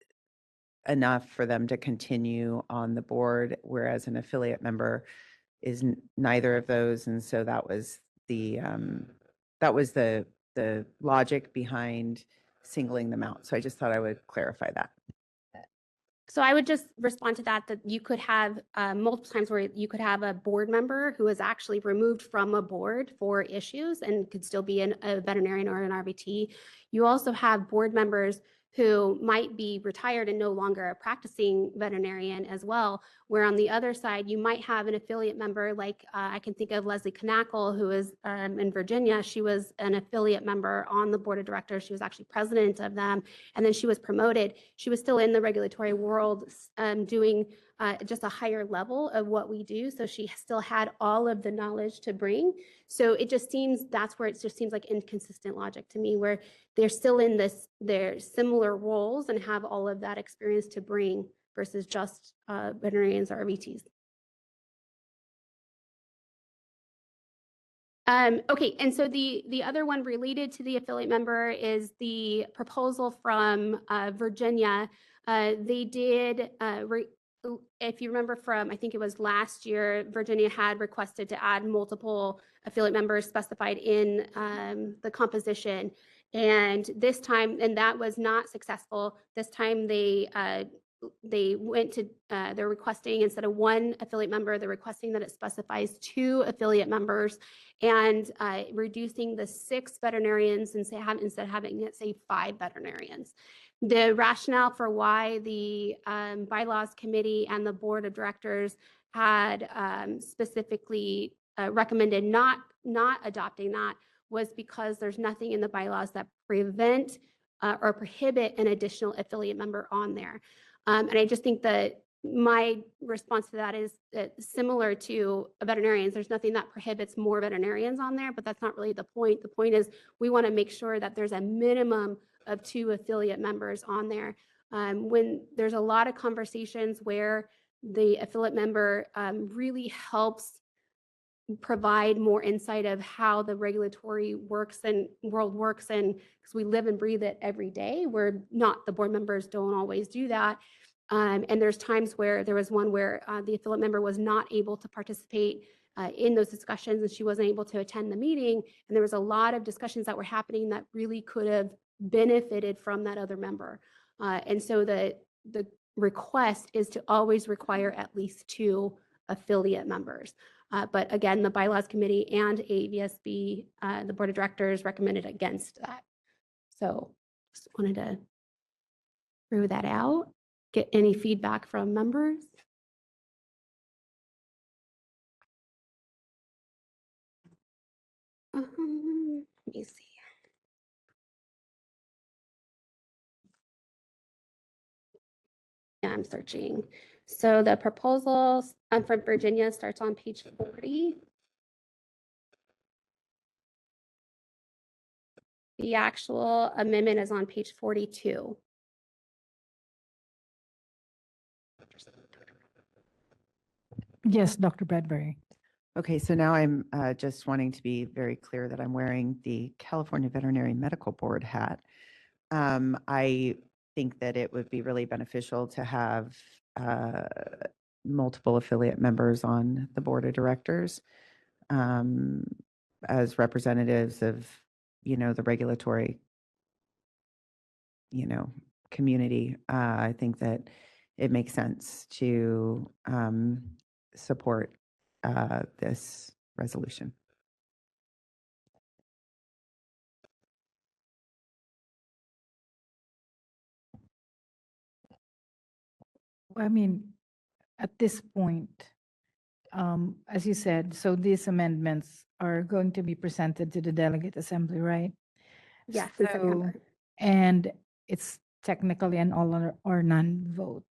enough for them to continue on the board, whereas an affiliate member is neither of those. And so that was the logic behind singling them out. So I just thought I would clarify that.
So I would just respond to that, that you could have multiple times where you could have a board member who is actually removed from a board for issues and could still be a veterinarian or an RVT. You also have board members who might be retired and no longer a practicing veterinarian as well, where on the other side, you might have an affiliate member like I can think of Leslie Knackle, who is in Virginia. She was an affiliate member on the board of directors. She was actually president of them, and then she was promoted. She was still in the regulatory world doing just a higher level of what we do. So she still had all of the knowledge to bring. So it just seems, that's where it just seems like inconsistent logic to me, where they're still in their similar roles and have all of that experience to bring versus just veterinarians or RVTs. Okay, and so the other one related to the affiliate member is the proposal from Virginia. They did, if you remember from, I think it was last year, Virginia had requested to add multiple affiliate members specified in the composition. And this time, and that was not successful. This time they went to, they're requesting instead of one affiliate member, they're requesting that it specifies 2 affiliate members and reducing the 6 veterinarians and instead of having it say 5 veterinarians. The rationale for why the bylaws committee and the board of directors had specifically recommended not adopting that was because there's nothing in the bylaws that prevent or prohibit an additional affiliate member on there. And I just think that my response to that is similar to veterinarians. There's nothing that prohibits more veterinarians on there, but that's not really the point. The point is we want to make sure that there's a minimum of 2 affiliate members on there. When there's a lot of conversations where the affiliate member really helps provide more insight of how the regulatory works and world works, and because we live and breathe it every day, we're not, the board members don't always do that. And there's times where there was one where the affiliate member was not able to participate in those discussions and she wasn't able to attend the meeting. And there was a lot of discussions that were happening that really could have benefited from that other member. And so the request is to always require at least 2 affiliate members. But again, the bylaws committee and AVSB, the board of directors recommended against that. So just wanted to throw that out. Get any feedback from members? Let me see. Yeah, I'm searching. So the proposals from Virginia starts on page 40. The actual amendment is on page 42.
Yes, Dr. Bradbury.
Okay, so now I'm just wanting to be very clear that I'm wearing the California Veterinary Medical Board hat. I think that it would be really beneficial to have multiple affiliate members on the board of directors as representatives of, the regulatory, community. I think that it makes sense to support this resolution.
I mean, at this point, as you said, so these amendments are going to be presented to the delegate assembly, right?
Yes, in
So,
September.
and it's technically an all or none vote,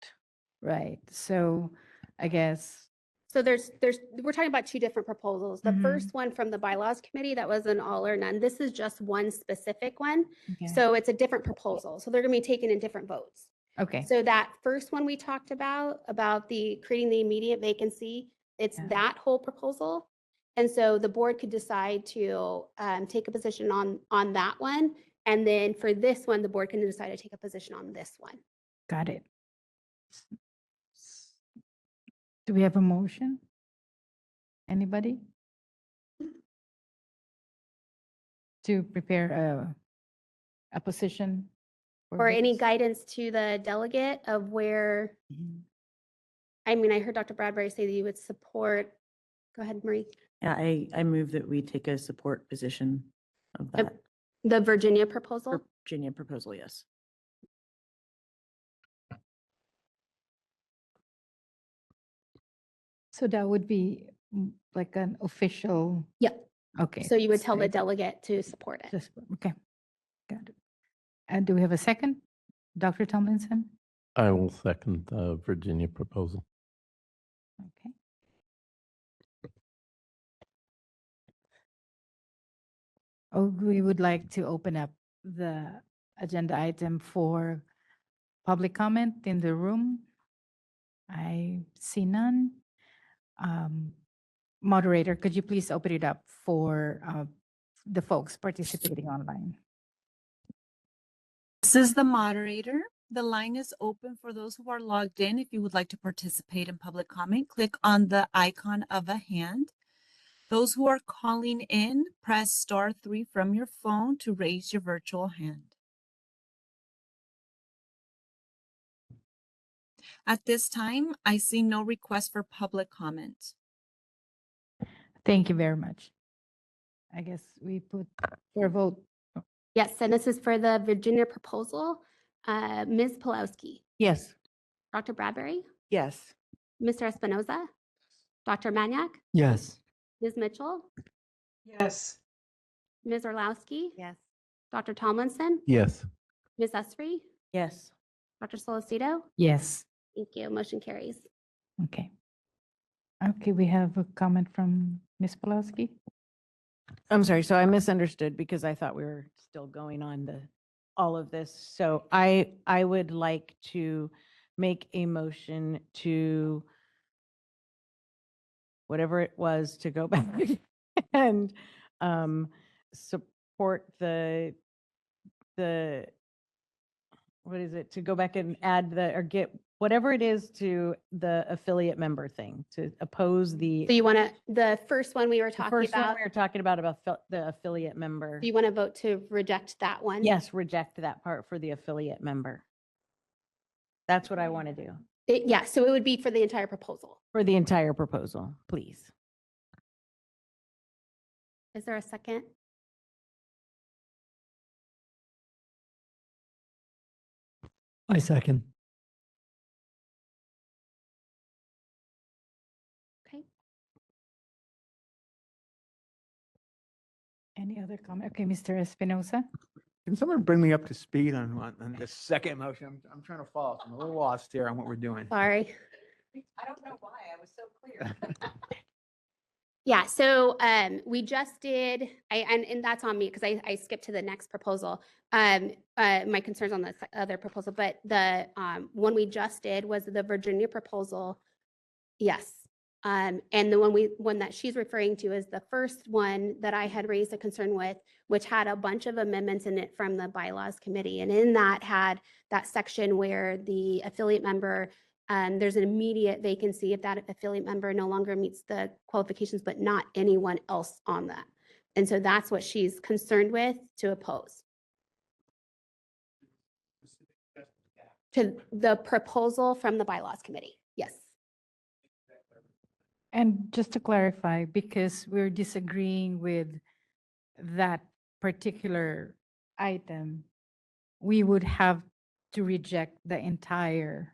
right? So I guess,
So we're talking about 2 different proposals. The first one from the bylaws committee, that was an all or none. This is just one specific one.
Okay.
So it's a different proposal. So they're going to be taken in different votes.
Okay.
So that first one we talked about the creating the immediate vacancy, it's that whole proposal. And so the board could decide to take a position on that one. And then for this one, the board can decide to take a position on this one.
Got it. Do we have a motion? Anybody? To prepare a position
or any
votes?
guidance to the delegate of where, I mean, I heard Dr. Bradbury say that you would support, go ahead, Marie.
Yeah, I move that we take a support position of that
The Virginia proposal?
Virginia proposal, yes.
So that would be like an official.
Yep.
Okay.
So you would tell the
statement.
delegate to support it.
Okay, got it. And do we have a second? Dr. Tomlinson?
I will second the Virginia proposal.
Okay. Oh, we would like to open up the agenda item for public comment in the room. I see none. Moderator, could you please open it up for the folks participating online?
This is the moderator. The line is open for those who are logged in. If you would like to participate in public comment, click on the icon of a hand. Those who are calling in, press *3 from your phone to raise your virtual hand. At this time, I see no request for public comment.
Thank you very much. I guess we put for a vote.
Yes, and this is for the Virginia proposal. Ms. Pulowski,
Yes.
Dr. Bradbury,
Yes.
Mr. Espinoza, Dr. Maniak,
Yes.
Ms. Mitchell,
Yes.
Ms. Orlowski,
Yes.
Dr. Tomlinson,
Yes.
Ms. Esri,
Yes.
Dr. Solocito.
Yes.
Thank you. Motion carries.
Okay. Okay, we have a comment from Ms. Pulaski.
I'm sorry, so I misunderstood because I thought we were still going on the, all of this. So I would like to make a motion to whatever it was to go back and support the, what is it, to go back and add the, or get whatever it is to the affiliate member thing, to oppose the.
So you want to, the first one we were
The
talking
first one
about,
we were talking about the affiliate member.
do you want to vote to reject that one?
Yes, reject that part for the affiliate member. That's what I want to do
Yeah, so it would be for the entire proposal.
for the entire proposal, please.
Is there a second?
I second.
Okay.
Any other comment? Okay, Mr. Espinosa.
Can someone bring me up to speed on this second motion? I'm trying to follow. I'm a little lost here on what we're doing.
Sorry.
I don't know why, I was so clear.
Yeah, so we just did, and that's on me because I skipped to the next proposal. My concerns on the other proposal, but the one we just did was the Virginia proposal. Yes. And the one that she's referring to is the first one that I had raised a concern with, which had a bunch of amendments in it from the bylaws committee. And in that had that section where the affiliate member, there's an immediate vacancy if that affiliate member no longer meets the qualifications, but not anyone else on that. And so that's what she's concerned with to oppose. To the proposal from the bylaws committee. Yes.
And just to clarify, because we're disagreeing with that particular item, we would have to reject the entire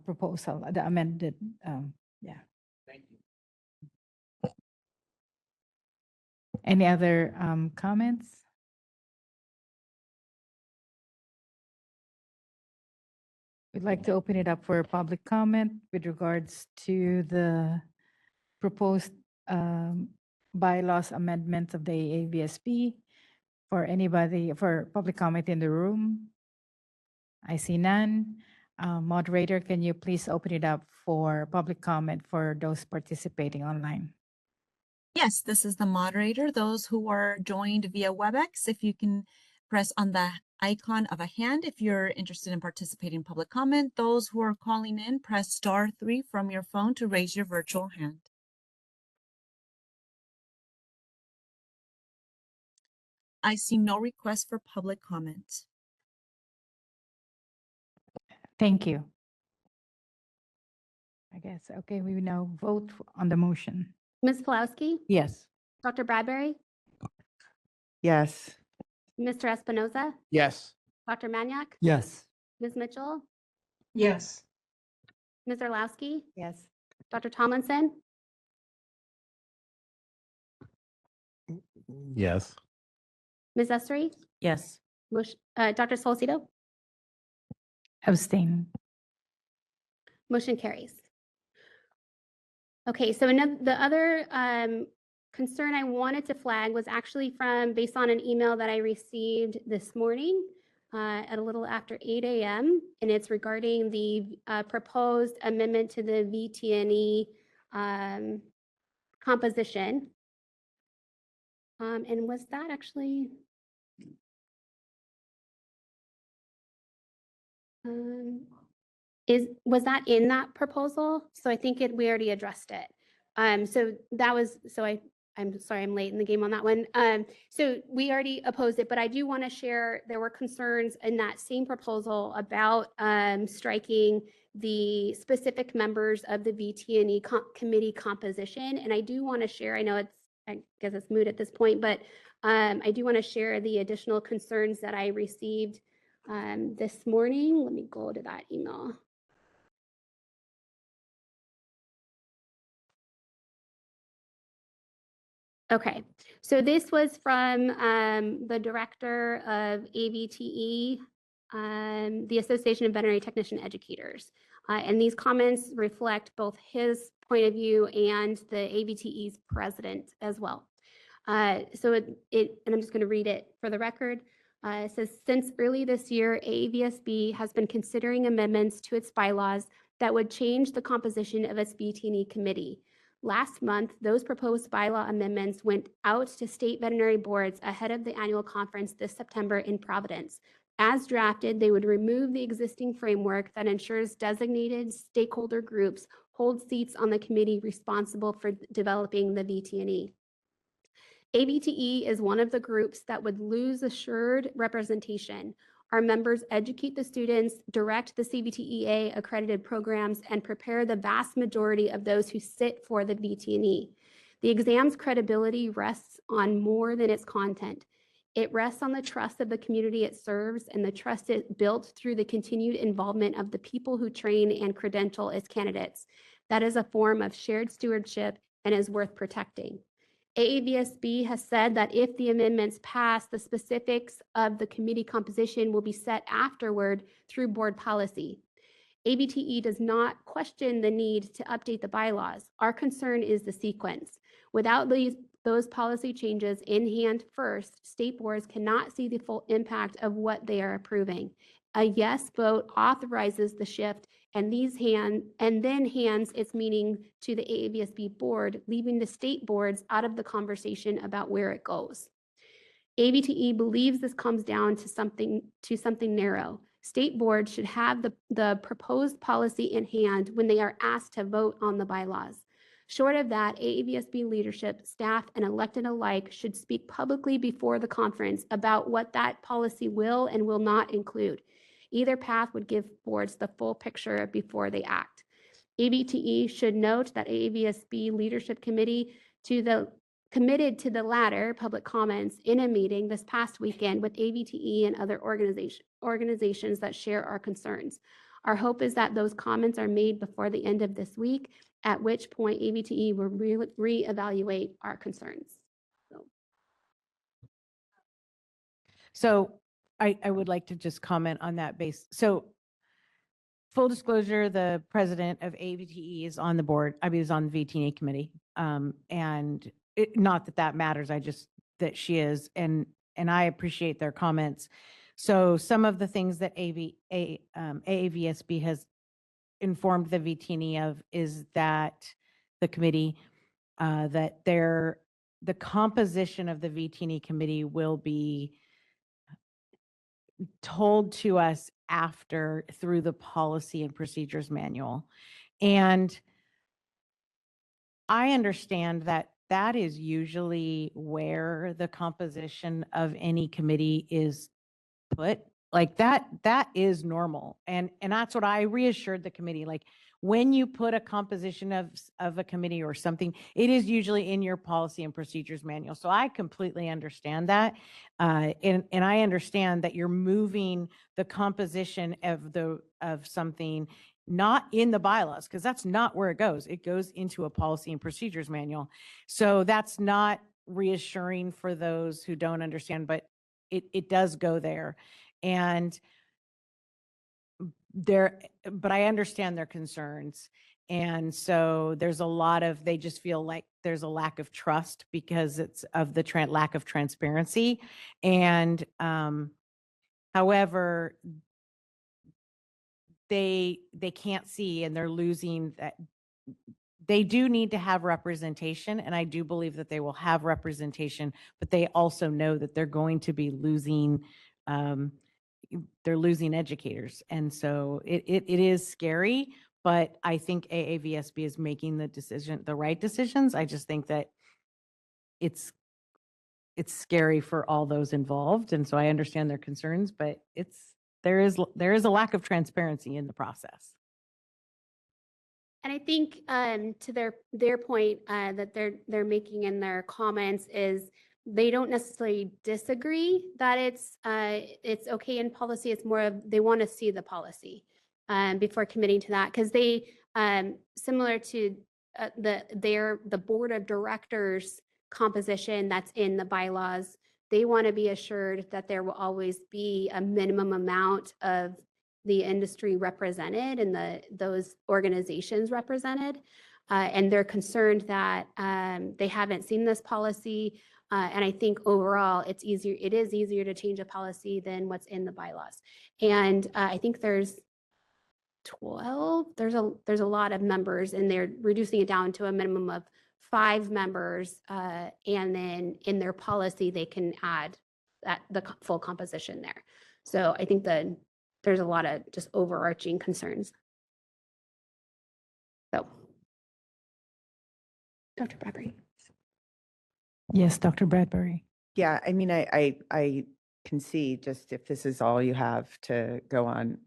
proposal, the amended, yeah.
Thank you.
Any other comments? We'd like to open it up for public comment with regards to the proposed bylaws amendments of the ABSP. For anybody, for public comment in the room? I see none. Moderator, can you please open it up for public comment for those participating online?
Yes, this is the moderator. Those who are joined via WebEx, if you can press on the icon of a hand if you're interested in participating in public comment. Those who are calling in, press *3 from your phone to raise your virtual hand. I see no request for public comment.
Thank you. I guess, okay, we now vote on the motion.
Ms. Pulowski,
Yes.
Dr. Bradbury,
Yes.
Mr. Espinoza,
Yes.
Dr. Maniak,
Yes.
Ms. Mitchell,
Yes.
Ms. Orlowski,
Yes.
Dr. Tomlinson,
Yes.
Ms. Esri,
Yes.
Dr. Solcito.
Abstain.
Motion carries. Okay, so the other concern I wanted to flag was actually based on an email that I received this morning at a little after 8 a.m. And it's regarding the proposed amendment to the VTNE composition. And was that actually? Was that in that proposal? So I think we already addressed it. So that was, I'm sorry, I'm late in the game on that one. So we already opposed it, but I do want to share, there were concerns in that same proposal about striking the specific members of the VT&E committee composition. And I do want to share, I know I guess it's moot at this point, but I do want to share the additional concerns that I received this morning. Let me go to that email. Okay, so this was from the director of AVTE, the Association of Veterinary Technician Educators. And these comments reflect both his point of view and the AVTE's president as well. And I'm just going to read it for the record. It says, since early this year, AAVSB has been considering amendments to its bylaws that would change the composition of its VT&E committee. Last month, those proposed bylaw amendments went out to state veterinary boards ahead of the annual conference this September in Providence. As drafted, they would remove the existing framework that ensures designated stakeholder groups hold seats on the committee responsible for developing the VT&E. AVTE is one of the groups that would lose assured representation. Our members educate the students, direct the CVTEA accredited programs, and prepare the vast majority of those who sit for the VT&E. The exam's credibility rests on more than its content. It rests on the trust of the community it serves and the trust it built through the continued involvement of the people who train and credential its candidates. That is a form of shared stewardship and is worth protecting. AAVSB has said that if the amendments pass, the specifics of the committee composition will be set afterward through board policy. AVTE does not question the need to update the bylaws. Our concern is the sequence. Without those policy changes in hand first, state boards cannot see the full impact of what they are approving. A yes vote authorizes the shift and then hands its meaning to the AAVSB board, leaving the state boards out of the conversation about where it goes. AVTE believes this comes down to something narrow. State boards should have the proposed policy in hand when they are asked to vote on the bylaws. Short of that, AAVSB leadership, staff, and elected alike should speak publicly before the conference about what that policy will and will not include. Either path would give boards the full picture before they act. AVTE should note that AAVSB Leadership Committee committed to the latter public comments in a meeting this past weekend with AVTE and other organizations that share our concerns. Our hope is that those comments are made before the end of this week, at which point AVTE will reevaluate our concerns.
So I would like to just comment on that base. So full disclosure, the president of AVTE is on the board. I mean, is on the VT&E committee. And not that that matters. I just, that she is. And I appreciate their comments. So some of the things that AAVSB has informed the VT&E of is that the committee, that the composition of the VT&E committee will be told to us after through the policy and procedures manual. And I understand that that is usually where the composition of any committee is put Like that is normal. And that's what I reassured the committee. Like when you put a composition of a committee or something, it is usually in your policy and procedures manual. So I completely understand that. And I understand that you're moving the composition of something not in the bylaws, because that's not where it goes. It goes into a policy and procedures manual. So that's not reassuring for those who don't understand, but it does go there. And but I understand their concerns. And so there's a lot of, they just feel like there's a lack of trust because it's of the lack of transparency. And however, they can't see, and they're losing that. They do need to have representation, and I do believe that they will have representation, but they also know that they're going to be losing, they're losing educators. And so it is scary, but I think AAVSB is making the right decisions. I just think that it's scary for all those involved. And so I understand their concerns, but there is a lack of transparency in the process.
And I think to their point that they're making in their comments is they don't necessarily disagree that it's okay in policy. It's more of they want to see the policy before committing to that, because they similar to the board of directors composition that's in the bylaws. They want to be assured that there will always be a minimum amount of the industry represented and those organizations represented. And they're concerned that they haven't seen this policy. And I think overall it is easier to change a policy than what's in the bylaws. And I think there's 12, there's a lot of members, and they're reducing it down to a minimum of 5 members. And then in their policy, they can add the full composition there. So I think there's a lot of just overarching concerns. So, Dr. Bradbury.
Yes, Dr. Bradbury.
Yeah, I mean, I can see, just if this is all you have to go on,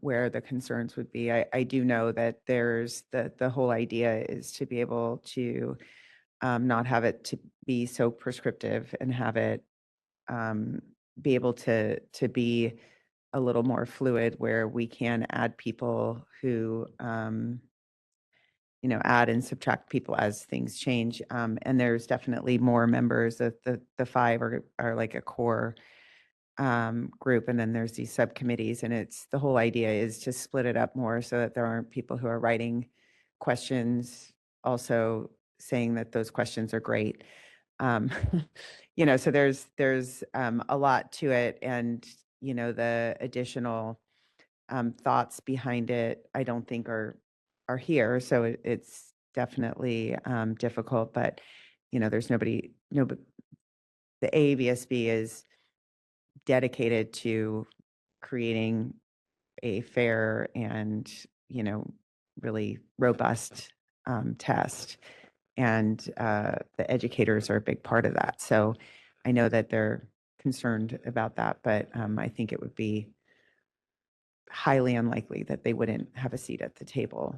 where the concerns would be. I do know that there's the whole idea is to be able to not have it to be so prescriptive, and have it be able to be a little more fluid, where we can add people who add and subtract people as things change. And there's definitely more members of the 5 are like a core group. And then there's these subcommittees, and it's the whole idea is to split it up more so that there aren't people who are writing questions also saying that those questions are great. So there's a lot to it, and the additional thoughts behind it I don't think are here. So it's definitely difficult, but there's nobody, the AAVSB is dedicated to creating a fair and really robust test, and the educators are a big part of that. So I know that they're concerned about that, but I think it would be highly unlikely that they wouldn't have a seat at the table.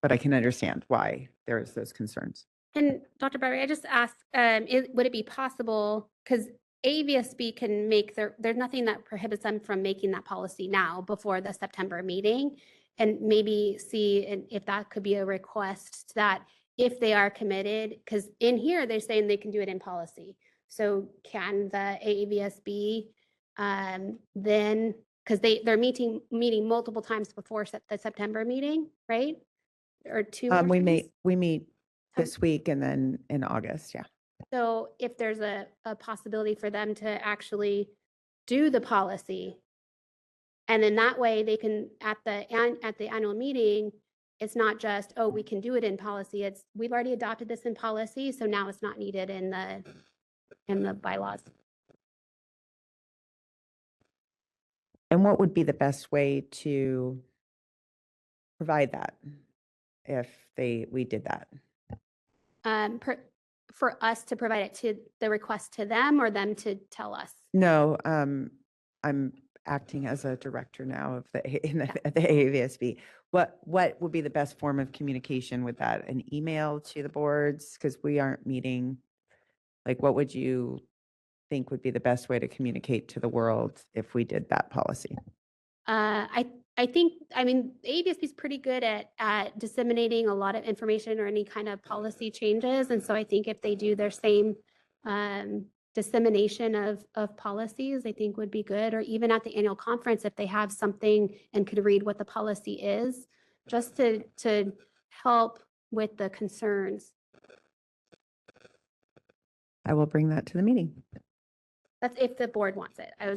But I can understand why there's those concerns.
And Dr. Bradbury, I just asked, would it be possible, because AVSB can make there's nothing that prohibits them from making that policy now before the September meeting, and maybe see if that could be a request that if they are committed, because in here they're saying they can do it in policy. So can the AVSB then, because they're meeting multiple times before the September meeting, right? Or 2 more times?
We meet this week and then in August, yeah.
So if there's a possibility for them to actually do the policy, and then that way they can, at the annual meeting, it's not just, oh, we can do it in policy. It's, we've already adopted this in policy, so now it's not needed in the bylaws.
And what would be the best way to provide that if we did that?
For us to provide it to the request to them, or them to tell us?
No, I'm acting as a director now of the AAVSB. What would be the best form of communication with that? An email to the boards? Because we aren't meeting. Like, what would you think would be the best way to communicate to the world if we did that policy?
I think, I mean, AAVSB is pretty good at disseminating a lot of information or any kind of policy changes. And so I think if they do their same dissemination of policies, I think would be good. Or even at the annual conference, if they have something and could read what the policy is, just to help with the concerns.
I will bring that to the meeting.
That's if the board wants it. That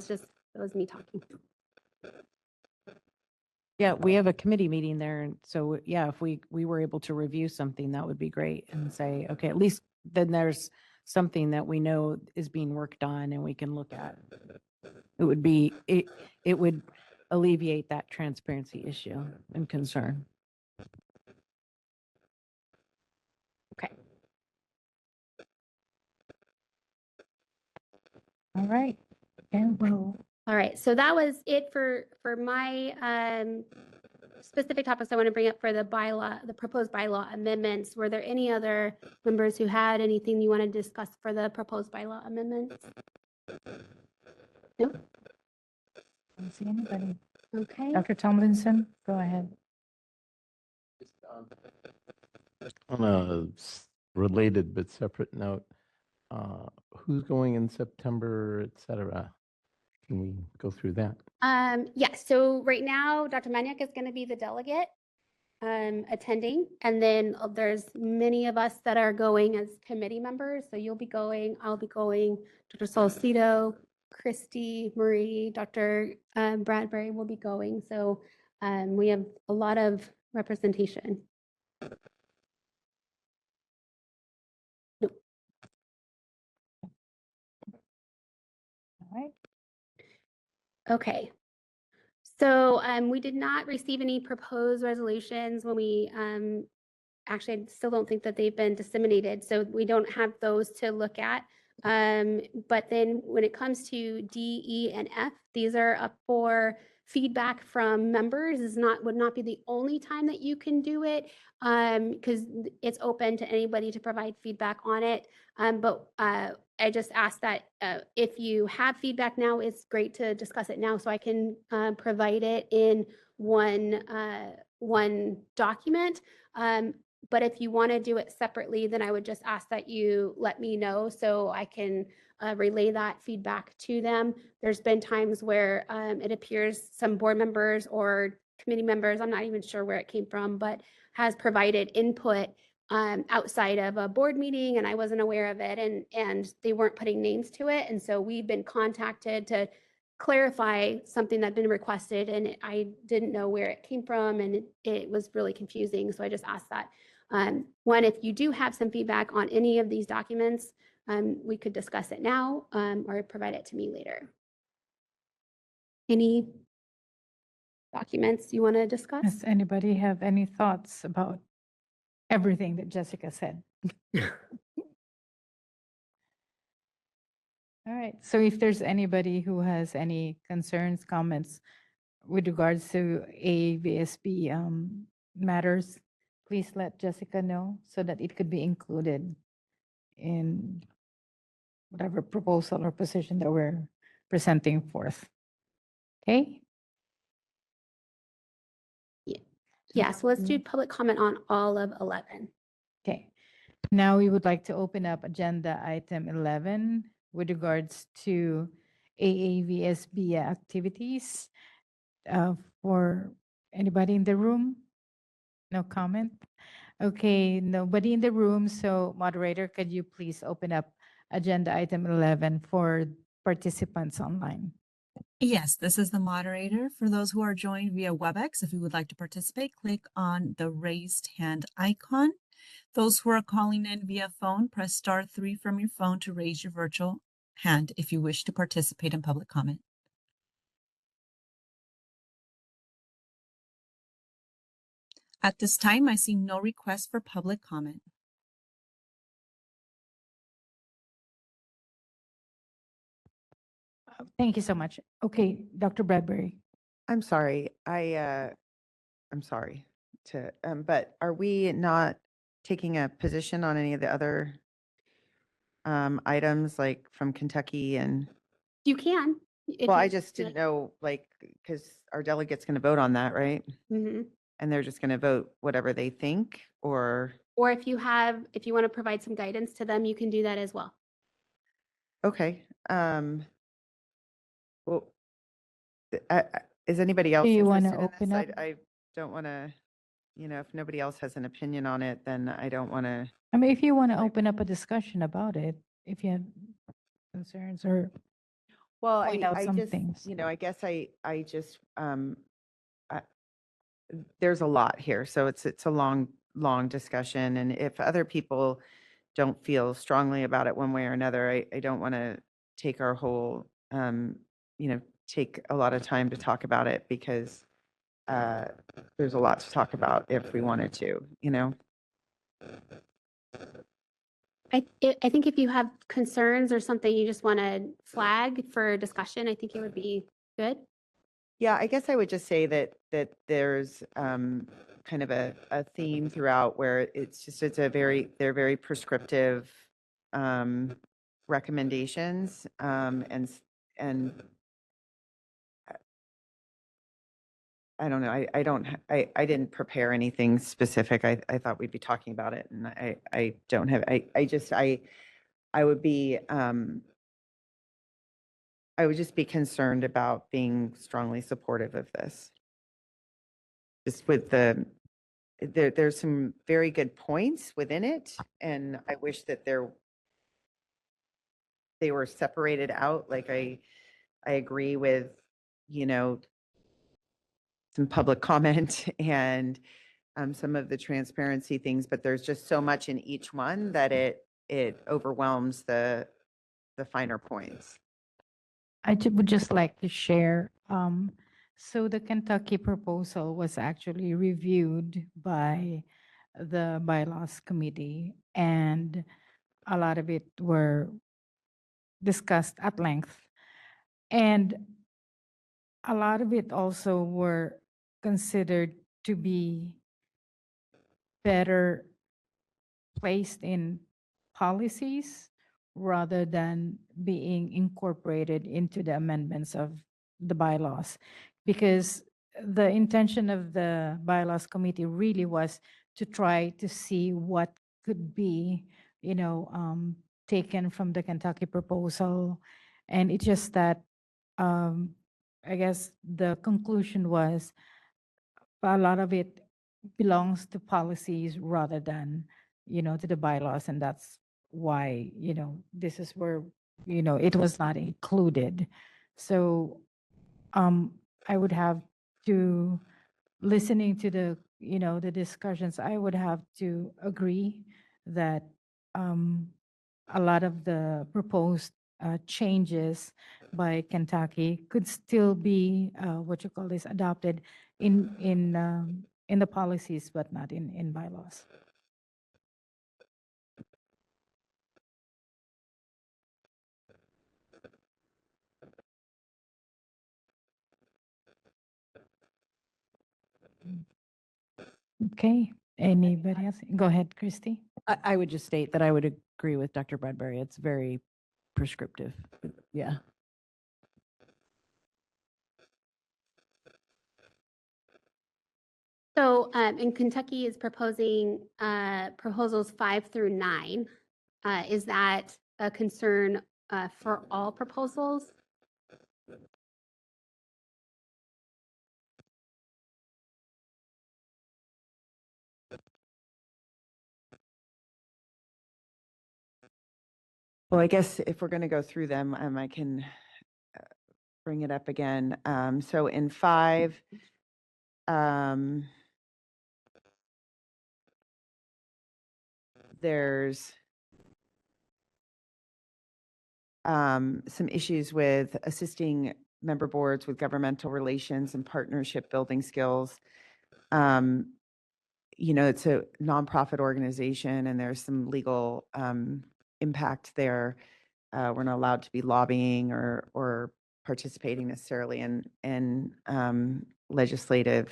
was me talking.
Yeah, we have a committee meeting there. And so, yeah, if we were able to review something, that would be great and say, okay, at least then there's something that we know is being worked on and we can look at. It would alleviate that transparency issue and concern.
Okay.
All right. And we'll
All right, so that was it for my specific topics I want to bring up for the proposed bylaw amendments. Were there any other members who had anything you want to discuss for the proposed bylaw amendments? No?
I don't see anybody.
Okay.
Dr. Tomlinson, go ahead.
On a related but separate note, who's going in September, et cetera? Can we go through that?
Yes, so right now, Dr. Maniak is going to be the delegate attending, and then there's many of us that are going as committee members. So you'll be going, I'll be going, Dr. Solcito, Christy, Marie, Dr. Bradbury will be going. So we have a lot of representation.
All right.
Okay. So we did not receive any proposed resolutions when we actually, I still don't think that they've been disseminated, so we don't have those to look at. But then when it comes to D, E, and F, these are up for feedback from members. Would not be the only time that you can do it, because it's open to anybody to provide feedback on it. But I just ask that if you have feedback now, it's great to discuss it now so I can provide it in one document. But if you want to do it separately, then I would just ask that you let me know so I can relay that feedback to them. There's been times where it appears some board members or committee members, I'm not even sure where it came from, but has provided input outside of a board meeting and I wasn't aware of it and they weren't putting names to it. And so we've been contacted to clarify something that's been requested and I didn't know where it came from and it was really confusing. So I just asked that. One, if you do have some feedback on any of these documents, we could discuss it now or provide it to me later. Any documents you want to discuss?
Does anybody have any thoughts about everything that Jessica said? All right, so if there's anybody who has any concerns, comments with regards to AVSB matters, please let Jessica know so that it could be included in whatever proposal or position that we're presenting forth. Okay?
Yeah, so let's do public comment on all of 11.
Okay. Now we would like to open up agenda item 11 with regards to AAVSB activities. For anybody in the room? No comment? Okay, nobody in the room. So moderator, could you please open up agenda item 11 for participants online?
Yes, this is the moderator. For those who are joined via WebEx, if you would like to participate, click on the raised hand icon. Those who are calling in via phone, press *3 from your phone to raise your virtual hand if you wish to participate in public comment. At this time, I see no requests for public comment.
Thank you so much. Okay, Dr. Bradbury.
I'm sorry. I'm sorry to, but are we not taking a position on any of the other items like from Kentucky and,
You can. If
well, I
you
just didn't
like.
know, like, because our delegate's going to vote on that, right?
Mhm.
And they're just going to vote whatever they think, or,
Or if you want to provide some guidance to them, you can do that as well.
okay. Well, is anybody else
you wanna
interested in
open
this?
up?
I don't want to, if nobody else has an opinion on it, then I don't want to.
I mean, if you want to open up a discussion about it, if you have concerns or
Well,
point out
I
some
just,
things.
I guess I just, I, there's a lot here, so it's a long discussion, and if other people don't feel strongly about it one way or another, I don't want to take our whole, take a lot of time to talk about it because there's a lot to talk about if we wanted to,
I think if you have concerns or something you just want to flag for discussion, I think it would be good.
Yeah, I guess I would just say that there's kind of a theme throughout where they're very prescriptive recommendations and I don't know. I don't. I didn't prepare anything specific. I thought we'd be talking about it, and I don't have. I would be. I would just be concerned about being strongly supportive of this. Just with there's some very good points within it, and I wish that they were separated out. Like I agree with, some public comment and some of the transparency things, but there's just so much in each one that it overwhelms the finer points.
Would just like to share. So the Kentucky proposal was actually reviewed by the bylaws committee, and a lot of it were discussed at length. And a lot of it also were considered to be better placed in policies rather than being incorporated into the amendments of the bylaws. Because the intention of the bylaws committee really was to try to see what could be, taken from the Kentucky proposal. And it's just that, I guess the conclusion was a lot of it belongs to policies rather than, to the bylaws. And that's why, this is where, it was not included. So I would have to, listening to the discussions, I would have to agree that a lot of the proposed changes by Kentucky could still be what you call this adopted in the policies, but not in bylaws. Okay. Anybody else? Go ahead, Christy.
I would just state that I would agree with Dr. Bradbury. It's very prescriptive. Yeah.
So in Kentucky is proposing proposals 5 through 9. Is that a concern for all proposals?
Well, I guess if we're going to go through them, I can bring it up again. So in 5, there's some issues with assisting member boards with governmental relations and partnership building skills. It's a nonprofit organization and there's some legal impact there. We're not allowed to be lobbying or participating necessarily in legislative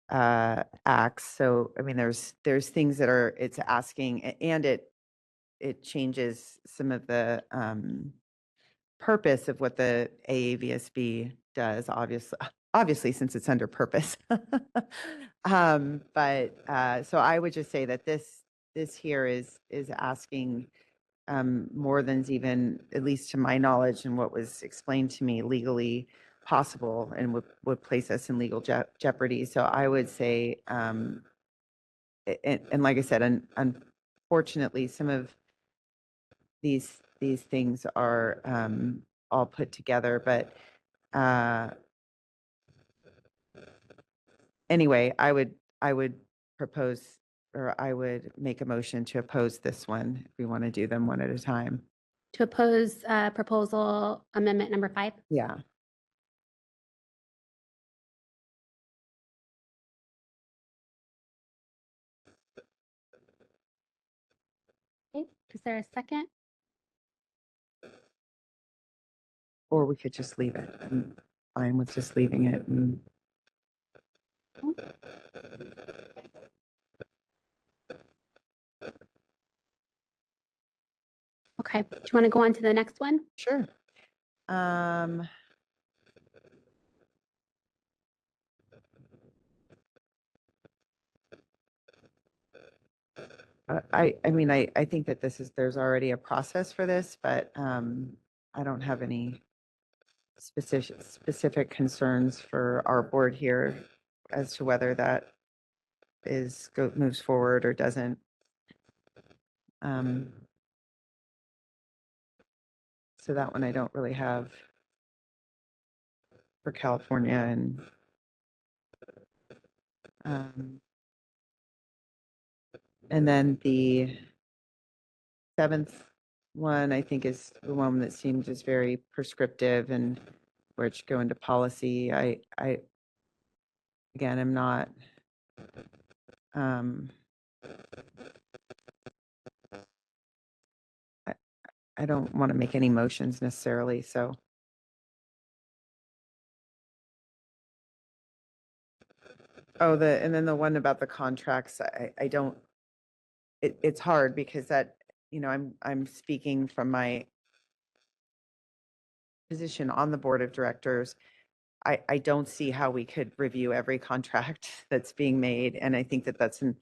acts. So, I mean, there's things that are, it's asking, and it changes some of the purpose of what the AAVSB does, obviously since it's under purpose. So I would just say that this here is asking more than's even, at least to my knowledge and what was explained to me, legally possible, and would place us in legal jeopardy. So I would say, and like I said, unfortunately, some of these things are all put together, but anyway, I would propose, or I would make a motion to oppose this one if we want to do them one at a time.
To oppose proposal amendment number 5.
Yeah.
Okay, is there a second?
Or we could just leave it. I'm fine with just leaving it. And
Okay, do you want to go on to the next one?
Sure. I mean, I think that there's already a process for this, but I don't have any specific concerns for our board here as to whether that moves forward or doesn't. So that one I don't really have for California, and then the 7th one, I think, is the one that seems just very prescriptive and where it should go into policy. I again, I'm not, I don't want to make any motions necessarily, so. Oh, and then the one about the contracts, I don't, it's hard because that, I'm speaking from my position on the board of directors. I don't see how we could review every contract that's being made, and I think that that's an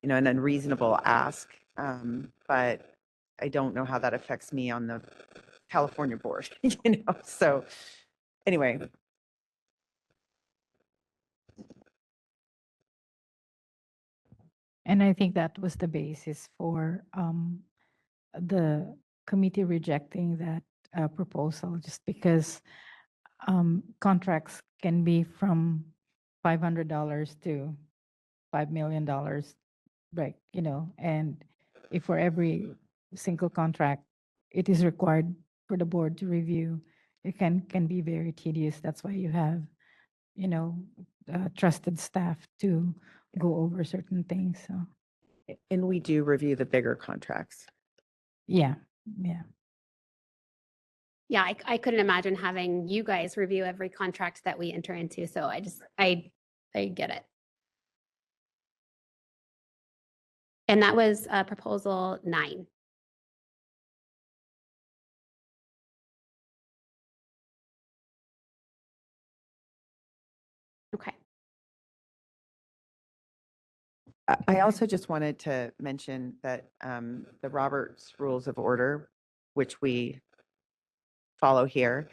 unreasonable ask. But I don't know how that affects me on the California board, so anyway.
And I think that was the basis for the committee rejecting that proposal, just because contracts can be from $500 to $5 million, right? And if for every single contract, it is required for the board to review, it can be very tedious. That's why you have, trusted staff to go over certain things. So,
And we do review the bigger contracts.
yeah.
Yeah, I couldn't imagine having you guys review every contract that we enter into. So I get it. And that was proposal 9. Okay.
I also just wanted to mention that the Roberts Rules of Order, which we follow here,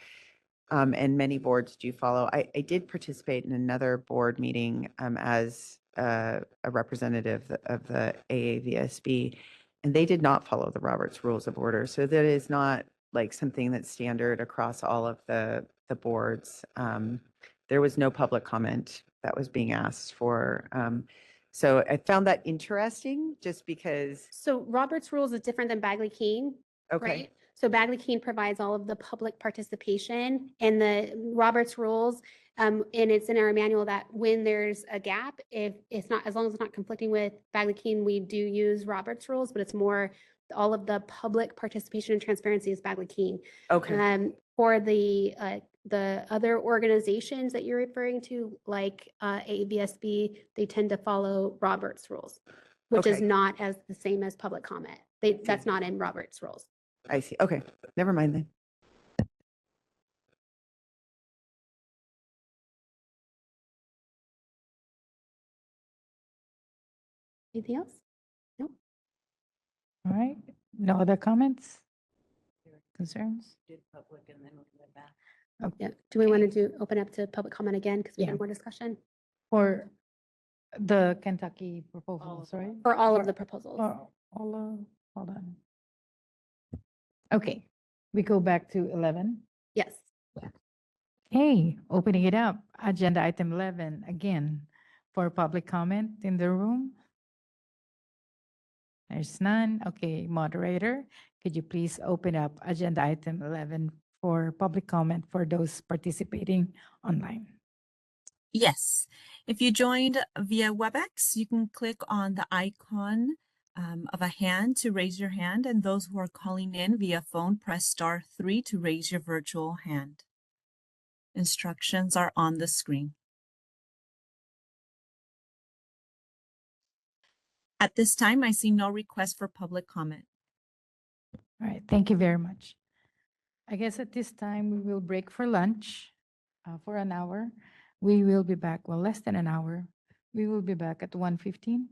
and many boards do follow. I did participate in another board meeting as a representative of the AAVSB, and they did not follow the Roberts Rules of Order. So that is not like something that's standard across all of the boards. There was no public comment that was being asked for. So I found that interesting just because.
So Robert's Rules is different than Bagley-Keene,
Okay.
right? So Bagley-Keene provides all of the public participation, and the Robert's Rules, and it's in our manual that when there's a gap, if it's not, as long as it's not conflicting with Bagley-Keene, we do use Robert's Rules, but it's more all of the public participation and transparency is Bagley-Keene.
Okay.
For the other organizations that you're referring to, like ABSB, they tend to follow Robert's rules, which is
Okay.
not as the same as public comment. That's not in Robert's rules.
I see. Okay, never mind then.
Anything else? No.
All right. No other comments? Concerns?
Did public and then we went back.
Yeah. Do we want to do open up to public comment again because we
Yeah.
had more discussion
For the Kentucky proposals, right?
for all of the proposals?
All of, hold on. Okay, we go back to 11.
Yes.
Hey, opening it up, agenda item 11, again, for public comment in the room. There's none. Okay, moderator, could you please open up agenda item 11 for public comment for those participating online?
Yes. If you joined via WebEx, you can click on the icon of a hand to raise your hand, and those who are calling in via phone, press *3 to raise your virtual hand. Instructions are on the screen. At this time, I see no request for public comment.
All right, thank you very much. I guess at this time, we will break for lunch for an hour. We will be back, well, less than an hour. We will be back at 1:15.